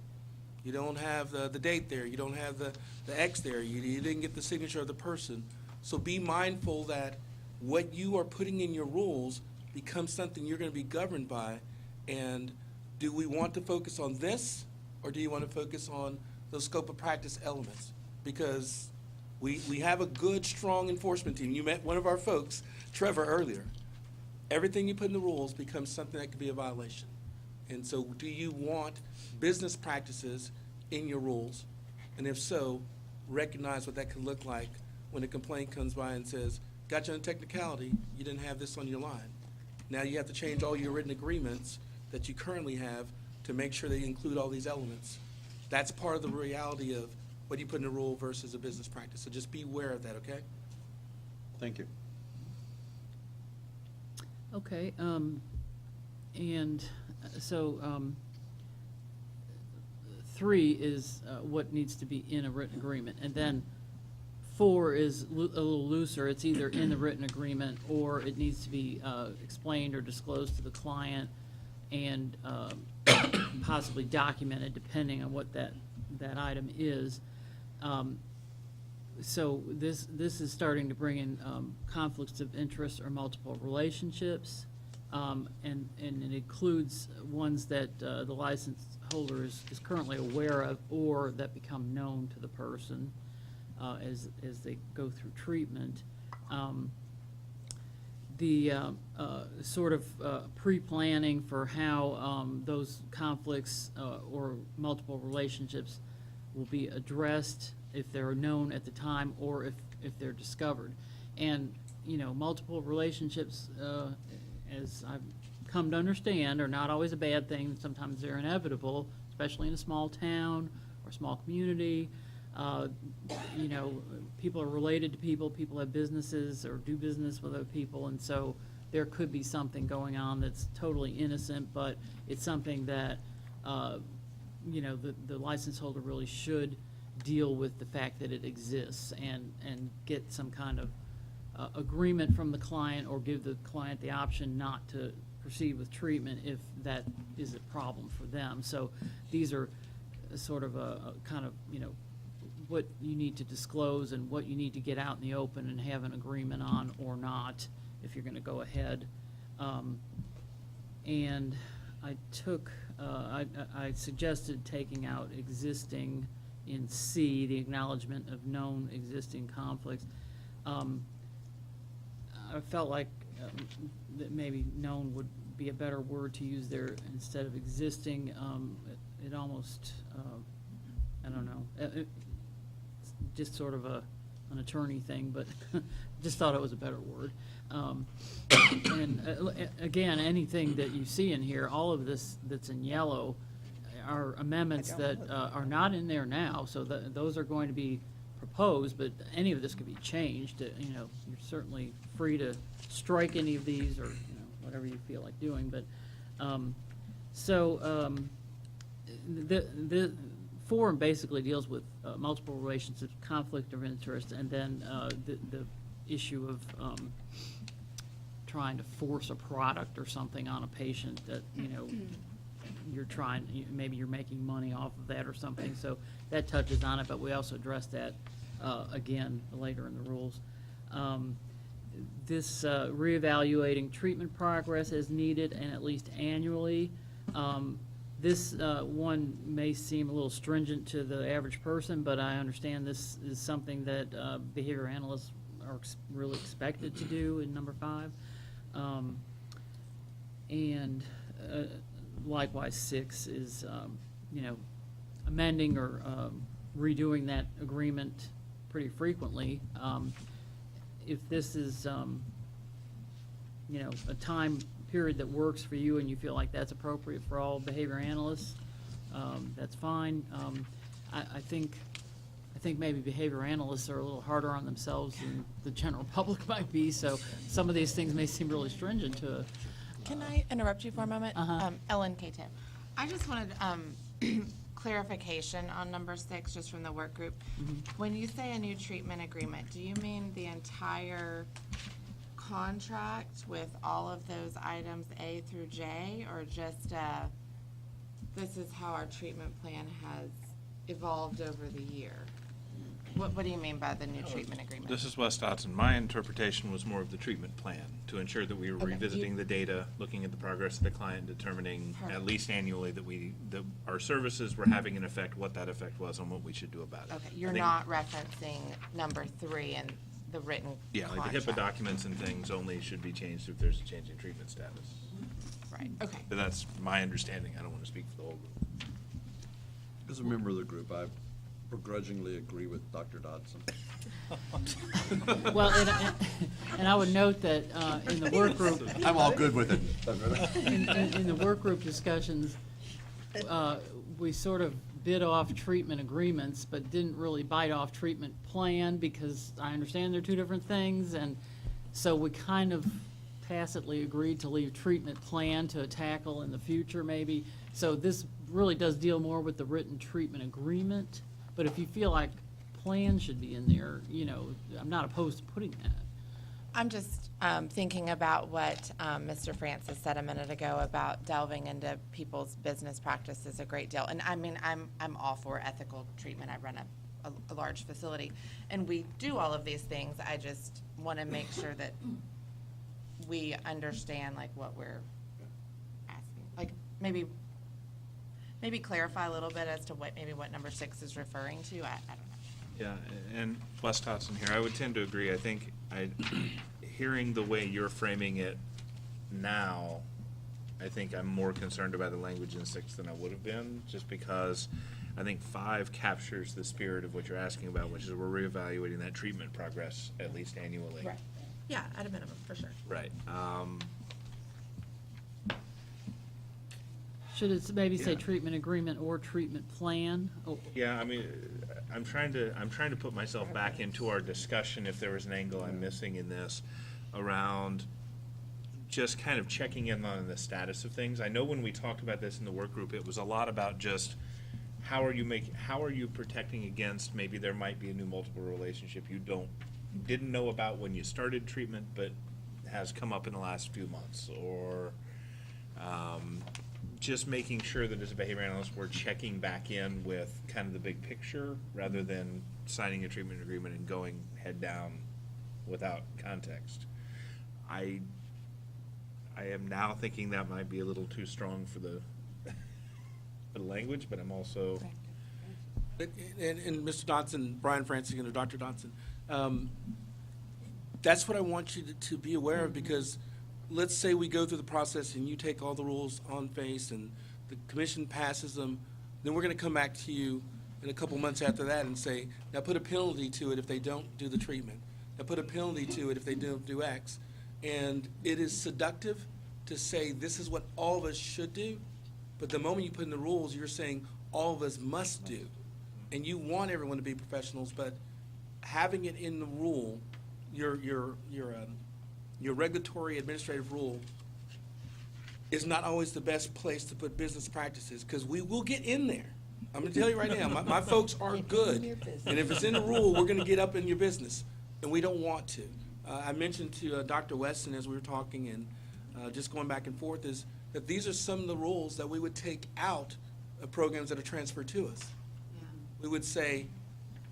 You don't have the date there, you don't have the X there, you didn't get the signature of the person. So be mindful that what you are putting in your rules becomes something you're going to be governed by. And do we want to focus on this, or do you want to focus on those scope of practice elements? Because we have a good, strong enforcement team. You met one of our folks, Trevor, earlier. Everything you put in the rules becomes something that could be a violation. And so do you want business practices in your rules? And if so, recognize what that could look like when a complaint comes by and says, got you on a technicality, you didn't have this on your line. Now you have to change all your written agreements that you currently have to make sure they include all these elements. That's part of the reality of what you put in a rule versus a business practice. So just be aware of that, okay? Thank you. Okay, and so 3 is what needs to be in a written agreement, and then 4 is a little looser. It's either in the written agreement or it needs to be explained or disclosed to the client and possibly documented depending on what that item is. So this is starting to bring in conflicts of interest or multiple relationships, and it includes ones that the license holder is currently aware of or that become known to the person as they go through treatment. The sort of pre-planning for how those conflicts or multiple relationships will be addressed if they're known at the time or if they're discovered. And, you know, multiple relationships, as I've come to understand, are not always a bad thing. Sometimes they're inevitable, especially in a small town or small community. You know, people are related to people, people have businesses or do business with other people, and so there could be something going on that's totally innocent, but it's something that, you know, the license holder really should deal with the fact that it exists and get some kind of agreement from the client or give the client the option not to proceed with treatment if that is a problem for them. So these are sort of a kind of, you know, what you need to disclose and what you need to get out in the open and have an agreement on or not if you're going to go ahead. And I took, I suggested taking out existing in C, the acknowledgement of known existing conflicts. I felt like that maybe known would be a better word to use there instead of existing. It almost, I don't know, it's just sort of an attorney thing, but just thought it was a better word. And again, anything that you see in here, all of this that's in yellow are amendments that are not in there now, so those are going to be proposed, but any of this could be changed. You know, you're certainly free to strike any of these or, you know, whatever you feel like doing. But the forum basically deals with multiple relationships, conflict of interest, and then the issue of trying to force a product or something on a patient that, you know, you're trying, maybe you're making money off of that or something. So that touches on it, but we also address that again later in the rules. this reevaluating treatment progress as needed and at least annually. This one may seem a little stringent to the average person, but I understand this is something that behavior analysts are really expected to do in number 5. And likewise, 6 is, amending or redoing that agreement pretty frequently. If this is, a time period that works for you and you feel like that's appropriate for all behavior analysts, that's fine. I think maybe behavior analysts are a little harder on themselves than the general public might be, so some of these things may seem really stringent to. Can I interrupt you for a moment? Uh-huh. Ellen K-Tip. I just wanted clarification on number 6, just from the work group. When you say a new treatment agreement, do you mean the entire contract with all of those items A through J, or just this is how our treatment plan has evolved over the year? What do you mean by the new treatment agreement? This is Wes Dodson. My interpretation was more of the treatment plan, to ensure that we were Okay. revisiting the data, looking at the progress of the client, determining at least annually that that our services were having an effect, what that effect was, and what we should do about it. Okay, I you're think- not referencing number 3 and the written Yeah, like the HIPAA contract. documents and things only should be changed if there's a change in treatment status. Right, okay. But that's my understanding. I don't want to speak for the whole group. As a member of the group, I begrudgingly agree with Dr. Dodson. Well, and I would note that in the work group. I'm all good with it. In the work group discussions, we sort of bit off treatment agreements, but didn't really bite off treatment plan, because I understand they're two different things, and so we kind of tacitly agreed to leave treatment plan to tackle in the future, maybe. So this really does deal more with the written treatment agreement, but if you feel like plan should be in there, I'm not opposed to putting that. I'm just thinking about what Mr. Francis said a minute ago about delving into people's business practices a great deal. And I mean, I'm all for ethical treatment. I run a large facility, and we do all of these things. I just want to make sure that we understand like what we're asking. Like maybe clarify a little bit as to what number 6 is referring to. I don't know. Yeah, and Wes Dodson here, I would tend to agree. I think hearing the way you're framing it now, I think I'm more concerned about the language in 6 than I would have been, just because I think 5 captures the spirit of what you're asking about, which is we're reevaluating that treatment progress at least annually. Right. Yeah, at a minimum, for sure. Right. Should it maybe say Yeah. treatment agreement or treatment plan? Oh, Yeah, I mean, I'm trying to put myself back into our discussion, if there was an angle I'm missing in this, around just kind of checking in on the status of things. I know when we talked about this in the work group, it was a lot about just how are you protecting against maybe there might be a new multiple relationship you didn't know about when you started treatment, but has come up in the last few months, or just making sure that as a behavior analyst, we're checking back in with kind of the big picture rather than signing a treatment agreement and going head down without context. I am now thinking that might be a little too strong for the language, but I'm also. And Mr. Dodson, Brian Francis, and Dr. Dodson, that's what I want you to be aware of, because let's say we go through the process and you take all the rules on face and the commission passes them, then we're going to come back to you in a couple months after that and say, now put a penalty to it if they don't do the treatment. Now put a penalty to it if they don't do X. And it is seductive to say this is what all of us should do, but the moment you put in the rules, you're saying all of us must do. And you want everyone to be professionals, but having it in the rule, your regulatory administrative rule is not always the best place to put business practices, because we will get in there. I'm going to tell you right now, my folks are good, and if it's in the rule, we're going to get up in your business, and we don't want to. I mentioned to Dr. Weston as we were talking and just going back and forth is that these are some of the rules that we would take out of programs that are transferred to us. We would say,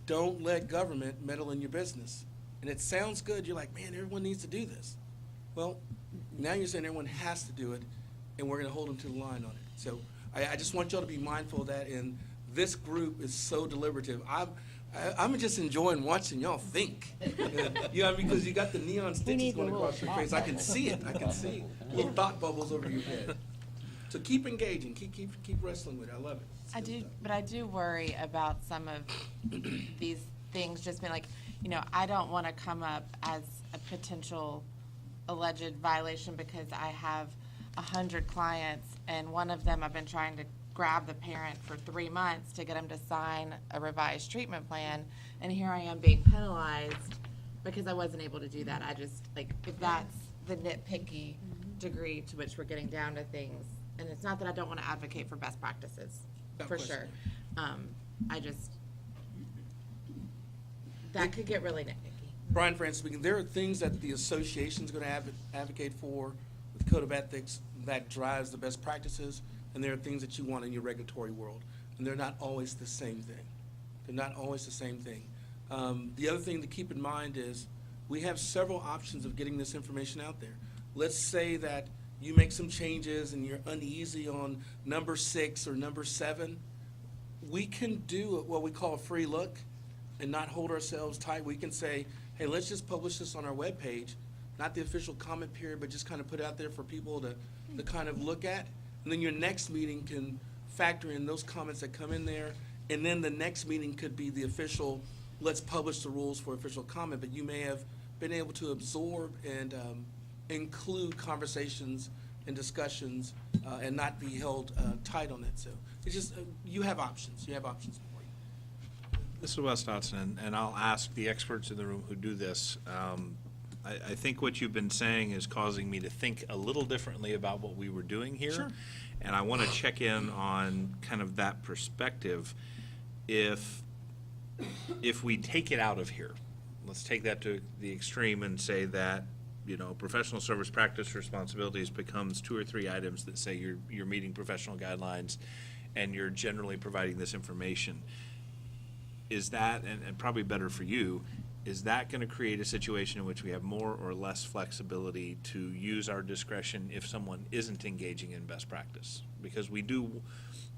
don't let government meddle in your business. and it sounds good. You're like, man, everyone needs to do this. Well, now you're saying everyone has to do it, and we're going to hold them to the line on it. So I just want y'all to be mindful of that, and this group is so deliberative. I'm just enjoying watching y'all think. You know, because you got the neon stitches going across your face. I can see it. I can see little thought bubbles over your head. So keep engaging. Keep wrestling with it. I love it. I do worry about some of these things just being like, I don't want to come up as a potential alleged violation because I have 100 clients and one of them I've been trying to grab the parent for 3 months to get them to sign a revised treatment plan, and here I am being penalized because I wasn't able to do that. I just, if that's the nitpicky degree to which we're getting down to things, and it's not that I don't want to advocate for best practices, for sure. That could get really nitpicky. Brian Francis speaking. There are things that the association's going to advocate for with the Code of Ethics that drives the best practices, and there are things that you want in your regulatory world, and they're not always the same thing. They're not always the same thing. The other thing to keep in mind is we have several options of getting this information out there. Let's say that you make some changes and you're uneasy on number 6 or number 7. We can do what we call a free look and not hold ourselves tight. We can say, hey, let's just publish this on our webpage, not the official comment period, but just kind of put it out there for people to kind of look at. And then your next meeting can factor in those comments that come in there. And then the next meeting could be the official, let's publish the rules for official comment. But you may have been able to absorb and include conversations and discussions and not be held tight on it. So it's just, you have options. You have options for you. This is Wes Dotson, and I'll ask the experts in the room who do this. I think what you've been saying is causing me to think a little differently about what we were doing here. Sure. And I want to check in on kind of that perspective. If we take it out of here, let's take that to the extreme and say that, professional service practice responsibilities becomes 2 or 3 items that say you're meeting professional guidelines and you're generally providing this information. Is that, and probably better for you, is that going to create a situation in which we have more or less flexibility to use our discretion if someone isn't engaging in best practice? Because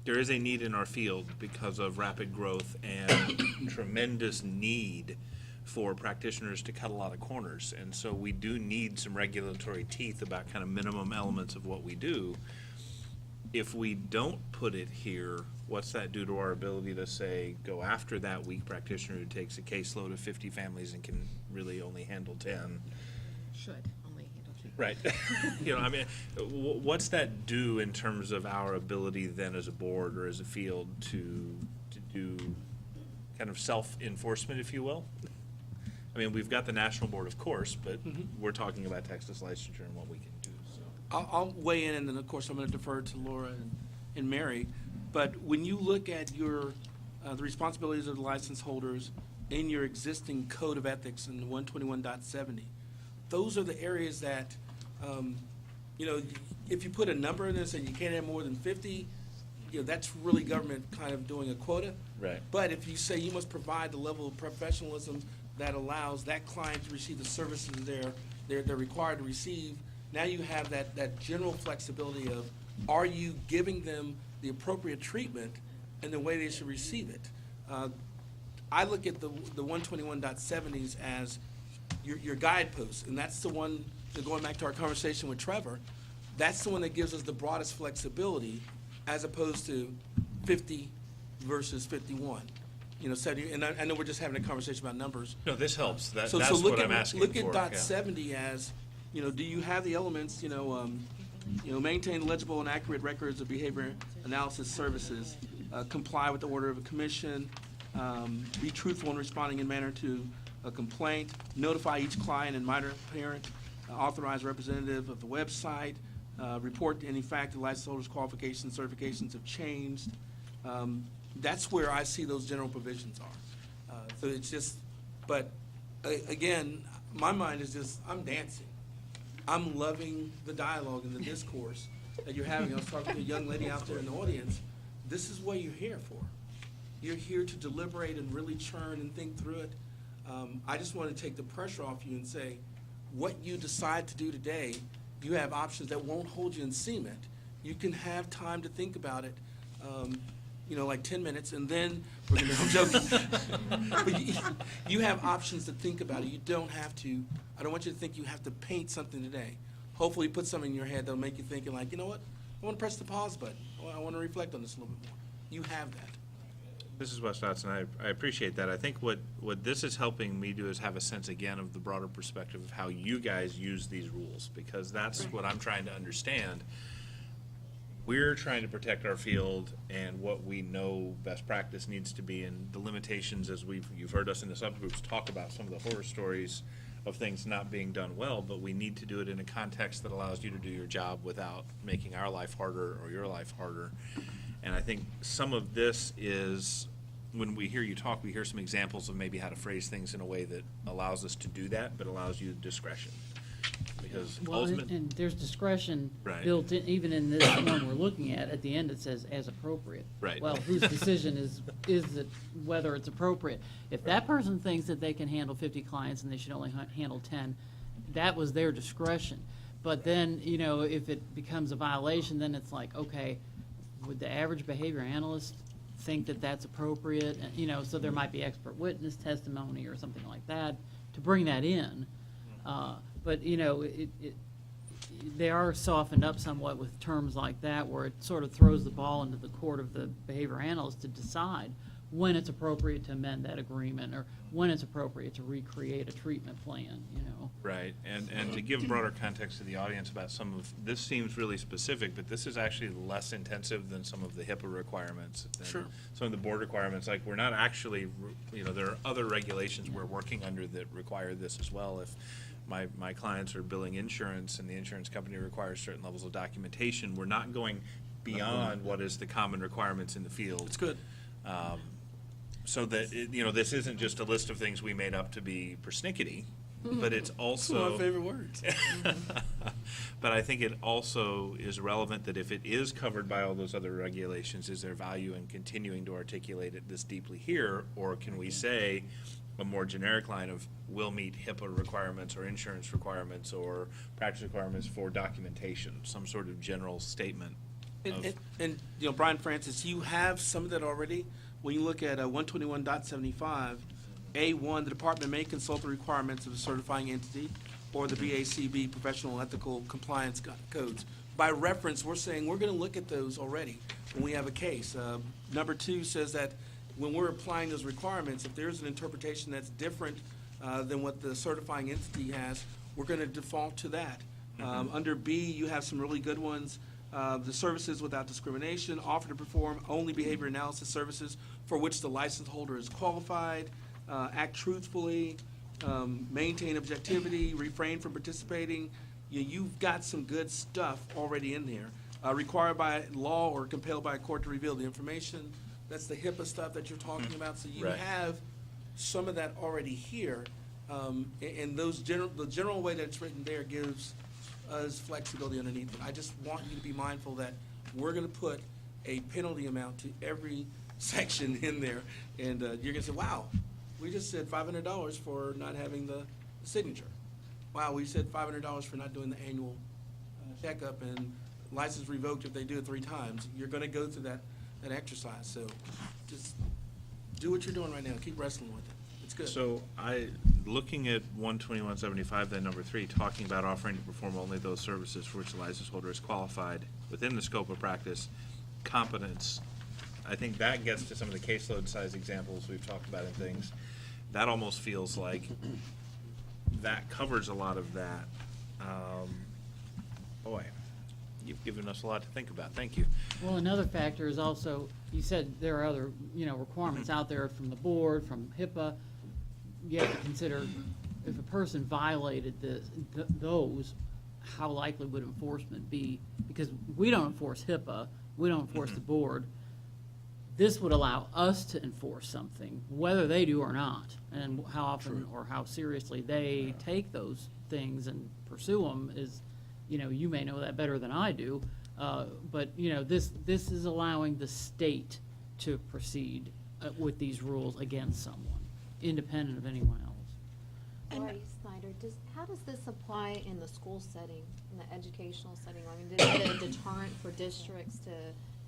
there is a need in our field because of rapid growth and tremendous need for practitioners to cut a lot of corners. And so we do need some regulatory teeth about kind of minimum elements of what we do. If we don't put it here, what's that do to our ability to say, go after that weak practitioner who takes a caseload of 50 families and can really only handle 10? Should only handle 10. Right. What's that do in terms of our ability then as a board or as a field to do kind of self-enforcement, if you will? We've got the National Board, of course, but we're talking about Texas licensure and what we can do. So I'll weigh in, and then, of course, I'm going to defer to Laura and Mary. But when you look at the responsibilities of the license holders in your existing Code of Ethics in 121.70, those are the areas that, if you put a number in this and you can't have more than 50, that's really government kind of doing a quota. Right. But if you say you must provide the level of professionalism that allows that client to receive the services they're required to receive, now you have that general flexibility of, are you giving them the appropriate treatment and the way they should receive it? I look at the 121.70s as your guideposts, and that's the one, going back to our conversation with Trevor, that's the one that gives us the broadest flexibility as opposed to 50 versus 51. 70, and I know we're just having a conversation about numbers. no, this helps. That's So what I'm asking for. Look at dot 70 as, do you have the elements, maintain legible and accurate records of behavior analysis services, comply with the order of a commission, be truthful in responding in manner to a complaint, notify each client and minor parent, authorize representative of the website, report any fact the license holder's qualifications, certifications have changed. That's where I see those general provisions are. So it's just, but again, my mind is just, I'm dancing. I'm loving the dialogue and the discourse that you're having. I was talking to a young lady out there in the audience. This is what you're here for. You're here to deliberate and really churn and think through it. I just want to take the pressure off you and say, what you decide to do today, you have options that won't hold you in cement. You can have time to think about it, like 10 minutes, and then we're going to, I'm joking. But you have options to think about it. You don't have to, I don't want you to think you have to paint something today. Hopefully put something in your head that'll make you thinking like, you know what, I want to press the pause button. I want to reflect on this a little bit more. You have that. Mrs. West Dotson, I appreciate that. I think what this is helping me do is have a sense again of the broader perspective of how you guys use these rules, because that's what I'm trying to understand. We're trying to protect our field and what we know best practice needs to be, and the limitations, as you've heard us in the subgroups talk about some of the horror stories of things not being done well, but we need to do it in a context that allows you to do your job without making our life harder or your life harder. And I think some of this is, when we hear you talk, we hear some examples of maybe how to phrase things in a way that allows us to do that, but allows you discretion. Because And there's discretion Right. built in, even in this one we're looking at the end it says as appropriate. Right. Well, whose decision is it whether it's appropriate? If that person thinks that they can handle 50 clients and they should only handle 10, that was their discretion. But then, if it becomes a violation, then it's like, okay, would the average behavior analyst think that that's appropriate? And, so there might be expert witness testimony or something like that to bring that in. But, they are softened up somewhat with terms like that, where it sort of throws the ball into the court of the behavior analyst to decide when it's appropriate to amend that agreement or when it's appropriate to recreate a treatment plan, Right, and to give broader context to the audience about some of, this seems really specific, but this is actually less intensive than some of the HIPAA requirements. Than Sure. Some of the board requirements, like we're not actually, there are other regulations we're working under that require this as well. If my clients are billing insurance and the insurance company requires certain levels of documentation, we're not going beyond what is the common requirements in the field. It's good. So that, this isn't just a list of things we made up to be persnickety, but it's also. One of my favorite words. But I think it also is relevant that if it is covered by all those other regulations, is there value in continuing to articulate it this deeply here? Or can we say a more generic line of, will meet HIPAA requirements or insurance requirements or practice requirements for documentation, some sort of general statement? And Brian Francis, you have some of that already. When you look at 121.75, A1, the department may consult the requirements of a certifying entity or the BACB professional ethical compliance codes. By reference, we're saying we're going to look at those already when we have a case. Number 2 says that when we're applying those requirements, if there's an interpretation that's different than what the certifying entity has, we're going to default to that. Under B, you have some really good ones. The services without discrimination, offer to perform only behavior analysis services for which the license holder is qualified, act truthfully, maintain objectivity, refrain from participating. You've got some good stuff already in there. Required by law or compelled by a court to reveal the information. That's the HIPAA stuff that you're talking about. So you Right. have some of that already here. And the general way that it's written there gives us flexibility underneath it. I just want you to be mindful that we're going to put a penalty amount to every section in there. And you're going to say, wow, we just said $500 for not having the signature. Wow, we said $500 for not doing the annual checkup and license revoked if they do it 3 times. You're going to go through that exercise. So just do what you're doing right now. Keep wrestling with it. It's good. So looking at 121.75, then number 3, talking about offering to perform only those services for which the license holder is qualified within the scope of practice, competence, I think that gets to some of the caseload size examples we've talked about and things. That almost feels like that covers a lot of that. Boy, you've given us a lot to think about. Thank you. Well, another factor is also, you said there are other, requirements out there from the board, from HIPAA. You have to consider if a person violated those, how likely would enforcement be? Because we don't enforce HIPAA, we don't enforce the board. This would allow us to enforce something, whether they do or not, and how often or how seriously they take those things and pursue them is, you may know that better than I do, but, this is allowing the state to proceed with these rules against someone. independent of anyone else. Lori Snyder, how does this apply in the school setting, in the educational setting? I mean, is it a deterrent for districts to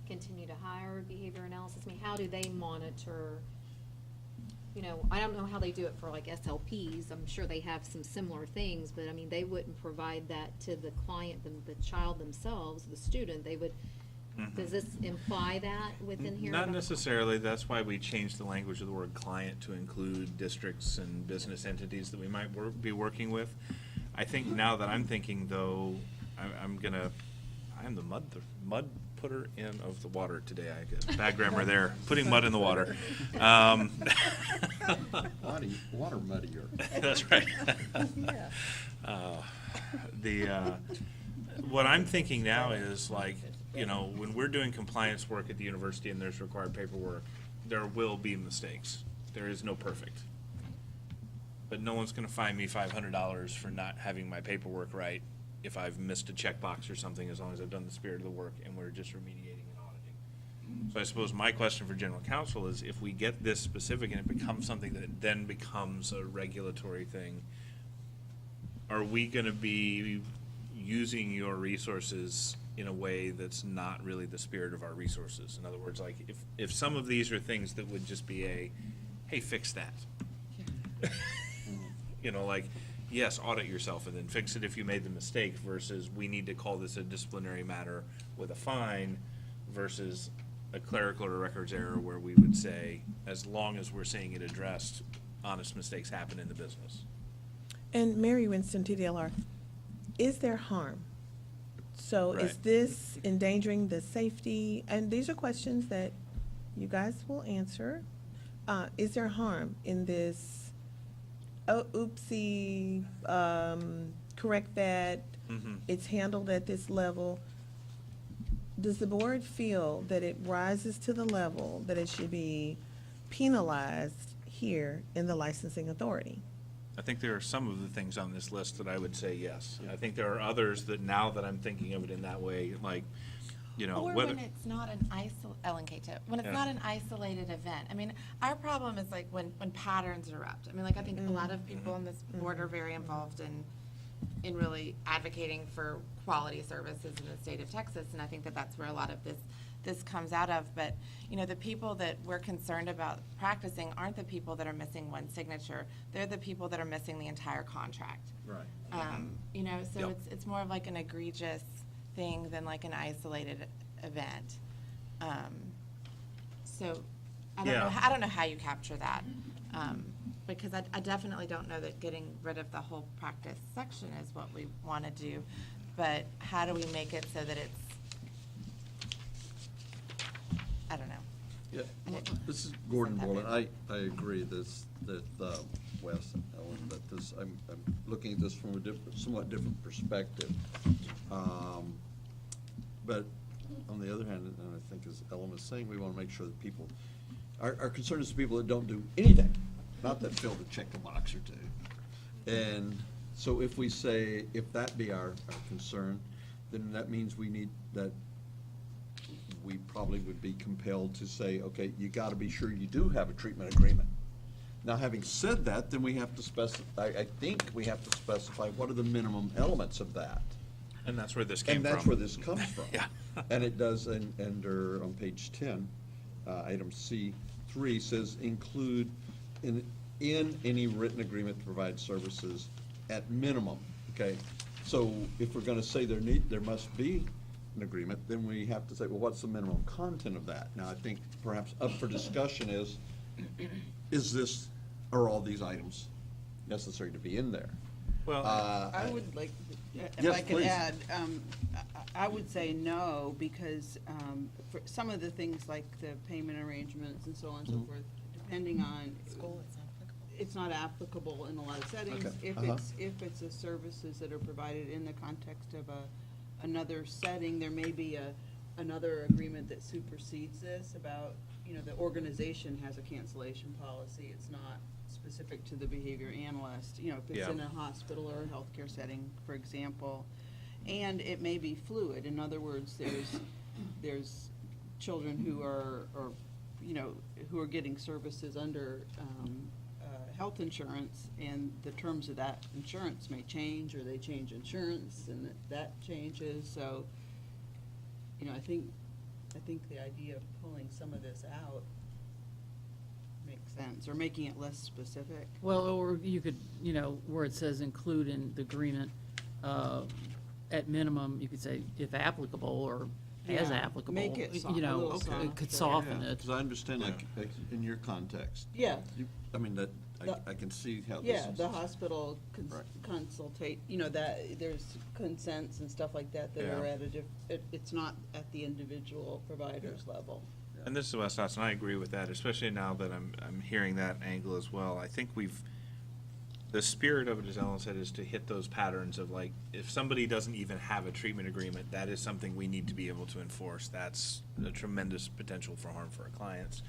continue to hire behavior analysis? I mean, how do they monitor, you know, I don't know how they do it for like SLPs. I'm sure they have some similar things, but I mean, they wouldn't provide that to the client, the child themselves, the student. They would, does this imply that within here? Not necessarily. That's why we changed the language of the word client to include districts and business entities that we might be working with. I think now that I'm thinking, though, I'm the mud putter in of the water today. I get bad grammar there. Putting mud in the water. Water muddier. That's right. What I'm thinking now is, like, you know, when we're doing compliance work at the university and there's required paperwork, there will be mistakes. There is no perfect. But no one's going to fine me $500 for not having my paperwork right if I've missed a checkbox or something, as long as I've done the spirit of the work and we're just remediating and auditing. So I suppose my question for general counsel is, if we get this specific and it becomes something that then becomes a regulatory thing, are we going to be using your resources in a way that's not really the spirit of our resources? In other words, like, if some of these are things that would just be hey, fix that. You know, like, yes, audit yourself and then fix it if you made the mistake, versus we need to call this a disciplinary matter with a fine, versus a clerical or records error where we would say, as long as we're seeing it addressed, honest mistakes happen in the business. And Mary Winston, TDLR, is there harm? So is Right. this endangering the safety? And these are questions that you guys will answer. Is there harm in this, oopsie, correct that, it's handled at this level? Does the board feel that it rises to the level that it should be penalized here in the licensing authority? I think there are some of the things on this list that I would say yes. I think there are others that, now that I'm thinking of it in that way, like, you know, Or whether. when it's not an when it's not an isolated event. I mean, our problem is like when patterns erupt. I mean, like, I think a lot of people on this board are very involved in really advocating for quality services in the state of Texas, and I think that that's where a lot of this comes out of. But, you know, the people that we're concerned about practicing aren't the people that are missing one signature. They're the people that are missing the entire contract. Right. You know, so Yep. it's more of like an egregious thing than like an isolated event. So I don't know how you capture that, because I definitely don't know that getting rid of the whole practice section is what we want to do. But how do we make it so that it's, I don't know. Yeah, well, this is Gordon Borland. I agree that Wes and Ellen, that this, I'm looking at this from a somewhat different perspective. But on the other hand, and I think as Ellen was saying, we want to make sure that people, our concern is the people that don't do anything, not that fail to check a box or two. And so if we say, if that be our concern, then that means we probably would be compelled to say, okay, you got to be sure you do have a treatment agreement. Now, having said that, then we have to specify, I think we have to specify what are the minimum elements of that. And that's where this came from. And that's where this comes from. Yeah. And it does, under, on page 10, item C3 says include in any written agreement to provide services at minimum, okay? So if we're going to say there must be an agreement, then we have to say, well, what's the minimum content of that? Now, I think perhaps up for discussion are all these items necessary to be in there? Well, I would like, if Yes, I could please. add, I would say no, because for some of the things like the payment arrangements and so on and so forth, depending on. It's not applicable in a lot of settings. Okay. If it's the services that are provided in the context of another setting, there may be another agreement that supersedes this about, you know, the organization has a cancellation policy. It's not specific to the behavior analyst, you know, if it's in a hospital or a healthcare setting, for example. And it may be fluid. In other words, there's children who are, or, you know, who are getting services under health insurance, and the terms of that insurance may change, or they change insurance, and that changes, so, you know, I think the idea of pulling some of this out makes sense, or making it less specific. Well, or you could, you know, where it says include in the agreement, at minimum, you could say if applicable, or as Yeah, applicable. make it You a know, little it could softer. soften it. Because I understand, like, in your context. Yeah. I mean, that, The- I can see how this Yeah, is. the hospital Right. consultate, you know, that, there's consents and stuff like that that are Yeah. at it's not at the individual provider's level. And this is West Austin, I agree with that, especially now that I'm hearing that angle as well. I think the spirit of it, as Ellen said, is to hit those patterns of, like, if somebody doesn't even have a treatment agreement, that is something we need to be able to enforce. That's a tremendous potential for harm for our clients.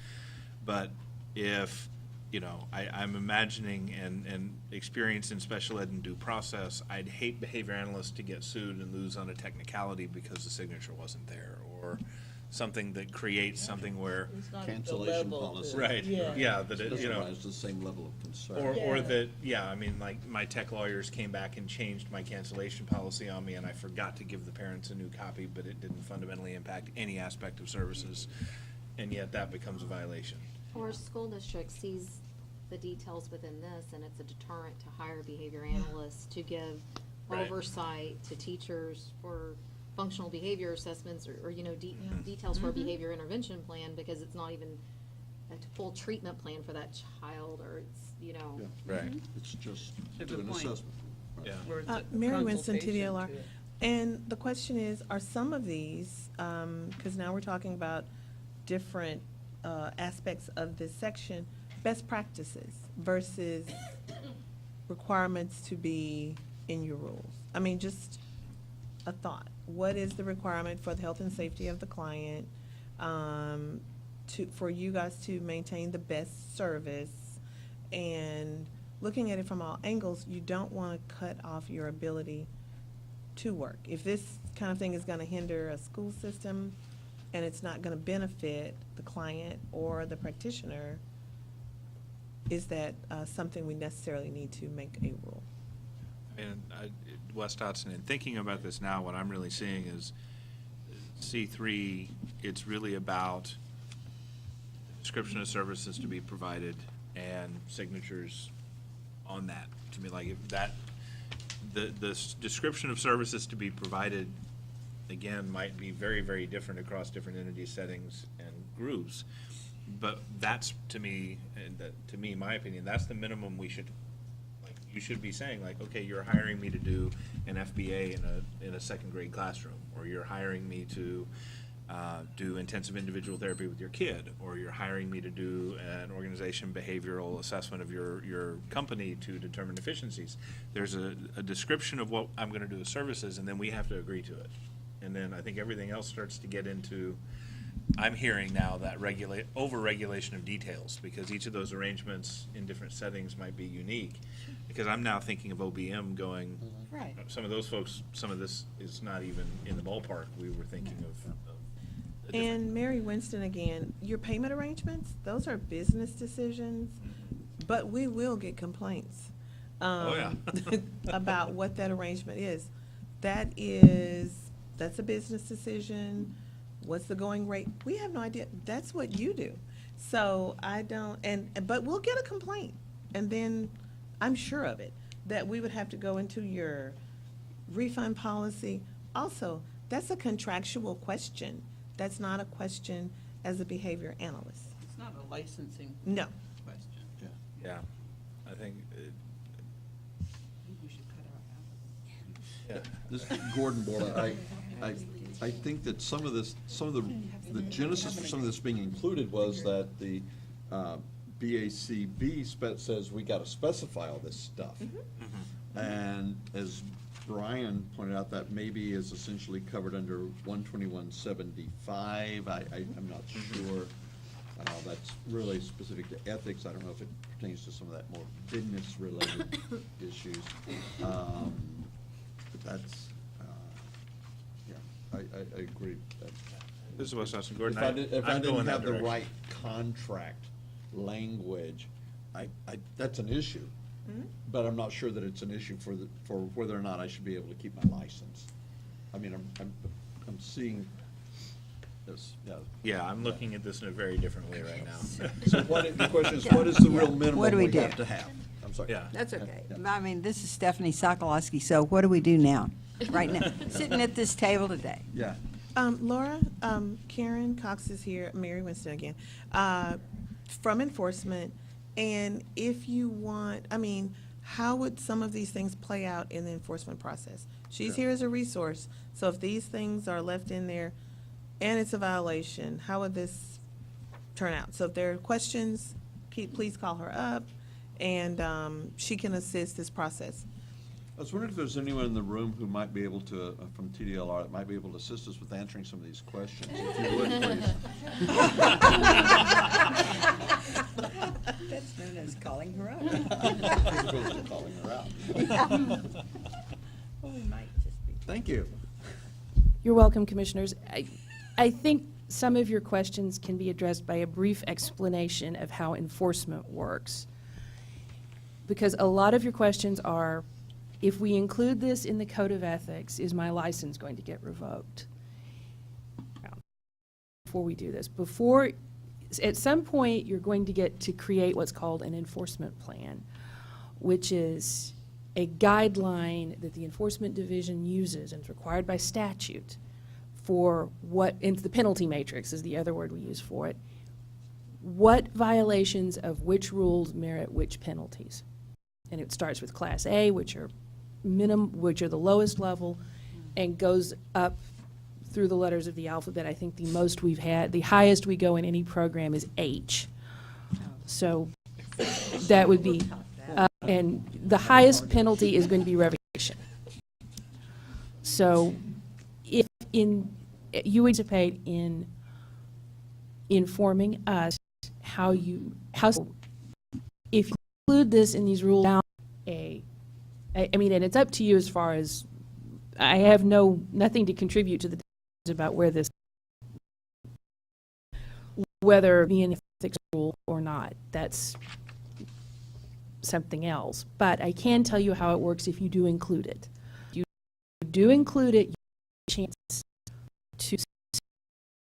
But if, you know, I'm imagining and experience in special ed and due process, I'd hate behavior analysts to get sued and lose on a technicality because the signature wasn't there, or something that creates something where. It's not at the Cancellation level policy. to- Right, yeah, that it, you know. Specifies the same level of concern. Or that, yeah, I mean, like, my tech lawyers came back and changed my cancellation policy on me, and I forgot to give the parents a new copy, but it didn't fundamentally impact any aspect of services, and yet that becomes a violation. Or a school district sees the details within this, and it's a deterrent to hire behavior analysts to give Right. oversight to teachers for functional behavior assessments, or you know, details for a behavior intervention plan, because it's not even a full treatment plan for that child, or it's, you know. Right. It's just To do the an point. assessment. Right. Yeah. Where it's a Mary Winston, consultation TDLR. to it. And the question is, are some of these, because now we're talking about different aspects of this section, best practices versus requirements to be in your rules? I mean, just a thought. What is the requirement for the health and safety of the client, for you guys to maintain the best service? And looking at it from all angles, you don't want to cut off your ability to work. If this kind of thing is going to hinder a school system and it's not going to benefit the client or the practitioner, is that something we necessarily need to make a rule? And West Dotson, in thinking about this now, what I'm really seeing is C3, it's really about description of services to be provided and signatures on that. To me, like, if that, the description of services to be provided, again, might be very, very different across different entity settings and groups. But that's, to me, and to me, my opinion, that's the minimum we should, like, you should be saying, like, okay, you're hiring me to do an FBA in a second grade classroom, or you're hiring me to do intensive individual therapy with your kid, or you're hiring me to do an organization behavioral assessment of your company to determine efficiencies. There's a description of what I'm going to do as services, and then we have to agree to it. And then I think everything else starts to get into, I'm hearing now that over-regulation of details, because each of those arrangements in different settings might be unique. Because I'm now thinking of OBM going, Right. some of those folks, some of this is not even in the ballpark. We were thinking of a different. And Mary Winston, again, your payment arrangements, those are business decisions, but we will get complaints. Oh, yeah. About what that arrangement is. That's a business decision. What's the going rate? We have no idea. That's what you do. So I don't, but we'll get a complaint, and then I'm sure of it, that we would have to go into your refund policy. Also, that's a contractual question. That's not a question as a behavior analyst. It's not a licensing No. question. Yeah, I think, I think we should cut out yeah. This Gordon Board, I think that some of the genesis for some of this being included was that the BACB says we got to specify all this stuff. And as Brian pointed out, that maybe is essentially covered under 12175. I'm not sure. That's really specific to ethics. I don't know if it pertains to some of that more business-related issues. But that's, I agree. This is West Austin. Gordon, If I didn't I'm going have that the direction. right contract language, that's an issue, but I'm not sure that it's an issue for whether or not I should be able to keep my license. I mean, I'm seeing this, yeah. Yeah, I'm looking at this in a very different way right now. So the question is, what is the real minimum What do we we do? have to have? I'm sorry. Yeah. That's okay. I mean, this is Stephanie Sokolowski, so what do we do now, right now, sitting at this table today? Yeah. Laura, Karen Cox is here, Mary Winston again, from enforcement. And if you want, I mean, how would some of these things play out in the enforcement process? She's here as a resource, so if these things are left in there and it's a violation, how would this turn out? So if there are questions, please call her up, and she can assist this process. I was wondering if there's anyone in the room who might be able to, from TDLR, that might be able to assist us with answering some of these questions, if you would, please. That's known as calling her up. As opposed to calling her out. Well, we might just be. Thank you. You're welcome, Commissioners. I think some of your questions can be addressed by a brief explanation of how enforcement works. Because a lot of your questions are, if we include this in the Code of Ethics, is my license going to get revoked? Before we do this, at some point, you're going to get to create what's called an enforcement plan, which is a guideline that the Enforcement Division uses and is required by statute for and the penalty matrix is the other word we use for it, what violations of which rules merit which penalties. And it starts with Class A, which are the lowest level, and goes up through the letters of the alphabet. I think the highest we go in any program is H. So that would be, and the highest penalty is going to be revocation. So if you participate in informing us how if you include this in these rules, and it's up to you as far as, I have nothing to contribute to the about whether it be an ethics rule or not. That's something else. But I can tell you how it works if you do include it. If you do include it, you have a chance to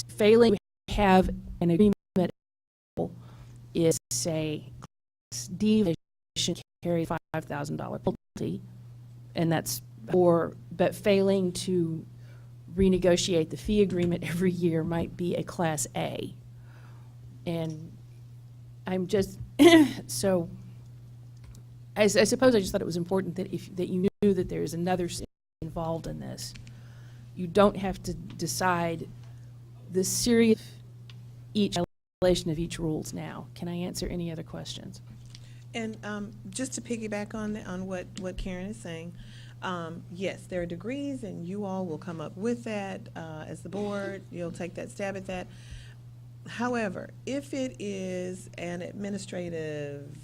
failing to have an agreement is, say, Class D violation carry $5,000 penalty, and that's but failing to renegotiate the fee agreement every year might be a Class A. And I'm just, so I suppose I just thought it was important that that you knew that there is another involved in this. You don't have to decide the serious each violation of each rules now. Can I answer any other questions? And just to piggyback on what Karen is saying, yes, there are degrees, and you all will come up with that as the board. You'll take that stab at that. However, if it is an administrative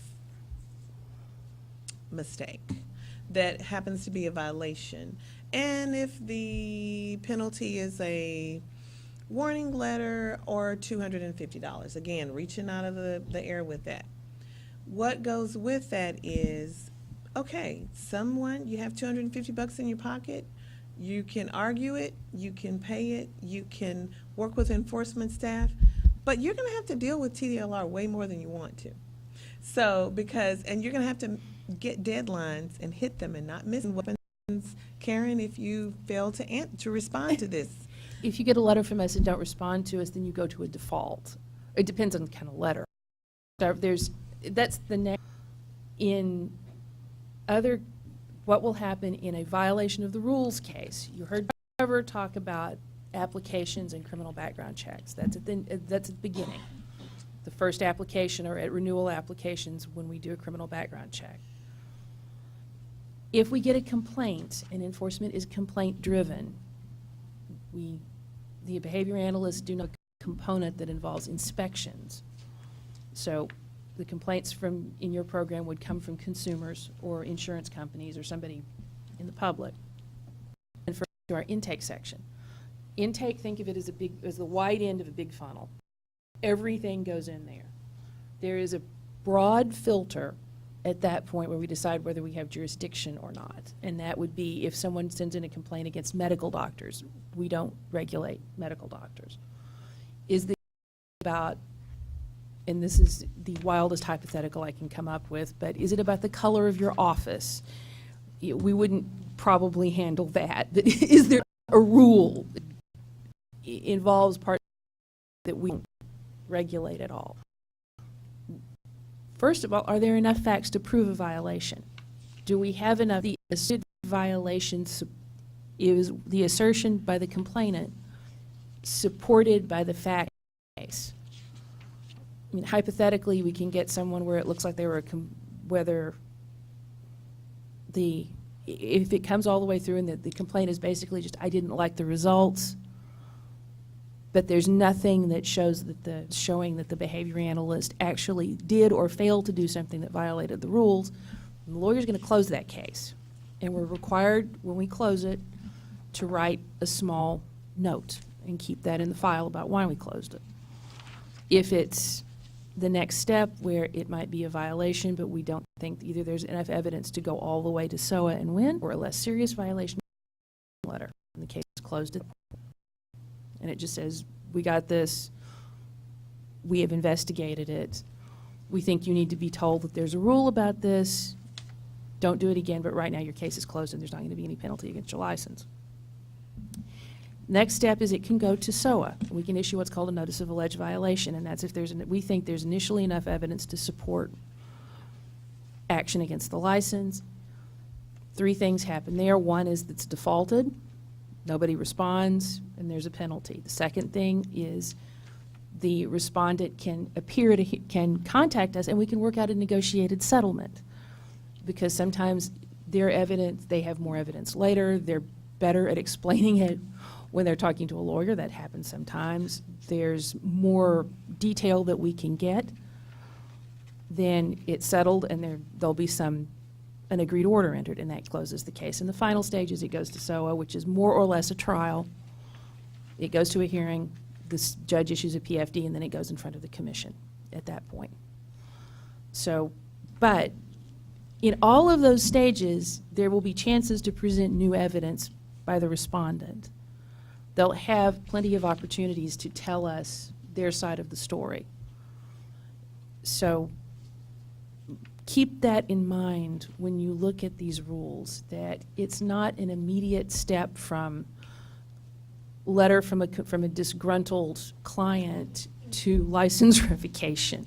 mistake that happens to be a violation, and if the penalty is a warning letter or $250, again, reaching out of the air with that, what goes with that is, okay, you have $250 in your pocket, you can argue it, you can pay it, you can work with enforcement staff, but you're going to have to deal with TDLR way more than you want to. So, and you're going to have to get deadlines and hit them and not miss weapons. Karen, if you fail to respond to this. If you get a letter from us and don't respond to us, then you go to a default. It depends on the kind of letter. That's the next. What will happen in a violation of the rules case? You heard Trevor talk about applications and criminal background checks. That's at the beginning. The first application or at renewal applications when we do a criminal background check. If we get a complaint, and enforcement is complaint driven, the behavior analysts do not a component that involves inspections. So the complaints in your program would come from consumers or insurance companies or somebody in the public. And to our intake section. Intake, think of it as the wide end of a big funnel. Everything goes in there. There is broad filter at that point where we decide whether we have jurisdiction or not. And that would be if someone sends in a complaint against medical doctors. We don't regulate medical doctors. Is this about, and this is the wildest hypothetical I can come up with, but is it about the color of your office? We wouldn't probably handle that. But is there a rule that involves parts that we don't regulate at all? First of all, are there enough facts to prove a violation? Do we have enough? The asserted violation is the assertion by the complainant supported by the fact case. I mean, hypothetically, we can get someone where it looks like they were if it comes all the way through and the complaint is basically just, I didn't like the results, but there's nothing that shows that showing that the behavior analyst actually did or failed to do something that violated the rules, the lawyer's going to close that case. And we're required, when we close it, to write a small note and keep that in the file about why we closed it. If it's the next step where it might be a violation, but we don't think either there's enough evidence to go all the way to SOA and win, or a less serious violation letter, and the case is closed. And it just says, we got this, we have investigated it, we think you need to be told that there's a rule about this, don't do it again, but right now your case is closed and there's not going to be any penalty against your license. Next step is it can go to SOA. We can issue what's called a notice of alleged violation, and that's if we think there's initially enough evidence to support action against the license. 3 things happen there. One is it's defaulted, nobody responds, and there's a penalty. The second thing is the respondent can can contact us, and we can work out a negotiated settlement, because sometimes they have more evidence later, they're better at explaining it when they're talking to a lawyer. That happens sometimes. There's more detail that we can get. Then it's settled, and there'll be an agreed order entered, and that closes the case. And the final stage is it goes to SOA, which is more or less a trial. It goes to a hearing, the judge issues a PFD, and then it goes in front of the commission at that point. So, but in all of those stages, there will be chances to present new evidence by the respondent. They'll have plenty of opportunities to tell us their side of the story. So keep that in mind when you look at these rules, that it's not an immediate step from letter from a disgruntled client to license revocation.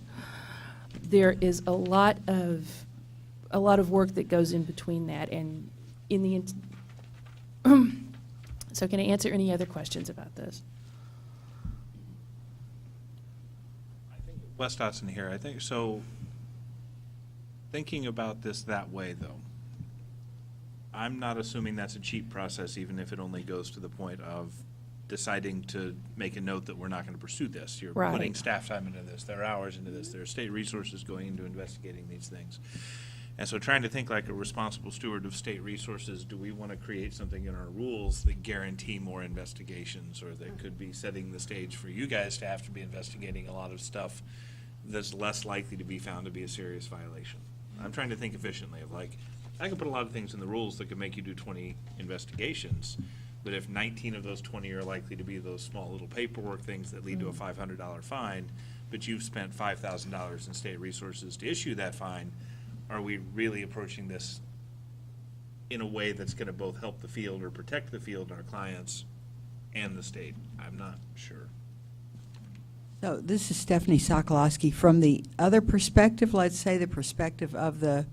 There is a lot of work that goes in between that, and in the so can I answer any other questions about this? Wes Dotson here. I think so. Thinking about this that way, though, I'm not assuming that's a cheap process, even if it only goes to the point of deciding to make a note that we're not going to pursue this. You're Right. putting staff time into this, there are hours into this, there are state resources going into investigating these things. And so trying to think like a responsible steward of state resources, do we want to create something in our rules that guarantee more investigations, or that could be setting the stage for you guys to have to be investigating a lot of stuff that's less likely to be found to be a serious violation? I'm trying to think efficiently of, like, I can put a lot of things in the rules that could make you do 20 investigations, but if 19 of those 20 are likely to be those small little paperwork things that lead to a $500 fine, but you've spent $5,000 in state resources to issue that fine, are we really approaching this in a way that's going to both help the field or protect the field and our clients and the state? I'm not sure. So this is Stephanie Sokolowski. From the other perspective, let's say the perspective of the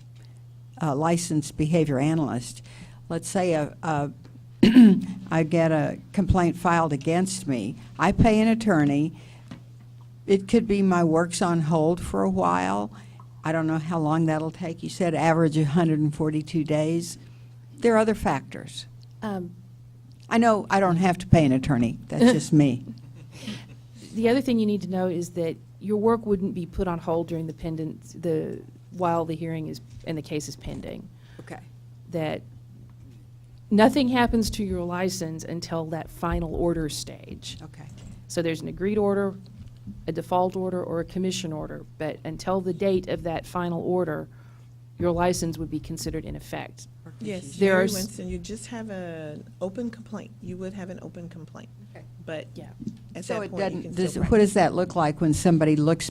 licensed behavior analyst, let's say I get a complaint filed against me. I pay an attorney. It could be my work's on hold for a while. I don't know how long that'll take. You said average 142 days. There are other factors. I know I don't have to pay an attorney. That's just me. The other thing you need to know is that your work wouldn't be put on hold during while the hearing is and the case is pending. Okay. That nothing happens to your license until that final order stage. Okay. So there's an agreed order, a default order or a commission order, but until the date of that final order, your license would be considered in effect. Yes, There Mary are Winston, you just have an open complaint. You would have an open complaint. But yeah, at So that it point, you doesn't, can does, still what does that look like when somebody looks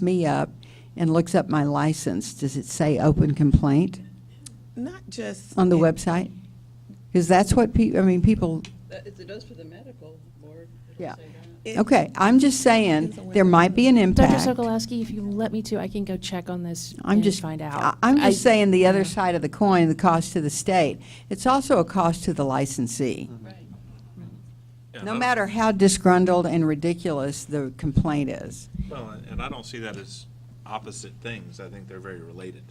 me up and looks up my license? Does it say open complaint not just on the in- website? Because that's what people, It does for the medical board. it'll Yeah. say that. okay, I'm just saying, there might be an Dr. impact. Sokolowski, if you let me to, I can go check on this I'm and just find out. I'm just saying the other yeah. side of the coin, the cost to the state. It's also a cost to the licensee. Yeah, No matter how disgruntled and ridiculous the complaint is. Well, and I don't see that as opposite things. I think they're very related.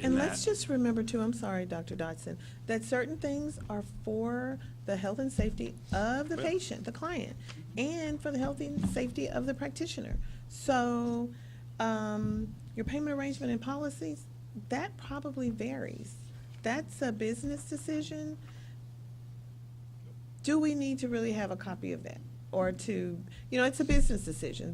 And let's just remember too, I'm sorry, Dr. Dodson, that certain things are for the health and safety of the patient, the client, and for the health and safety of the practitioner. So, your payment arrangement and policies, that probably varies. That's a business decision. Do we need to really have a copy of that? Or to, it's a business decision.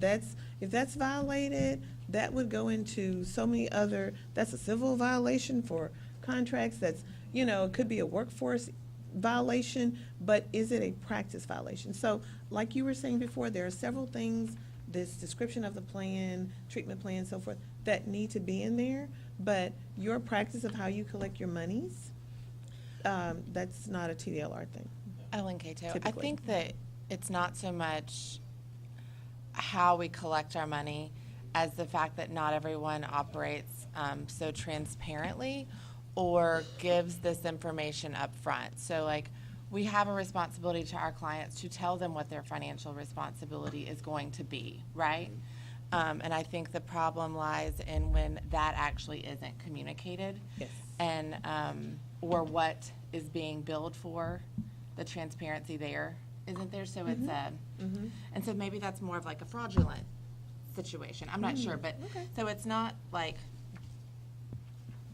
If that's violated, that would go into so many other, that's a civil violation for contracts, it could be a workforce violation, but is it a practice violation? So, like you were saying before, there are several things, this description of the plan, treatment plan, so forth, that need to be in there, but your practice of how you collect your monies, that's not a TDLR thing. Ellen Cato, I Typically. think that it's not so much how we collect our money as the fact that not everyone operates so transparently or gives this information up front. So we have a responsibility to our clients to tell them what their financial responsibility is going to be, right? And I think the problem lies in when that actually isn't communicated. Yes. And, or what is being billed for, the transparency there isn't there, so it's and so maybe that's more of a fraudulent situation. I'm not sure, but so it's not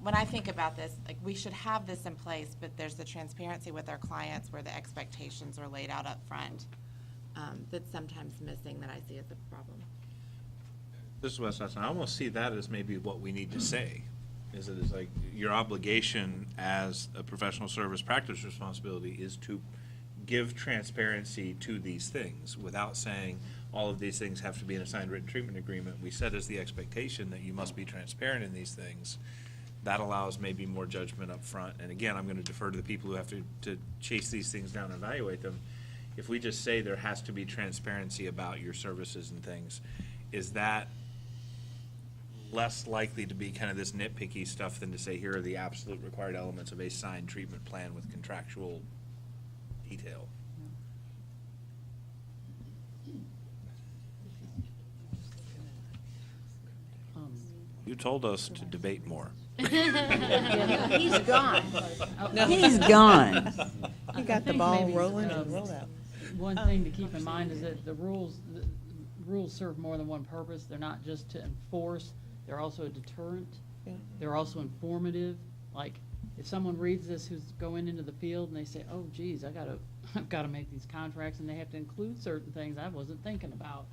when I think about this, we should have this in place, but there's the transparency with our clients where the expectations are laid out up front that's sometimes missing that I see as a problem. This is Wes Hudson. I almost see that as maybe what we need to say. Is it is your obligation as a professional service practice responsibility is to give transparency to these things without saying all of these things have to be in a signed written treatment agreement. We set as the expectation that you must be transparent in these things. That allows maybe more judgment up front. And again, I'm going to defer to the people who have to chase these things down and evaluate them. If we just say there has to be transparency about your services and things, is that less likely to be kind of this nitpicky stuff than to say here are the absolute required elements of a signed treatment plan with contractual detail? You told us to debate more. He's gone. He's gone. He got the ball rolling and roll out. One thing to keep in mind is that the rules serve more than one purpose. They're not just to enforce, they're also a deterrent. Yeah. They're also informative. Like, if someone reads this who's going into the field and they say, oh geez, I've gotta make these contracts, and they have to include certain things I wasn't thinking about.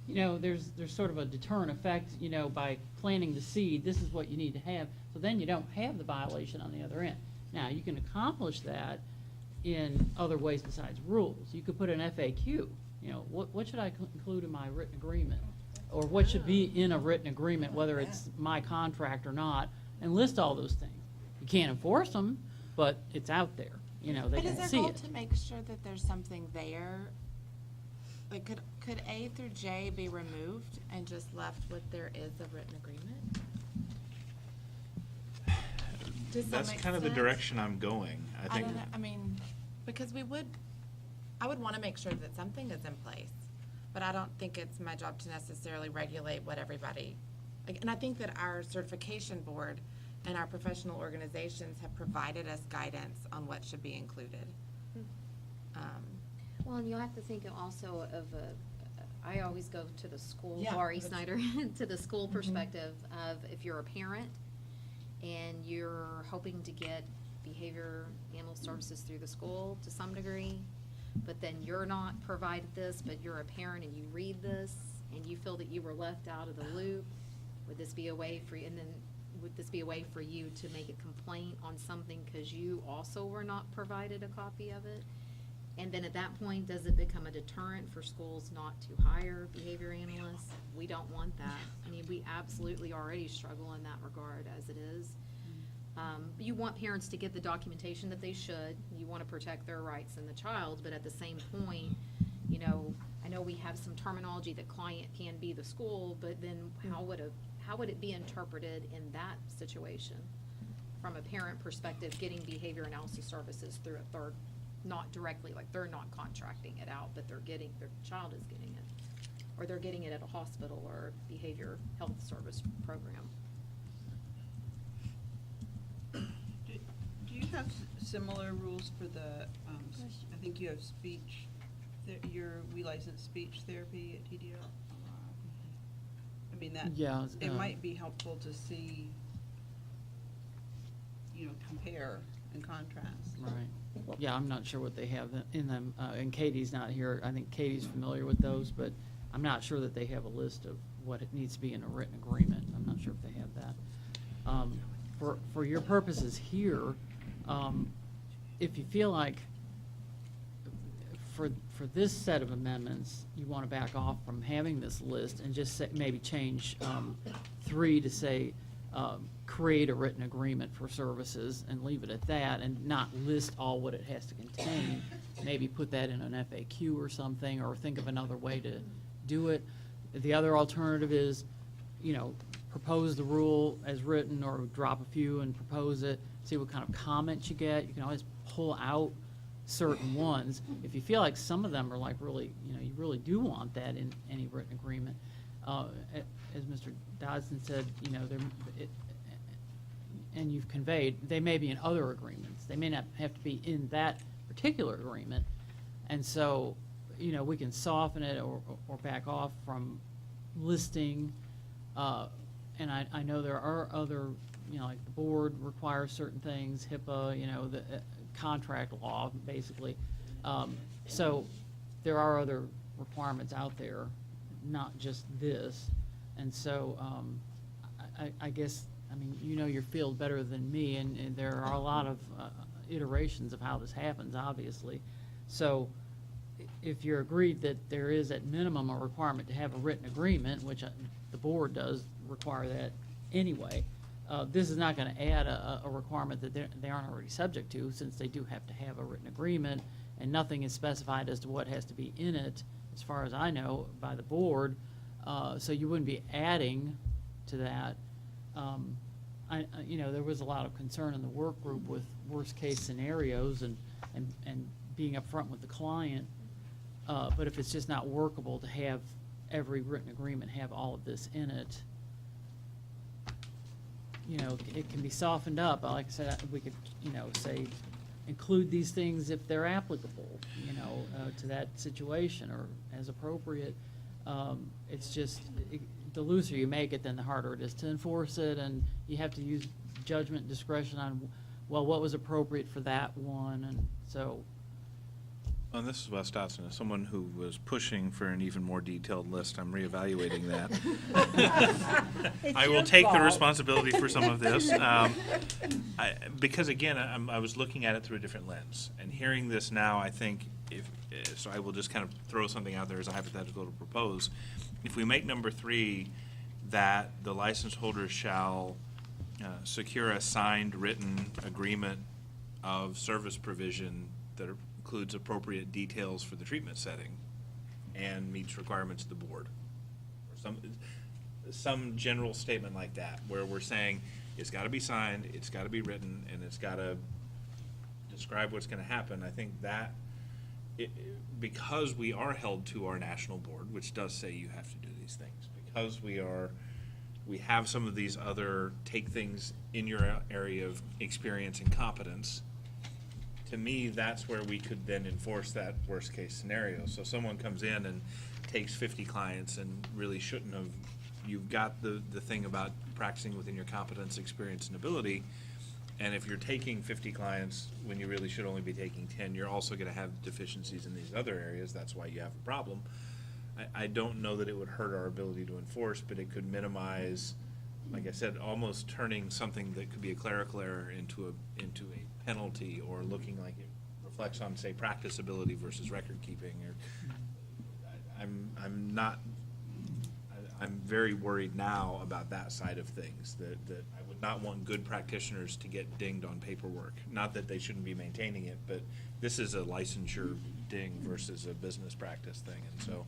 There's sort of a deterrent effect, by planting the seed, this is what you need to have, so then you don't have the violation on the other end. Now, you can accomplish that in other ways besides rules. You could put an FAQ, what should I include in my written agreement? Or what should be in a written agreement, whether it's my contract or not, and list all those things. You can't enforce them, but it's out there, they But can is our see goal it. to make sure that there's something there? Could A through J be removed and just left with there is a written agreement? Does that That's make kind of the sense? direction I'm going. I think. don't know. I mean, because I would want to make sure that something is in place, but I don't think it's my job to necessarily regulate what everybody, and I think that our certification board and our professional organizations have provided us guidance on what should be included. Well, and you'll have to think also of I always go to the school, Yeah, Laurie that's- Snyder, to the school perspective of if you're a parent and you're hoping to get behavior animal services through the school to some degree, but then you're not provided this, but you're a parent and you read this, and you feel that you were left out of the loop, would this be a way for you, and then would this be a way for you to make a complaint on something because you also were not provided a copy of it? And then at that point, does it become a deterrent for schools not to hire behavior analysts? We don't want that. I mean, we absolutely already struggle in that regard as it is. You want parents to get the documentation that they should. You want to protect their rights and the child, but at the same point, you know, I know we have some terminology that client can be the school, but then how would it be interpreted in that situation? From a parent perspective, getting behavior analysis services through a third, not directly, like they're not contracting it out, but their child is getting it. Or they're getting it at a hospital or behavior health service program. Do you have similar rules for the, I think you have speech, we license speech therapy at TDL? I mean, that, Yeah, it might be helpful to see, you know, compare and contrast. Right. Yeah, I'm not sure what they have in them, and Katie's not here. I think Katie's familiar with those, but I'm not sure that they have a list of what it needs to be in a written agreement. I'm not sure if they have that. For your purposes here, if you feel like for this set of amendments, you want to back off from having this list and just say, maybe change 3 to say, create a written agreement for services and leave it at that and not list all what it has to contain. Maybe put that in an FAQ or something, or think of another way to do it. The other alternative is, you know, propose the rule as written or drop a few and propose it, see what kind of comments you get. You can always pull out certain ones. If you feel like some of them are like really, you know, you really do want that in any written agreement. As Mr. Dodson said, you know, and you've conveyed, they may be in other agreements. They may not have to be in that particular agreement. And so, you know, we can soften it or back off from listing. And I know there are other, you know, like the board requires certain things, HIPAA, you know, the contract law, basically. So there are other requirements out there, not just this. And so I guess, I mean, you know your field better than me, and there are a lot of iterations of how this happens, obviously. So if you're agreed that there is at minimum a requirement to have a written agreement, which the board does require that anyway, this is not going to add a requirement that they aren't already subject to, since they do have to have a written agreement, and nothing is specified as to what has to be in it, as far as I know, by the board. So you wouldn't be adding to that. You know, there was a lot of concern in the work group with worst-case scenarios and being upfront with the client. But if it's just not workable to have every written agreement have all of this in it, you know, it can be softened up. Like I said, we could, you know, say, include these things if they're applicable, you know, to that situation or as appropriate. It's just, the looser you make it, then the harder it is to enforce it, and you have to use judgment and discretion on, well, what was appropriate for that one, and so. And this is Wes Dotson. As someone who was pushing for an even more detailed list, I'm reevaluating that. I will take the responsibility for some of this. Because again, I was looking at it through a different lens. And hearing this now, I think, so I will just kind of throw something out there as a hypothetical to propose. If we make number 3 that the license holder shall secure a signed written agreement of service provision that includes appropriate details for the treatment setting and meets requirements of the board, or some general statement like that, where we're saying it's got to be signed, it's got to be written, and it's got to describe what's going to happen. I think that because we are held to our national board, which does say you have to do these things, because we have some of these other take things in your area of experience and competence. To me, that's where we could then enforce that worst case scenario. So someone comes in and takes 50 clients and really shouldn't have. You've got the thing about practicing within your competence, experience, and ability, And if you're taking 50 clients when you really should only be taking 10, you're also going to have deficiencies in these other areas. That's why you have a problem. I don't know that it would hurt our ability to enforce, but it could minimize, like I said, almost turning something that could be a clerical error into a penalty, or looking like it reflects on, say, practicability versus record keeping. Or I'm very worried now about that side of things, that I would not want good practitioners to get dinged on paperwork. Not that they shouldn't be maintaining it, but this is a licensure ding versus a business practice thing. And so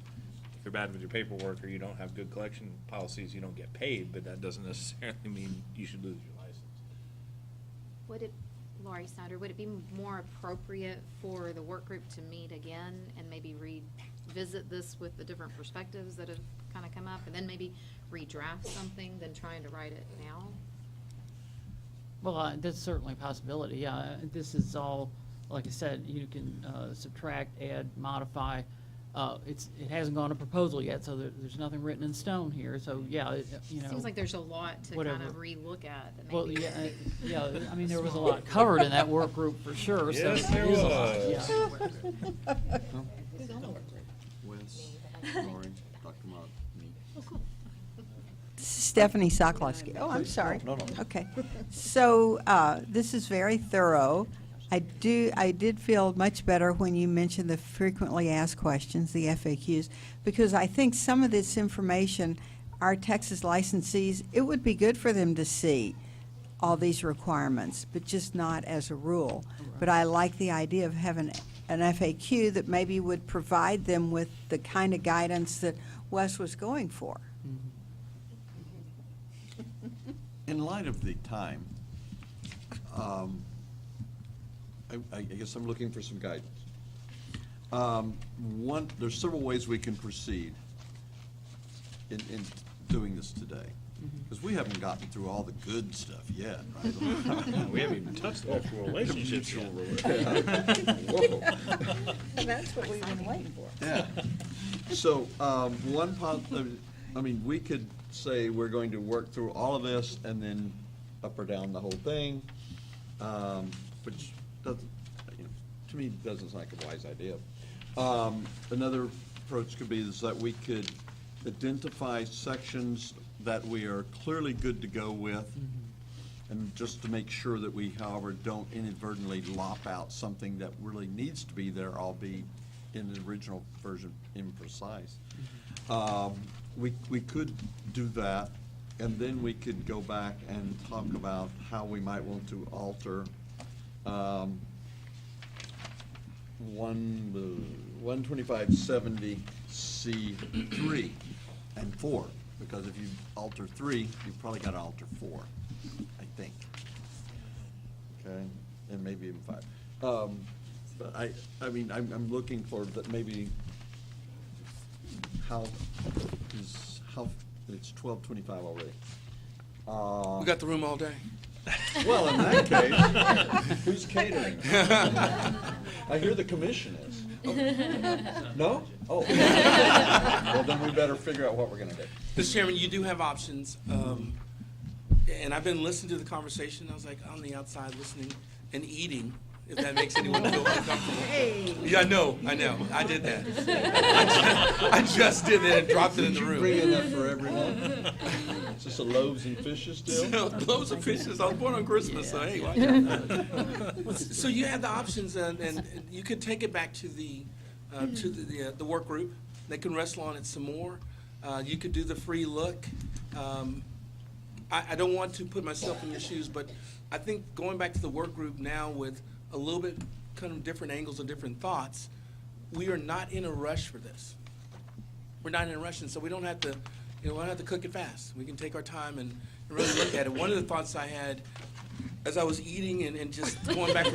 if you're bad with your paperwork, or you don't have good collection policies, you don't get paid, but that doesn't necessarily mean you should lose your license. Laurie Snyder, would it be more appropriate for the work group to meet again and maybe revisit this with the different perspectives that have kind of come up, and then maybe redraft something than trying to write it now? Well, that's certainly a possibility, yeah. This is all, like I said, you can subtract, add, modify. It hasn't gone to proposal yet, so there's nothing written in stone here, so yeah, you know. Seems like there's a lot to whatever. kind of relook at. That Well, maybe yeah, I mean, there was a lot covered in that work group for sure, so. Yes, there is a was. lot, yeah. Wes, Laurie, Dr. Mott, me. Stephanie Sokolowski. Oh, I'm sorry. No. Okay. So this is very thorough. I did feel much better when you mentioned the frequently asked questions, the FAQs, because I think some of this information, our Texas licensees, it would be good for them to see all these requirements, but just not as a rule. But I like the idea of having an FAQ that maybe would provide them with the kind of guidance that Wes was going for. In light of the time, I guess I'm looking for some guidance. There's several ways we can proceed in doing this today, because we haven't gotten through all the good stuff yet, right? We haven't even touched the actual relationships yet. Whoa. That's what we've been waiting for. Yeah. So, we could say we're going to work through all of this and then up or down the whole thing, which doesn't, to me, doesn't sound like a wise idea. Another approach could be is that we could identify sections that we are clearly good to go with, and just to make sure that we, however, don't inadvertently lop out something that really needs to be there, albeit in the original version imprecise. We could do that, and then we could go back and talk about how we might want to alter 12570C3 and 4, because if you alter 3, you've probably got to alter 4, I think. Okay, and maybe even 5. But I'm looking for that maybe it's 12:25 already. We got the room all day. Well, in that case, who's catering? I hear the commission is. Oh. No? Oh. Well, then we better figure out what we're going to do. Mr. Chairman, you do have options, and I've been listening to the conversation. I was like on the outside listening and eating, if that makes anyone feel uncomfortable. Hey. Yeah, I know. I did that. I just did that and dropped it in the room. Did you bring enough for everyone? Is this a loaves and fishes still? Loaves of fishes. I was born on Christmas, so hey, watch out. So you have the options, and you could take it back to the work group. They can wrestle on it some more. You could do the free look. I don't want to put myself in your shoes, but I think going back to the work group now with a little bit kind of different angles and different thoughts, we are not in a rush for this. We're not in a rush, and so we don't have to, we don't have to cook it fast. We can take our time and really look at it. One of the thoughts I had as I was eating and just going back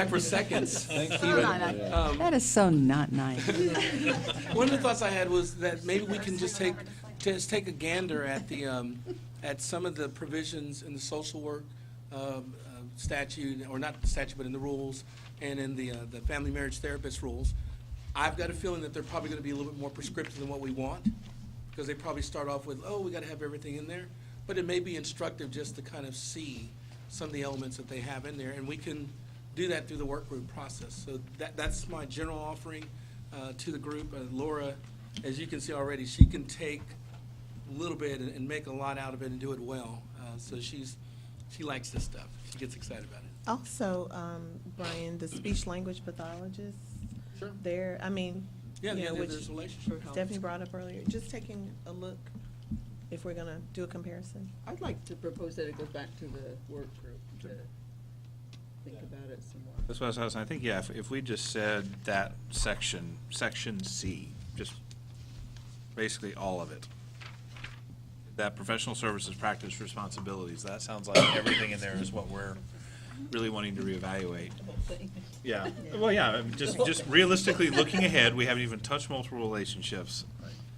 for seconds. That is so not nice. One of the thoughts I had was that maybe we can just take a gander at the at some of the provisions in the social work statute, or not the statute, but in the rules, and in the family marriage therapist rules. I've got a feeling that they're probably going to be a little bit more prescriptive than what we want, because they probably start off with, oh, we got to have everything in there. But it may be instructive just to kind of see some of the elements that they have in there, and we can do that through the work group process. So that's my general offering to the group. Laura, as you can see already, she can take a little bit and make a lot out of it and do it well. So she likes this stuff. She gets excited about it. Also, Brian, the speech language pathologists, there, I mean, Yeah, you know, which there's relationship help. Stephanie brought up earlier, just taking a look if we're gonna do a comparison. I'd like to propose that it goes back to the work group to think about it some more. That's what I was, I think, yeah, if we just said that section C, just basically all of it. That professional services practice responsibilities, that sounds like everything in there is what we're really wanting to reevaluate. Yeah, well, yeah, I mean, just realistically looking ahead, we haven't even touched multiple relationships.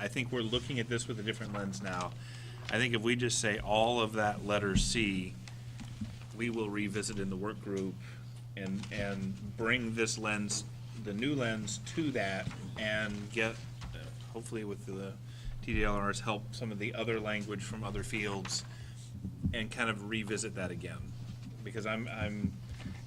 I think we're looking at this with a different lens now. I think if we just say all of that letter C, we will revisit in the work group and bring this lens, the new lens to that, and get, hopefully with the TDLR's help, some of the other language from other fields, and kind of revisit that again. Because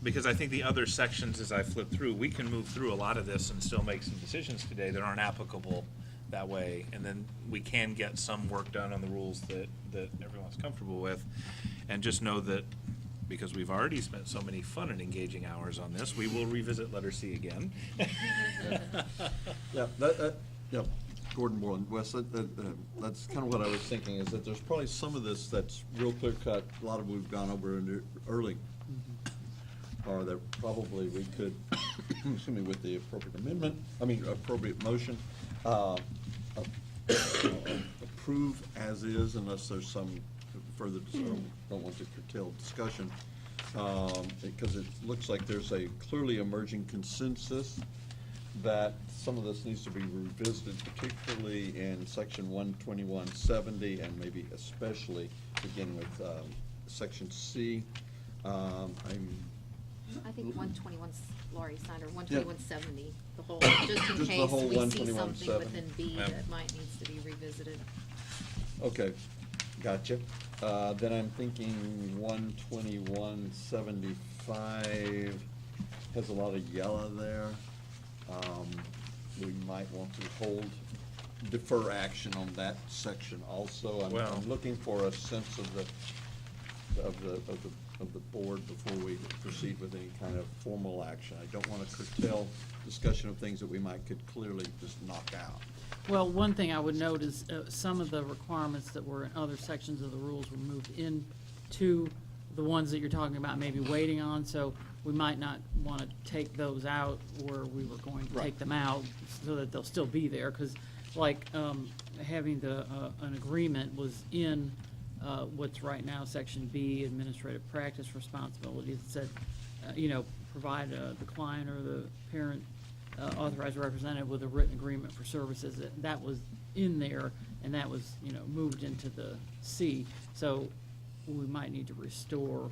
because I think the other sections, as I flip through, we can move through a lot of this and still make some decisions today that aren't applicable that way, and then we can get some work done on the rules that everyone's comfortable with, and just know that because we've already spent so many fun and engaging hours on this, we will revisit letter C again. Yeah, yeah, Gordon Moreland, Wes, that's kind of what I was thinking, is that there's probably some of this that's real clear cut, a lot of we've gone over early, or that probably we could, excuse me, with the appropriate motion, approve as is unless there's some further, don't want to curtail discussion, because it looks like there's a clearly emerging consensus that some of this needs to be revisited, particularly in section 12170, and maybe especially beginning with section C. I think 121, Laurie signed, or 12170, the whole, just in Just the case whole we see 121.7. something within B Yep. that might needs to be revisited. Okay, gotcha. Then I'm thinking 12175 has a lot of yellow there. We might want to defer action on that section also. I'm looking for a sense of the board before we proceed with any kind of formal action. I don't want to curtail discussion of things that we could clearly just knock out. Well, one thing I would note is some of the requirements that were in other sections of the rules were moved into the ones that you're talking about maybe waiting on, so we might not want to take those out where we were going to take them out so that they'll still be there, because like having an agreement was in what's right now section B, administrative practice responsibilities. It said, provide the client or the parent authorized representative with a written agreement for services. That was in there, and that was, moved into the C. So we might need to restore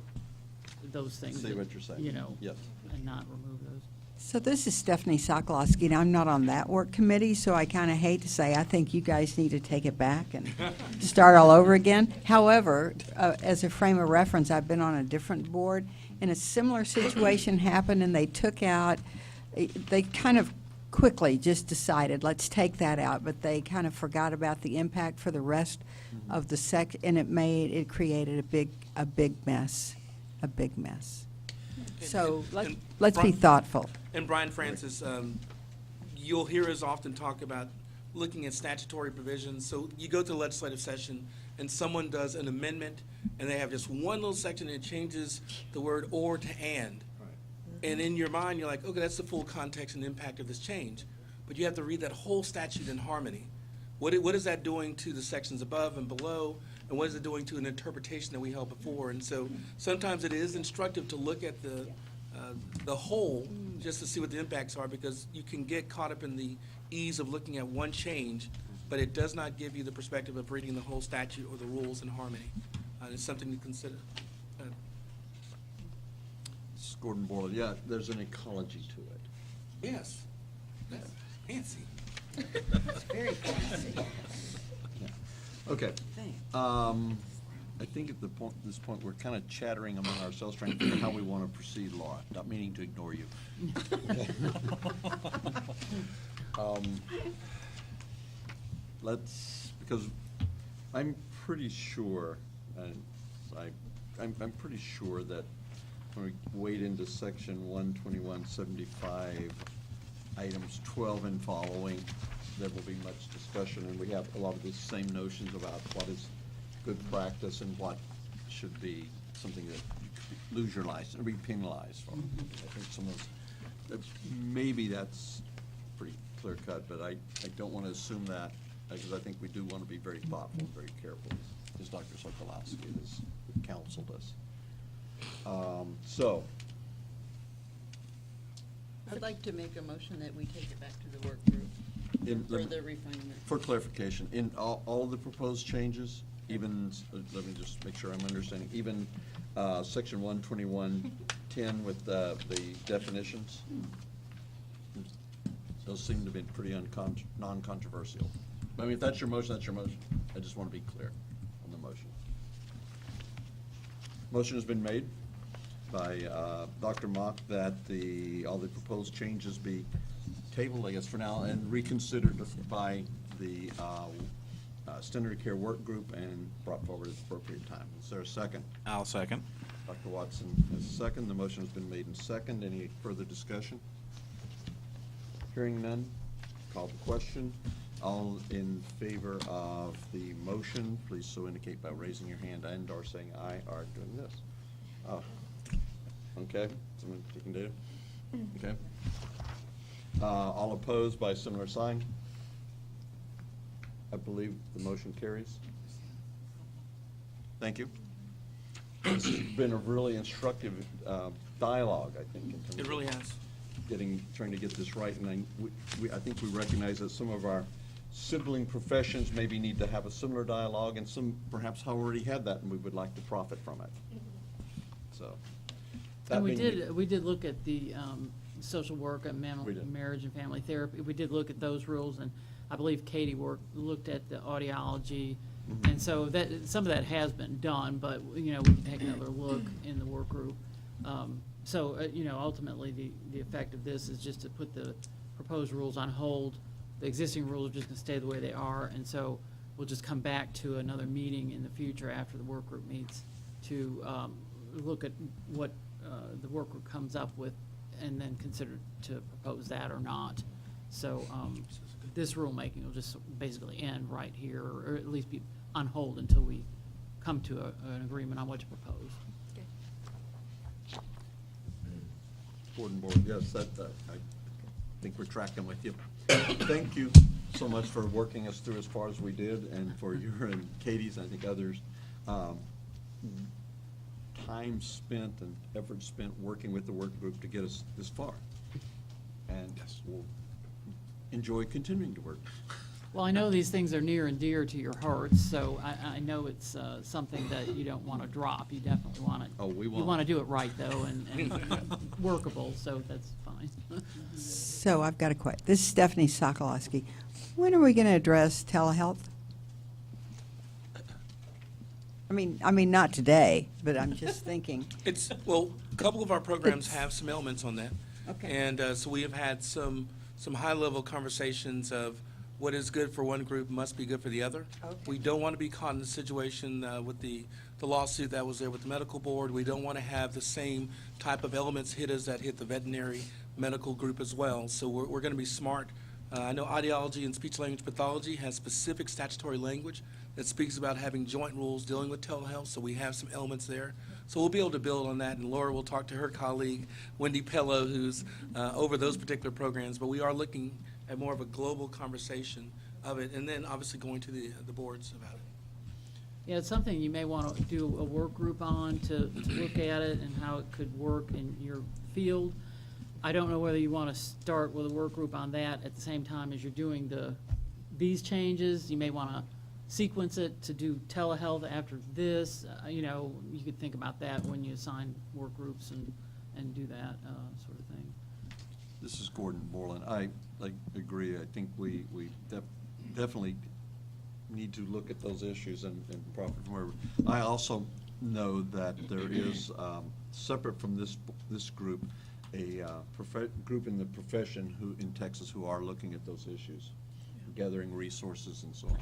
those things. See what you're saying. Yes. And not remove those. So this is Stephanie Sokolowski, and I'm not on that work committee, so I kind of hate to say I think you guys need to take it back and start all over again. However, as a frame of reference, I've been on a different board, and a similar situation happened, and they took out, they kind of quickly just decided, let's take that out, but they kind of forgot about the impact for the rest of the and it created a big mess. So let's be thoughtful. And Brian Francis, you'll hear us often talk about looking at statutory provisions. So you go to the legislative session and someone does an amendment and they have just one little section and it changes the word or to and. And in your mind, you're like, okay, that's the full context and impact of this change. But you have to read that whole statute in harmony. What is that doing to the sections above and below? And what is it doing to an interpretation that we held before? And so sometimes it is instructive to look at the whole just to see what the impacts are, because you can get caught up in the ease of looking at one change, but it does not give you the perspective of reading the whole statute or the rules in harmony. It's something to consider. Gordon Boyle, yeah, there's an ecology to it. Yes. That's fancy. It's very fancy. Okay. I think at this point, we're kind of chattering among ourselves, trying to figure out how we want to proceed, Laura, not meaning to ignore you. Because I'm pretty sure, and I'm pretty sure that when we wade into section 12175, items 12 and following, there will be much discussion, and we have a lot of the same notions about what is good practice and what should be something that you could lose your license or be penalized for. I think some of those, maybe that's pretty clear cut, but I don't want to assume that, because I think we do want to be very thoughtful and very careful, as Dr. Sokolowski has counseled us. So, I'd like to make a motion that we take it back to the work group for further refinement. for clarification, in all the proposed changes, even, let me just make sure I'm understanding, even section 12110 with the definitions, those seem to be pretty non-controversial. I mean, if that's your motion, that's your motion. I just want to be clear on the motion. Motion has been made by Dr. Mock that all the proposed changes be tabled, I guess, for now, and reconsidered by the standard care work group and brought forward at the appropriate time. Is there a second? I'll second. Dr. Watson has a second. The motion has been made and second. Any further discussion? Hearing none, call the question. All in favor of the motion, please so indicate by raising your hand and or saying aye or doing this. Oh, okay. Someone taking data? Okay. All opposed by similar sign? I believe the motion carries. Thank you. This has been a really instructive dialogue, I think. In terms It really of has. trying to get this right, and I think we recognize that some of our sibling professions maybe need to have a similar dialogue, and some perhaps have already had that, and we would like to profit from it. So. that And we being- did look at the social work and We did. marriage and family therapy. We did look at those rules, and I believe Katie looked at the audiology. Mhm. And so some of that has been done, but, we can take another look in the work group. Ultimately, the effect of this is just to put the proposed rules on hold. The existing rules are just going to stay the way they are, and so we'll just come back to another meeting in the future after the work group meets to look at what the work group comes up with and then consider to propose that or not. So this rulemaking will just basically end right here, or at least be on hold until we come to an agreement on what to propose. Board, yes, I think we're tracking with you. Thank you so much for working us through as far as we did, and for your and Katie's, and I think others, time spent and effort spent working with the work group to get us this far. And we'll enjoy continuing to work. Well, I know these things are near and dear to your hearts, so I know it's something that you don't want to drop. You definitely want to. Oh, we You won't. want to do it right, though, and workable, so that's fine. So I've got a question. This is Stephanie Sokolowski. When are we going to address telehealth? I mean, not today, but I'm just thinking. A couple of our programs It's- have some elements on that. Okay. And so we have had some high-level conversations of what is good for one group must be good for the other. Okay. We don't want to be caught in the situation with the lawsuit that was there with the medical board. We don't want to have the same type of elements hit us that hit the veterinary medical group as well. So we're going to be smart. I know audiology and speech-language pathology has specific statutory language that speaks about having joint rules dealing with telehealth, so we have some elements there. So we'll be able to build on that, and Laura will talk to her colleague, Wendy Pello, who's over those particular programs. But we are looking at more of a global conversation of it, and then obviously going to the boards about it. Yeah, it's something you may want to do a work group on to look at it and how it could work in your field. I don't know whether you want to start with a work group on that at the same time as you're doing these changes. You may want to sequence it to do telehealth after this. You could think about that when you assign work groups and do that sort of thing. This is Gordon Borland. I agree. I think we definitely need to look at those issues and profit from wherever. I also know that there is, separate from this group, a group in the profession in Texas who are looking at those issues, gathering resources and so on.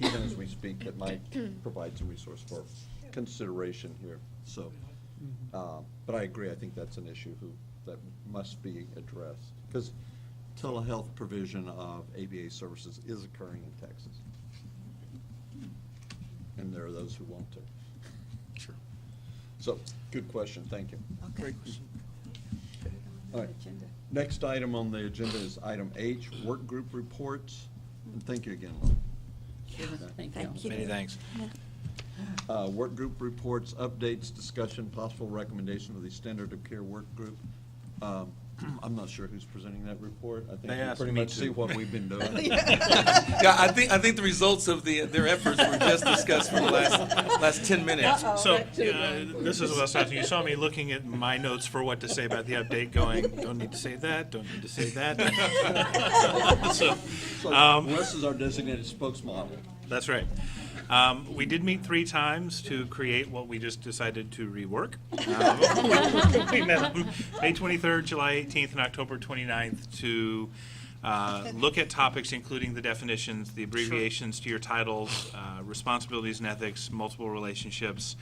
Even as we speak, that might provide some resource for consideration here. So, but I agree, I think that's an issue that must be addressed. Because telehealth provision of ABA services is occurring in Texas. And there are those who want to. Sure. So, good question, thank you. Okay. All right. Next item on the agenda is item H, work group reports. And thank you again, Laura. Thank you. Many thanks. Work group reports, updates, discussion, possible recommendation of the standard of care work group. I'm not sure who's presenting that report. I think They you asked pretty me much to. see what we've been doing. Yeah, I think the results of their efforts were just discussed for the last 10 minutes. So, this is what I was talking. You saw me looking at my notes for what to say about the update, going, don't need to say that, don't need to say that. So, Wes is our designated spokesmodel. that's right. We did meet 3 times to create what we just decided to rework. We met on May 23rd, July 18th, and October 29th to look at topics including the definitions, the abbreviations to your titles, responsibilities and ethics, multiple relationships,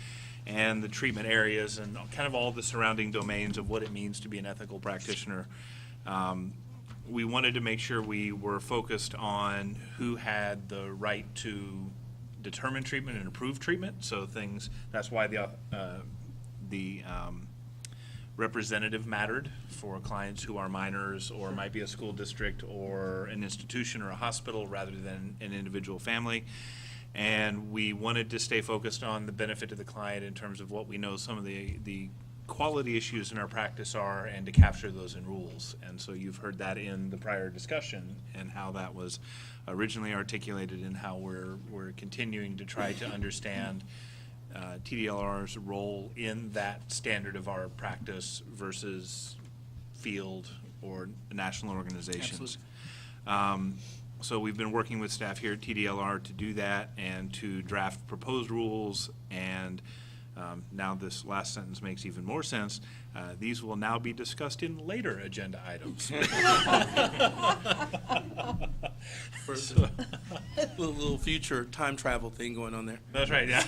and the treatment areas, and kind of all the surrounding domains of what it means to be an ethical practitioner. We wanted to make sure we were focused on who had the right to determine treatment and approve treatment. So that's why the representative mattered for clients who are minors or might be a school district or an institution or a hospital rather than an individual family. And we wanted to stay focused on the benefit to the client in terms of what we know some of the quality issues in our practice are, and to capture those in rules. And so you've heard that in the prior discussion and how that was originally articulated and how we're continuing to try to understand TDLR's role in that standard of our practice versus field or national organizations. So we've been working with staff here at TDLR to do that and to draft proposed rules, and now this last sentence makes even more sense. These will now be discussed in later agenda items. For little future time travel thing going on there. That's right, yeah.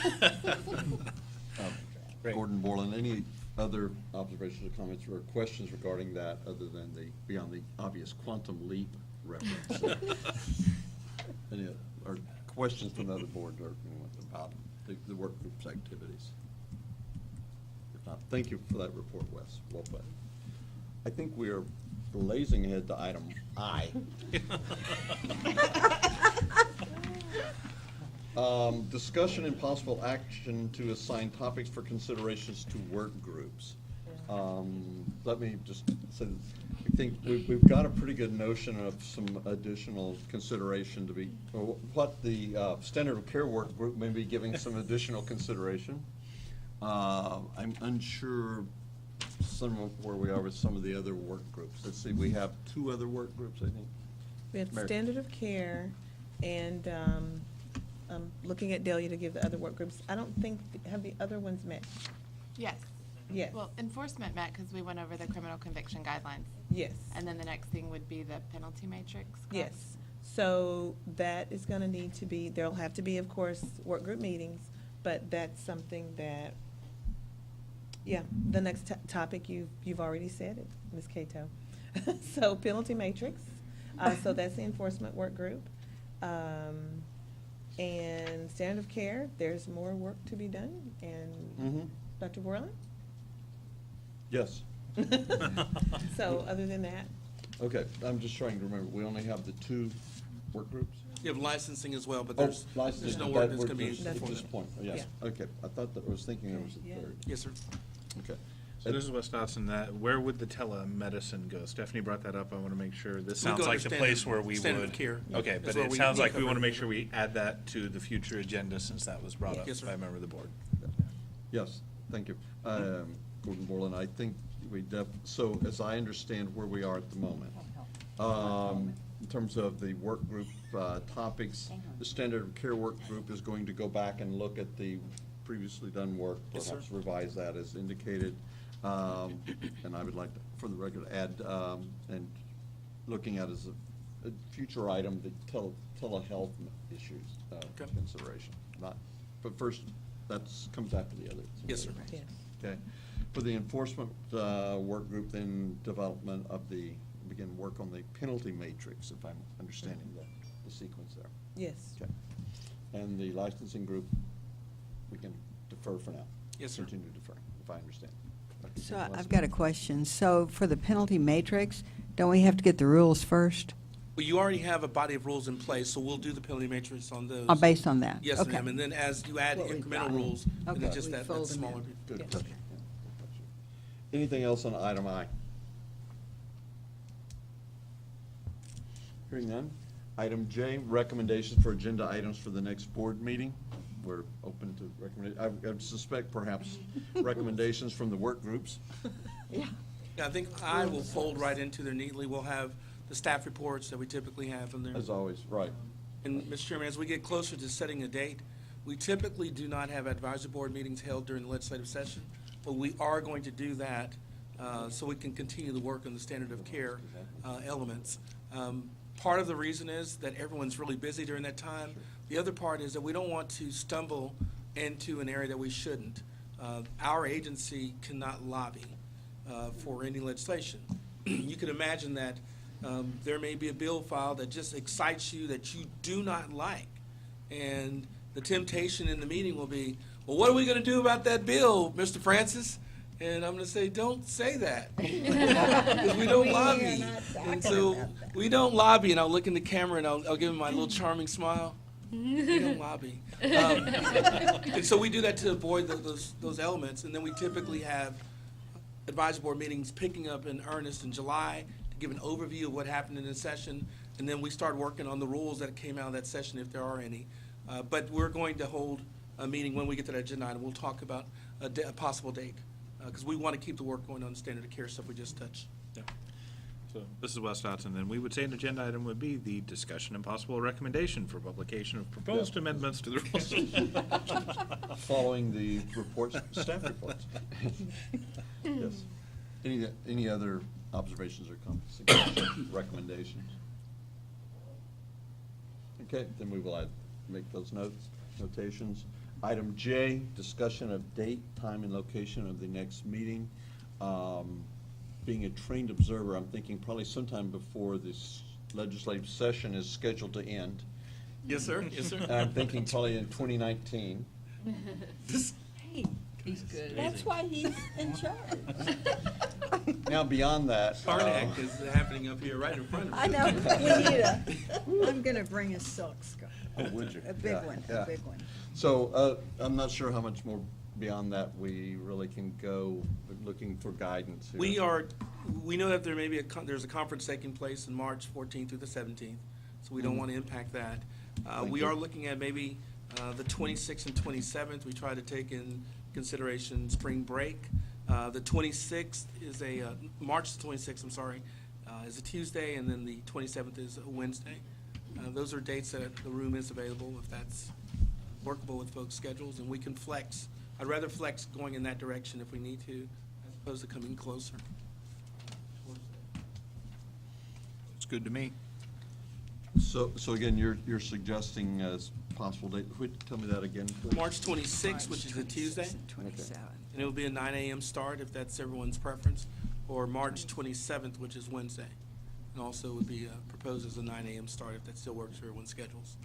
Great. Gordon Borland, any other observations or comments or questions regarding that other than beyond the obvious quantum leap reference? Any or questions from the other board or about the work group's activities? If not, thank you for that report, Wes. Well put. I think we are blazing ahead to item I. Discussion and possible action to assign topics for considerations to work groups. Let me just say, I think we've got a pretty good notion of some additional consideration to be, or what the standard of care work group may be giving some additional consideration. I'm unsure some of where we are with some of the other work groups. Let's see, we have 2 other work groups, I think. We have Mary. standard of care, and I'm looking at Delia to give the other work groups. I don't think, have the other ones met? Yes. Yes. Well, enforcement met because we went over the criminal conviction guidelines. Yes. And then the next thing would be the penalty matrix. correct? Yes. So that is going to need to be, there'll have to be, of course, work group meetings, but that's something that, yeah, the next topic you've already said it, Ms. Cato. So penalty matrix, so that's the enforcement work group. And standard of care, there's more work to be done, and Dr. Borland? Yes. So other than that, Okay, I'm just trying to remember, we only have the 2 work groups? You have licensing as well, but there's licensing, no that work that's we're going to be just- for At this them. point, yes, okay. I thought that, I was thinking there was a 3rd. Yes, sir. Okay. So this is Wes Dotson, where would the telemedicine go? Stephanie brought that up, I want to make sure, this We sounds go like under the standard- place where we would. standard of care. Okay, That's but where it we sounds like we cover want to it. make sure we add that to the future agenda since that was brought up Yes, sir. by a member of the board. Yes, thank you. Gordon Borland, I think so as I understand where we are at the moment, in terms of the work group topics, the standard of care work group is going to go back and look at the previously done work, Yes, sir. perhaps revise that as indicated. And I would like, for the record, to add, and looking at as a future item, the telehealth issues consideration. Not, but first, that's, comes after the other. Yes, sir. Yes. Okay. For the enforcement work group, then development of begin work on the penalty matrix, if I'm understanding the sequence there. Yes. Okay. And the licensing group, we can defer for now. Yes, sir. Continue to defer, if I understand. Okay. So I've got a question. So for the penalty matrix, don't we have to get the rules first? Well, you already have a body of rules in place, so we'll do the penalty matrix on those. Based on that? Yes, Okay. ma'am, and then as you add What we've incremental got. rules, and then Okay. just We that fold them smaller. in. Good. Yes. Okay. Anything else on item I? Hearing none. Item J, recommendations for agenda items for the next board meeting. We're open to I suspect perhaps recommendations from the work groups. Yeah, I think I will fold right into there neatly. We'll have the staff reports that we typically have from there. As always, right. And, Mr. Chairman, as we get closer to setting a date, we typically do not have advisory board meetings held during the legislative session, but we are going to do that so we can continue the work on the standard of care elements. Part of the reason is that everyone's really busy during that time. The other part is that we don't want to stumble into an area that we shouldn't. Our agency cannot lobby for any legislation. You can imagine that there may be a bill filed that just excites you that you do not like. And the temptation in the meeting will be, well, what are we going to do about that bill, Mr. Francis? And I'm going to say, don't say that. Because we don't lobby. And so we don't lobby. And I'll look in the camera and I'll give him my little charming smile. We don't lobby. And so we do that to avoid those elements. And then we typically have advisory board meetings picking up in earnest in July to give an overview of what happened in the session. And then we start working on the rules that came out of that session, if there are any. But we're going to hold a meeting when we get to that agenda item. We'll talk about a possible date, because we want to keep the work going on the standard of care stuff we just touched. Yeah. So this is Wes Dotson, and we would say an agenda item would be the discussion and possible recommendation for publication of proposed amendments to the rules. Following the reports, staff reports. Yes. Any other observations or comments, suggestions, recommendations? Okay, then we will make those notations. Item J, discussion of date, time, and location of the next meeting. Being a trained observer, I'm thinking probably sometime before this legislative session is scheduled to end. Yes, sir. Yes, sir. And I'm thinking probably in 2019. Hey, he's good. That's why he's in charge. Now, beyond that. Carnac is happening up here right in front of me. I know, we need a, I'm going to bring a silk scarf. Oh, would you? A big Yeah, one, yeah. a big one. So I'm not sure how much more beyond that we really can go, but looking for guidance here. We know that there may be there's a conference taking place in March 14th through the 17th, so we don't want to impact that. We you. are looking at maybe the 26th and 27th. We try to take in consideration spring break. The 26th is March the 26th, I'm sorry, is a Tuesday, and then the 27th is a Wednesday. Those are dates that the room is available if that's workable with folks' schedules, and we can flex. I'd rather flex going in that direction if we need to, as opposed to coming closer. It's good to me. So again, you're suggesting as possible date, tell me that again, please. March 26th, which is a Tuesday, and it will be a 9 a.m. start if that's everyone's preference, or March 27th, which is Wednesday. And also would be proposed as a 9 a.m. start if that still works for everyone's schedules.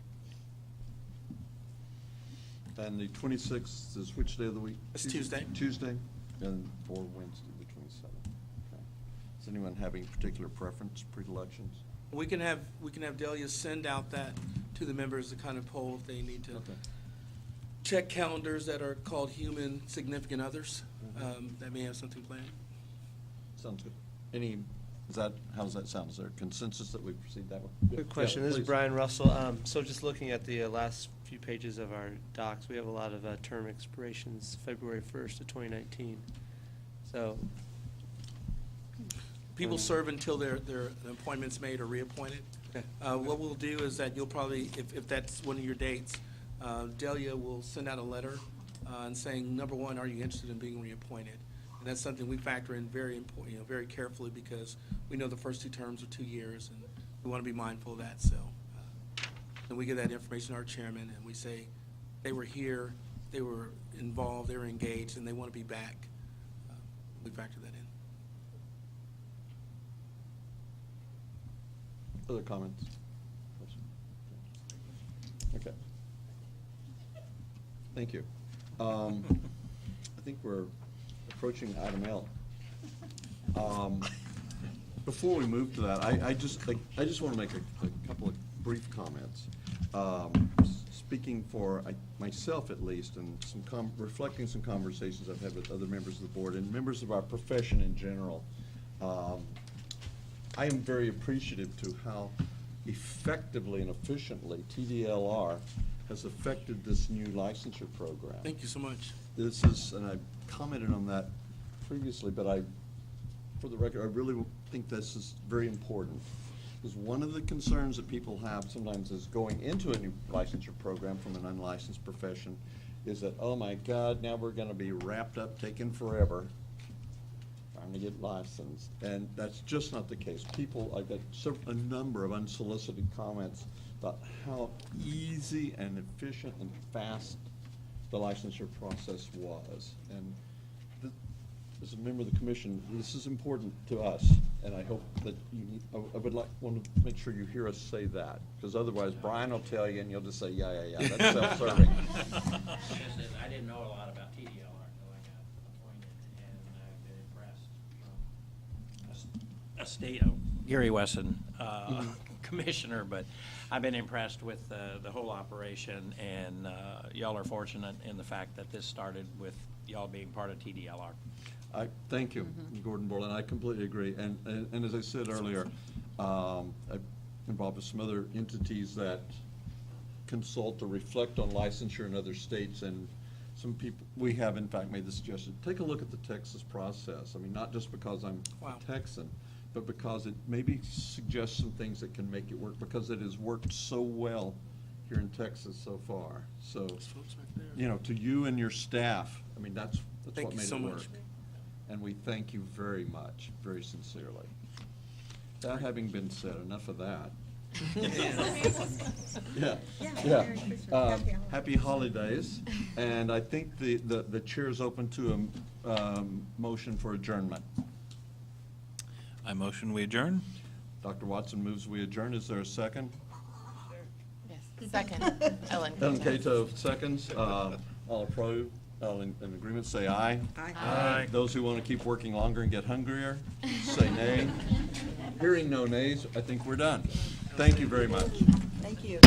And the 26th is which day of the week? It's Tuesday. Tuesday, and or Wednesday, the 27th. Okay. Does anyone have any particular preference, predilections? We can have Delia send out that to the members to kind of poll if they need to check calendars that are called human significant others that may have something planned. Sounds good. How does that sound? Is there consensus that we proceed that way? Quick question. Yeah, This is please. Brian Russell. So just looking at the last few pages of our docs, we have a lot of term expirations, February 1st of 2019. So People serve until their appointment's made or reappointed. What we'll do is that you'll probably, if that's one of your dates, Delia will send out a letter and saying, number one, are you interested in being reappointed? And that's something we factor in very important, very carefully, because we know the first 2 terms are 2 years, and we want to be mindful of that. So then we give that information to our chairman, and we say they were here, they were involved, they were engaged, and they want to be back. We factor that in. Other comments? Okay. Thank you. I think we're approaching item L. Before we move to that, I just want to make a couple of brief comments. Speaking for myself at least, and reflecting some conversations I've had with other members of the board and members of our profession in general, I am very appreciative to how effectively and efficiently TDLR has affected this new licensure program. Thank you so much. This is, and I commented on that previously, but for the record, I really think this is very important. Because one of the concerns that people have sometimes is going into a new licensure program from an unlicensed profession is that, oh my God, now we're going to be wrapped up, taking forever, trying to get licensed. And that's just not the case. I got a number of unsolicited comments about how easy and efficient and fast the licensure process was. And as a member of the commission, this is important to us, and I hope that I would want to make sure you hear us say that, because otherwise Brian will tell you and you'll just say, yeah, that's self-serving. I didn't know a lot about TDLR until I got appointed, and I've been impressed. Gary Wesson, commissioner, but I've been impressed with the whole operation, and y'all are fortunate in the fact that this started with y'all being part of TDLR. Thank you, Gordon Borland. I completely agree. And as I said earlier, I'm involved with some other entities that consult or reflect on licensure in other states, and some people, we have in fact made the suggestion, take a look at the Texas process. I mean, not just because I'm a Texan, but because it maybe suggests some things that can make it work, because it has worked so well here in Texas so far. So, to you and your staff, I mean, that's what made it work. And we thank you very much, very sincerely. That having been said, enough of that. Yeah. Happy holidays. And I think the chair is open to a motion for adjournment. I motion we adjourn. Dr. Watson moves we adjourn. Is there a second? Yes. Second. Ellen Cato seconds. All in agreement, say aye. Aye. Those who want to keep working longer and get hungrier, say nay. Hearing no nays, I think we're done. Thank you very much. Thank you.